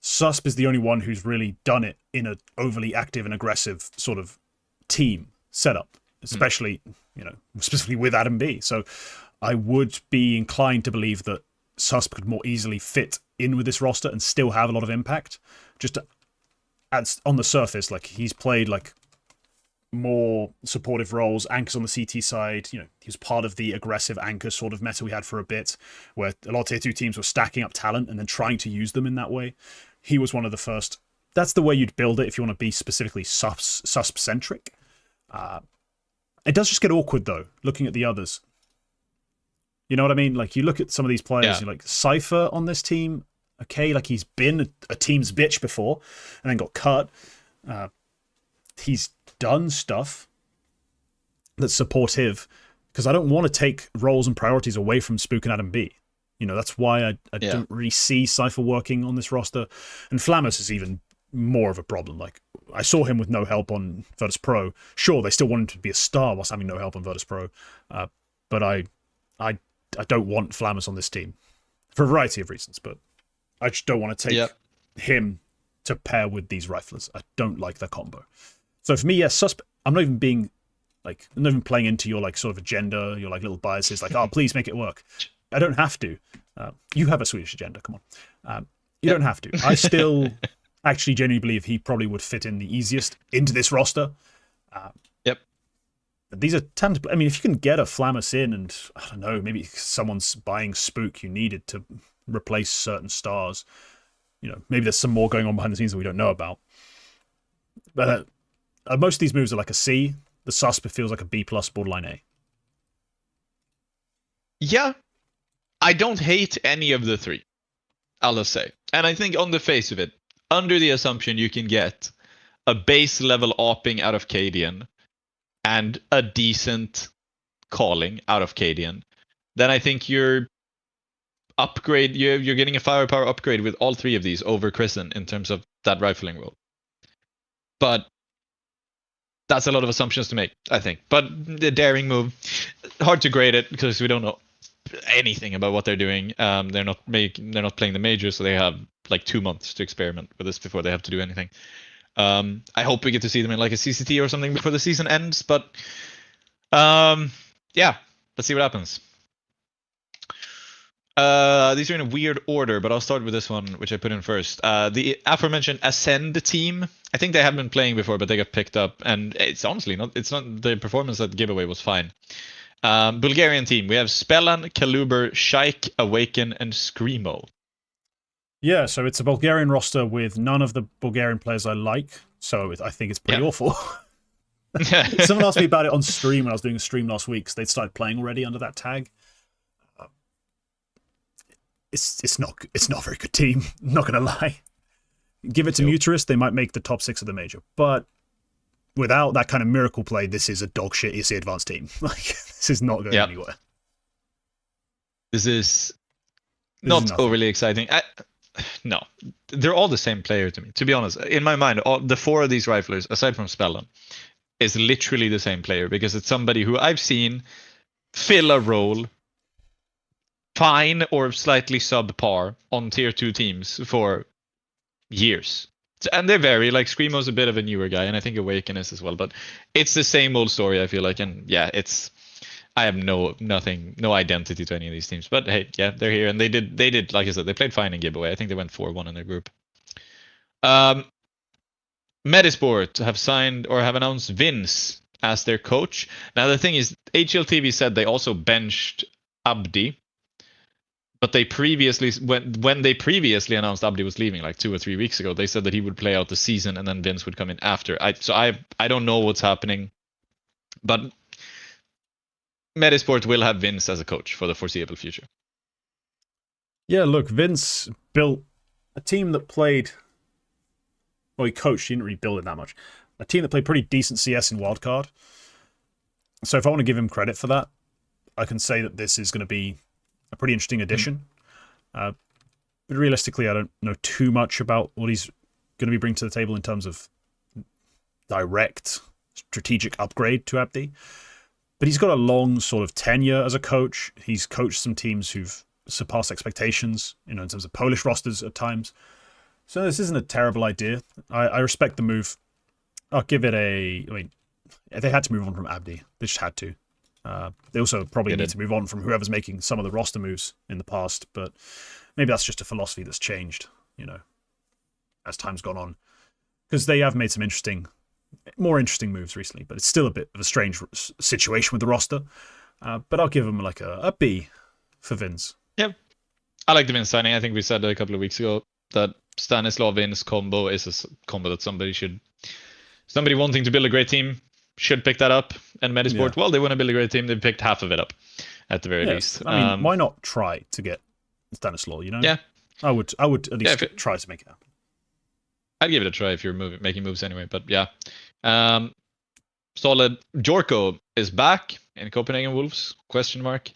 Susp is the only one who's really done it in an overly active and aggressive sort of team setup, especially, specifically with Adam B. So I would be inclined to believe that Susp could more easily fit in with this roster and still have a lot of impact. Just on the surface, like he's played like more supportive roles, anchors on the CT side. He was part of the aggressive anchor sort of meta we had for a bit, where a lot of tier 2 teams were stacking up talent and then trying to use them in that way. He was one of the first. That's the way you'd build it if you want to be specifically susp-centric. It does just get awkward though, looking at the others. You know what I mean? Like you look at some of these players, you're like Cypher on this team. okay, like he's been a team's bitch before and then got cut. He's done stuff that's supportive, because I don't want to take roles and priorities away from Spook and Adam B. You know, that's why I don't really see Cypher working on this roster. And Flamus is even more of a problem. Like, I saw him with no help on Virtus Pro. Sure, they still want him to be a star whilst having no help on Virtus Pro. But I don't want Flamus on this team for a variety of reasons. But I just don't want to take him to pair with these riflers. I don't like their combo. So for me, yes, I'm not even playing into your like sort of agenda, your like little biases, like, oh, please make it work. I don't have to. You have a Swedish agenda, come on. You don't have to. I still actually genuinely believe he probably would fit in the easiest into this roster. These are tangible. I mean, if you can get a Flamus in and, I don't know, maybe someone's buying Spook you needed to replace certain stars, you know, maybe there's some more going on behind the scenes that we don't know about. But most of these moves are like a C. The Susp feels like a B+, borderline A. Yeah. I don't hate any of the three, I'll just say. And I think on the face of it, under the assumption you can get a base level opping out of Cadian and a decent calling out of Cadian, then I think you're getting a firepower upgrade with all three of these over Chrisen in terms of that rifling role. But that's a lot of assumptions to make, I think. But the daring move, hard to grade it because we don't know anything about what they're doing. They're not playing the major, so they have like 2 months to experiment with this before they have to do anything. I hope we get to see them in like a CCT or something before the season ends. But yeah, let's see what happens. These are in a weird order, but I'll start with this one, which I put in first. The aforementioned Ascend team. I think they have been playing before, but they got picked up, and it's honestly not. It's not the performance at Giveaway was fine. Bulgarian team. We have Spellan, Kaluber, Shaik, Awaken, and Screamo. Yeah, so it's a Bulgarian roster with none of the Bulgarian players I like, so I think it's pretty awful. Someone asked me about it on stream when I was doing a stream last week, because they'd started playing already under that tag. It's not a very good team, I'm not going to lie. Give it to Muturist, they might make the top 6 of the major, but without that kind of miracle play, this is a dog shit EC advanced team. Like, this is not going anywhere. This is not overly exciting. No, they're all the same player to me. To be honest, in my mind, all the 4 of these riflers, aside from Spellan, is literally the same player, because it's somebody who I've seen fill a role fine or slightly subpar on tier 2 teams for years. And they vary. Like, Screamo's a bit of a newer guy, and I think Awaken is as well. But it's the same old story, I feel like. And yeah, I have no identity to any of these teams. But hey, yeah, they're here, and they did like I said, they played fine in Giveaway. I think they went 4-1 in their group. Medisport have signed or have announced Vince as their coach. Now the thing is, HLTV said they also benched Abdi. But they previously, when they previously announced Abdi was leaving, like 2 or 3 weeks ago, they said that he would play out the season and then Vince would come in after. I don't know what's happening, but Medisport will have Vince as a coach for the foreseeable future. Yeah, look, Vince built a team that played. Well, he coached. He didn't really build it that much. A team that played pretty decent CS in Wildcard. So if I want to give him credit for that, I can say that this is going to be a pretty interesting addition. But realistically, I don't know too much about what he's going to be bringing to the table in terms of direct strategic upgrade to Abdi. But he's got a long sort of tenure as a coach. He's coached some teams who've surpassed expectations, in terms of Polish rosters at times. So this isn't a terrible idea. I respect the move. I'll give it I mean, they had to move on from Abdi. They just had to. They also probably need to move on from whoever's making some of the roster moves in the past, but maybe that's just a philosophy that's changed, as time's gone on. Because they have made some more interesting moves recently, but it's still a bit of a strange situation with the roster. But I'll give them like a B for Vince. Yeah, I like the Vince signing. I think we said a couple of weeks ago that Stanislav-Vince combo is a combo that somebody wanting to build a great team should pick that up. And Medisport, well, they want to build a great team. They picked half of it up, at the very least. I mean, why not try to get Stanislav, Yeah, I would at least try to make it happen. I'd give it a try if you're making moves anyway. But yeah, solid. Jorko is back in Copenhagen Wolves? Question mark.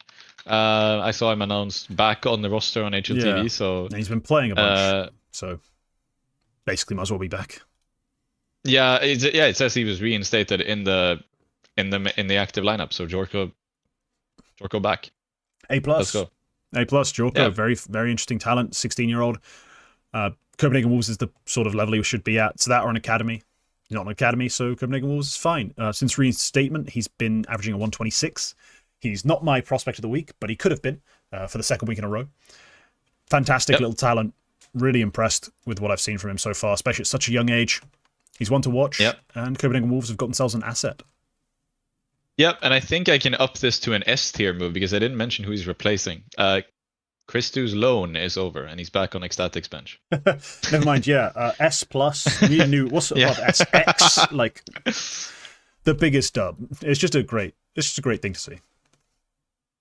I saw him announced back on the roster on HLTV. So and he's been playing a bunch. So basically, might as well be back. Yeah, it says he was reinstated in the active lineup. So Jorko back. A+. Let's go. A+, Jorko, Yeah. very, very interesting talent, 16-year-old. Copenhagen Wolves is the sort of level he should be at. So that or an academy. He's not an academy, so Copenhagen Wolves is fine. Since reinstatement, he's been averaging a 126. He's not my prospect of the week, but he could have been for the second week in a row. Fantastic little talent. Really impressed with what I've seen from him so far, especially at such a young age. He's one to watch, and Copenhagen Wolves have got themselves an asset. Yep, and I think I can up this to an S tier move because I didn't mention who he's replacing. Christu's loan is over, and he's back on Ecstatic's bench. Never mind, S+, we knew, what's above S? X, like, the biggest dub. It's just a great thing to see.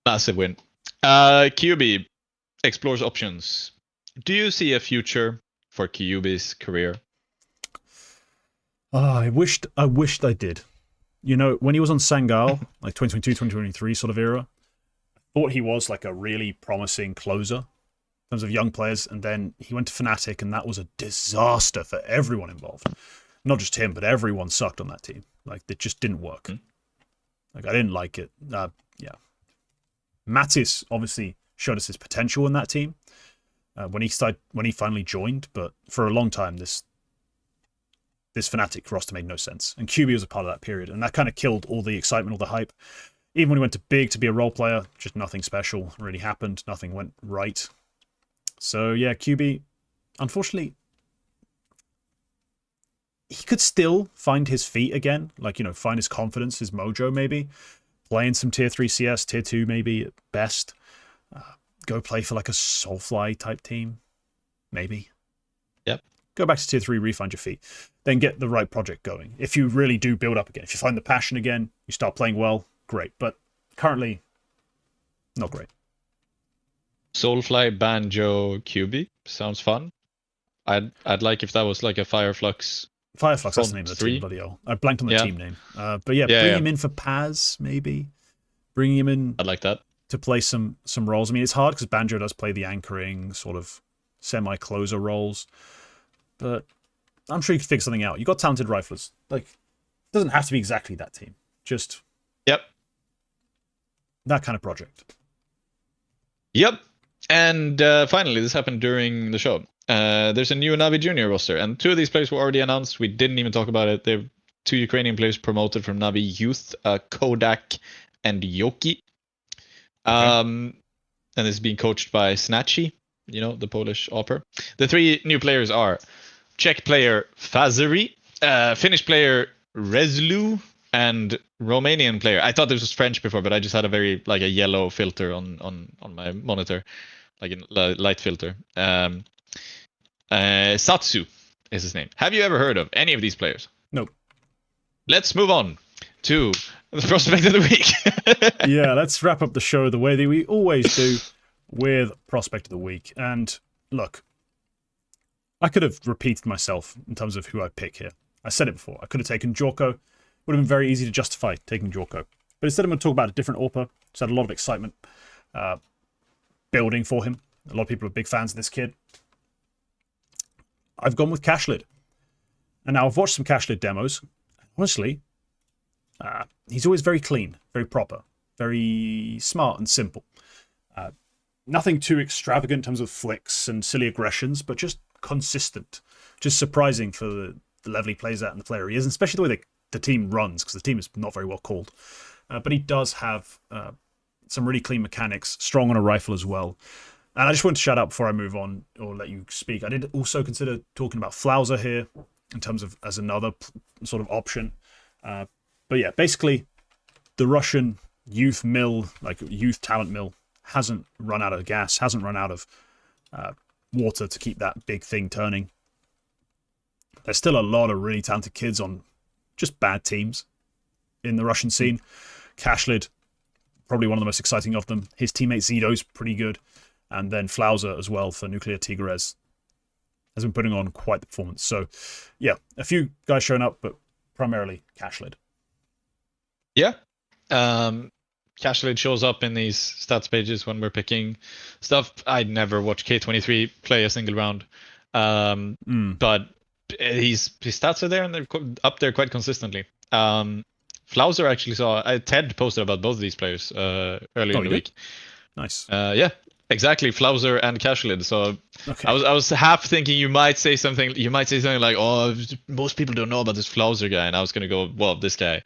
Massive win. QB explores options. Do you see a future for QB's career? I wished I did. You know, when he was on Sangal, like 2022, 2023 sort of era, I thought he was like a really promising closer in terms of young players, and then he went to Fnatic, and that was a disaster for everyone involved. Not just him, but everyone sucked on that team. Like, it just didn't work. Like, I didn't like it. Natus obviously showed us his potential in that team when he finally joined, but for a long time, this Fnatic roster made no sense. And QB was a part of that period. And that kind of killed all the excitement, all the hype. Even when he went to Big to be a role player, just nothing special really happened. Nothing went right. So, yeah, QB, unfortunately, he could still find his feet again. Like, you know, find his confidence, his mojo maybe. Play in some Tier 3 CS, Tier 2 maybe at best. Go play for like a Soulfly type team. Maybe. Yep. Go back to Tier 3, refine your feet. Then get the right project going. If you really do build up again, if you find the passion again, you start playing well, great. But currently, not great. Soulfly, Banjo, QB sounds fun. I'd like if that was like a Fireflux. Fireflux, that's the name of the team, bloody hell. I blanked on the team name. But yeah, bring him in for Paz, maybe. Bring him in. I'd like that. To play some roles. I mean, it's hard because Banjo does play the anchoring, sort of semi-closer roles. But I'm sure you could figure something out. You've got talented riflers. Like, it doesn't have to be exactly that team. Just that kind of project. Yep. And finally, this happened during the show. There's a new Navi Junior roster, and 2 of these players were already announced. We didn't even talk about it. They're 2 Ukrainian players promoted from Navi Youth, Kodak and Yoki. And this is being coached by Snatchy, you know, the Polish opera. The 3 new players are Czech player Fazery, Finnish player Rezlu, and Romanian player. I thought this was French before, but I just had a a yellow filter on my monitor, like a light filter. Satsu is his name. Have you ever heard of any of these players? Nope. Let's move on to the prospect of the week. Yeah, let's wrap up the show the way that we always do with prospect of the week. And look, I could have repeated myself in terms of who I pick here. I said it before. I could have taken Jorko. Would have been very easy to justify taking Jorko. But instead I'm going to talk about a different AWPer. Just had a lot of excitement building for him. A lot of people are big fans of this kid. I've gone with Cashlid. And now I've watched some Cashlid demos. Honestly, he's always very clean, very proper, very smart and simple. Nothing too extravagant in terms of flicks and silly aggressions, but just consistent. Just surprising for the level he plays at and the player he is, and especially the way the team runs, because the team is not very well called. But he does have some really clean mechanics, strong on a rifle as well. And I just want to shout out before I move on or let you speak. I did also consider talking about Flauser here in terms of as another sort of option. But yeah, basically the Russian youth mill, like youth talent mill, hasn't run out of gas, hasn't run out of water to keep that big thing turning. There's still a lot of really talented kids on just bad teams in the Russian scene. Cashlid, probably one of the most exciting of them. His teammate Zido's pretty good. And then Flauser as well for Nuclear Tigres has been putting on quite the performance. So, yeah, a few guys showing up, but primarily Cashlid. Yeah. Cashlid shows up in these stats pages when we're picking stuff. I'd never watch K23 play a single round. But his stats are there and they're up there quite consistently. Flauser actually saw Ted posted about both of these players earlier in the week. Nice. Yeah, exactly. Flauser and Cashlid. So okay. I was half thinking you might say something. You might say something like, "Oh, most people don't know about this Flauser guy," and I was gonna go, "Well, this guy."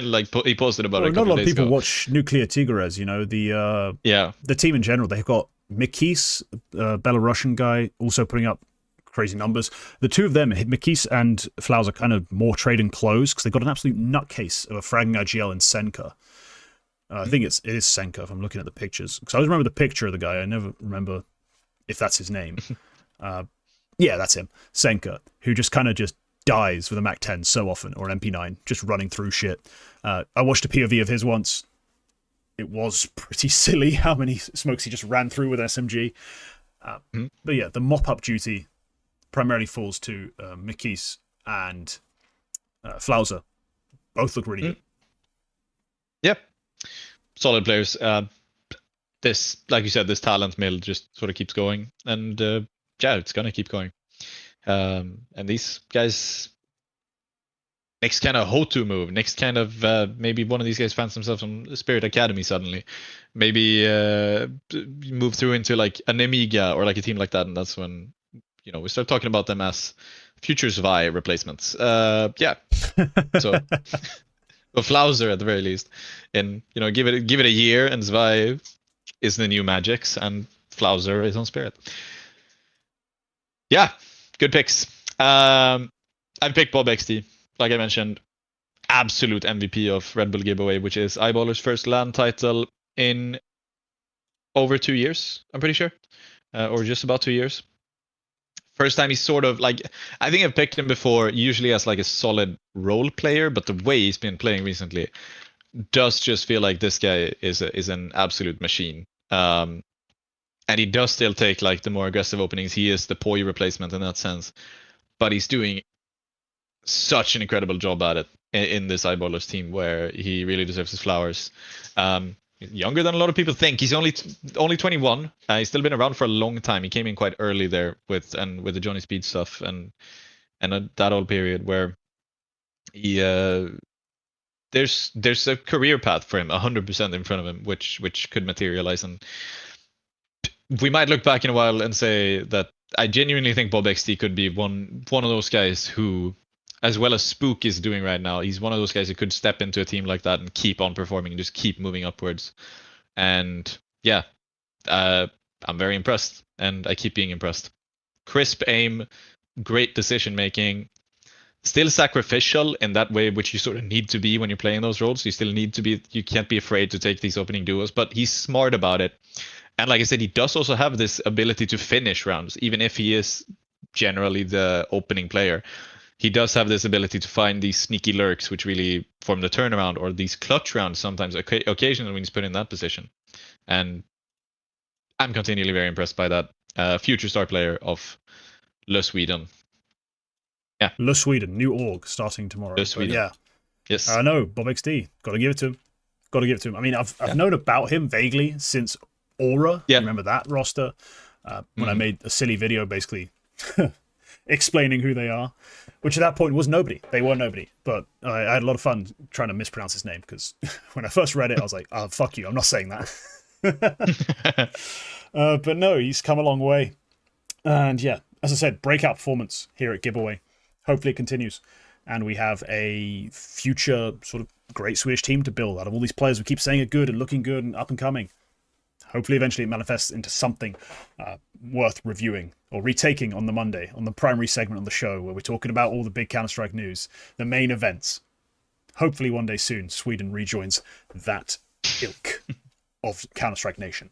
Like he posted about it. Not a lot of people watch Nuclear Tigres. You know the team in general. They've got Mikis, Belarusian guy, also putting up crazy numbers. The two of them, Mikis and Flowers, are kind of more trading clothes because they've got an absolute nutcase of a fragging IGL in Senka. I think it is Senka if I'm looking at the pictures. Because I always remember the picture of the guy. I never remember if that's his name. Yeah, that's him. Senka, who just dies with a Mac 10 so often, or an MP9, just running through shit. I watched a POV of his once. It was pretty silly how many smokes he just ran through with SMG. But yeah, the mop-up duty primarily falls to Mikis and Flauser. Both look really good. Yep. Solid players. This, like you said, this talent mill just sort of keeps going. And yeah, it's going to keep going. And these guys, next kind of HooXi move, next kind of maybe one of these guys finds themselves on Spirit Academy suddenly, maybe move through into like an Amiga or like a team like that, and that's when we start talking about them as future Zwei replacements. Yeah, so but Flauser at the very least, and give it a year, and Zwei is the new Magix, and Flauser is on Spirit. Yeah. Good picks. I picked Bob XD, like I mentioned, absolute MVP of Red Bull Gibaway, which is Eyeballer's first LAN title in over 2 years, I'm pretty sure, or just about 2 years. First time he's sort of like, I think I've picked him before, usually as like a solid role player, but the way he's been playing recently does just feel like this guy is an absolute machine. And he does still take like the more aggressive openings. He is the Poi replacement in that sense. But he's doing such an incredible job at it in this Eyeballers team where he really deserves his flowers. Younger than a lot of people think. He's only 21. He's still been around for a long time. He came in quite early there with the Johnny Speed stuff and that whole period where he there's a career path for him 100% in front of him, which could materialize. And we might look back in a while and say that I genuinely think Bob XD could be one of those guys who, as well as Spook is doing right now, he's one of those guys who could step into a team like that and keep on performing and just keep moving upwards. And yeah, I'm very impressed, and I keep being impressed. Crisp aim, great decision making, still sacrificial in that way, which you sort of need to be when you're playing those roles. You still need to be, you can't be afraid to take these opening duos, but he's smart about it. And like I said, he does also have this ability to finish rounds, even if he is generally the opening player. He does have this ability to find these sneaky lurks, which really form the turnaround, or these clutch rounds sometimes, occasionally when he's put in that position. And I'm continually very impressed by that. Future star player of Le Sweden. Yeah. Le Sweden, new org starting tomorrow. Le Sweden. Yeah. Yes. I know, Bob XD. Got to give it to him. I mean, I've known about him vaguely since Aura. Yeah. Remember that roster? When I made a silly video basically explaining who they are, which at that point was nobody. They were nobody. But I had a lot of fun trying to mispronounce his name because when I first read it, I was like, oh, fuck you. I'm not saying that. But no, he's come a long way. And yeah, as I said, breakout performance here at Gibaway. Hopefully it continues. And we have a future sort of great Swedish team to build out of all these players we keep saying are good and looking good and up and coming. Hopefully, eventually, it manifests into something worth reviewing or retaking on the Monday, on the primary segment on the show, where we're talking about all the big Counter-Strike news, the main events. Hopefully, one day soon, Sweden rejoins that ilk of Counter-Strike Nation.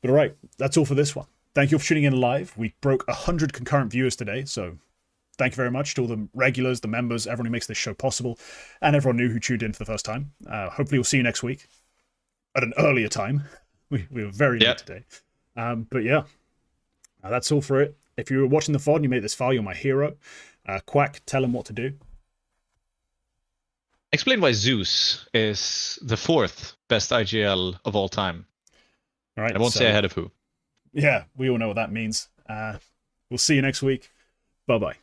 But all right, that's all for this one. Thank you all for tuning in live. We broke 100 concurrent viewers today, so thank you very much to all the regulars, the members, everyone who makes this show possible, and everyone new who tuned in for the first time. Hopefully, we'll see you next week at an earlier time. We were very late today. But yeah, that's all for it. If you were watching the VOD and you made it this far, you're my hero. Quack, tell him what to do. Explain why Zeus is the 4th best IGL of all time. All right. I won't say ahead of who. Yeah, we all know what that means. We'll see you next week. Bye-bye.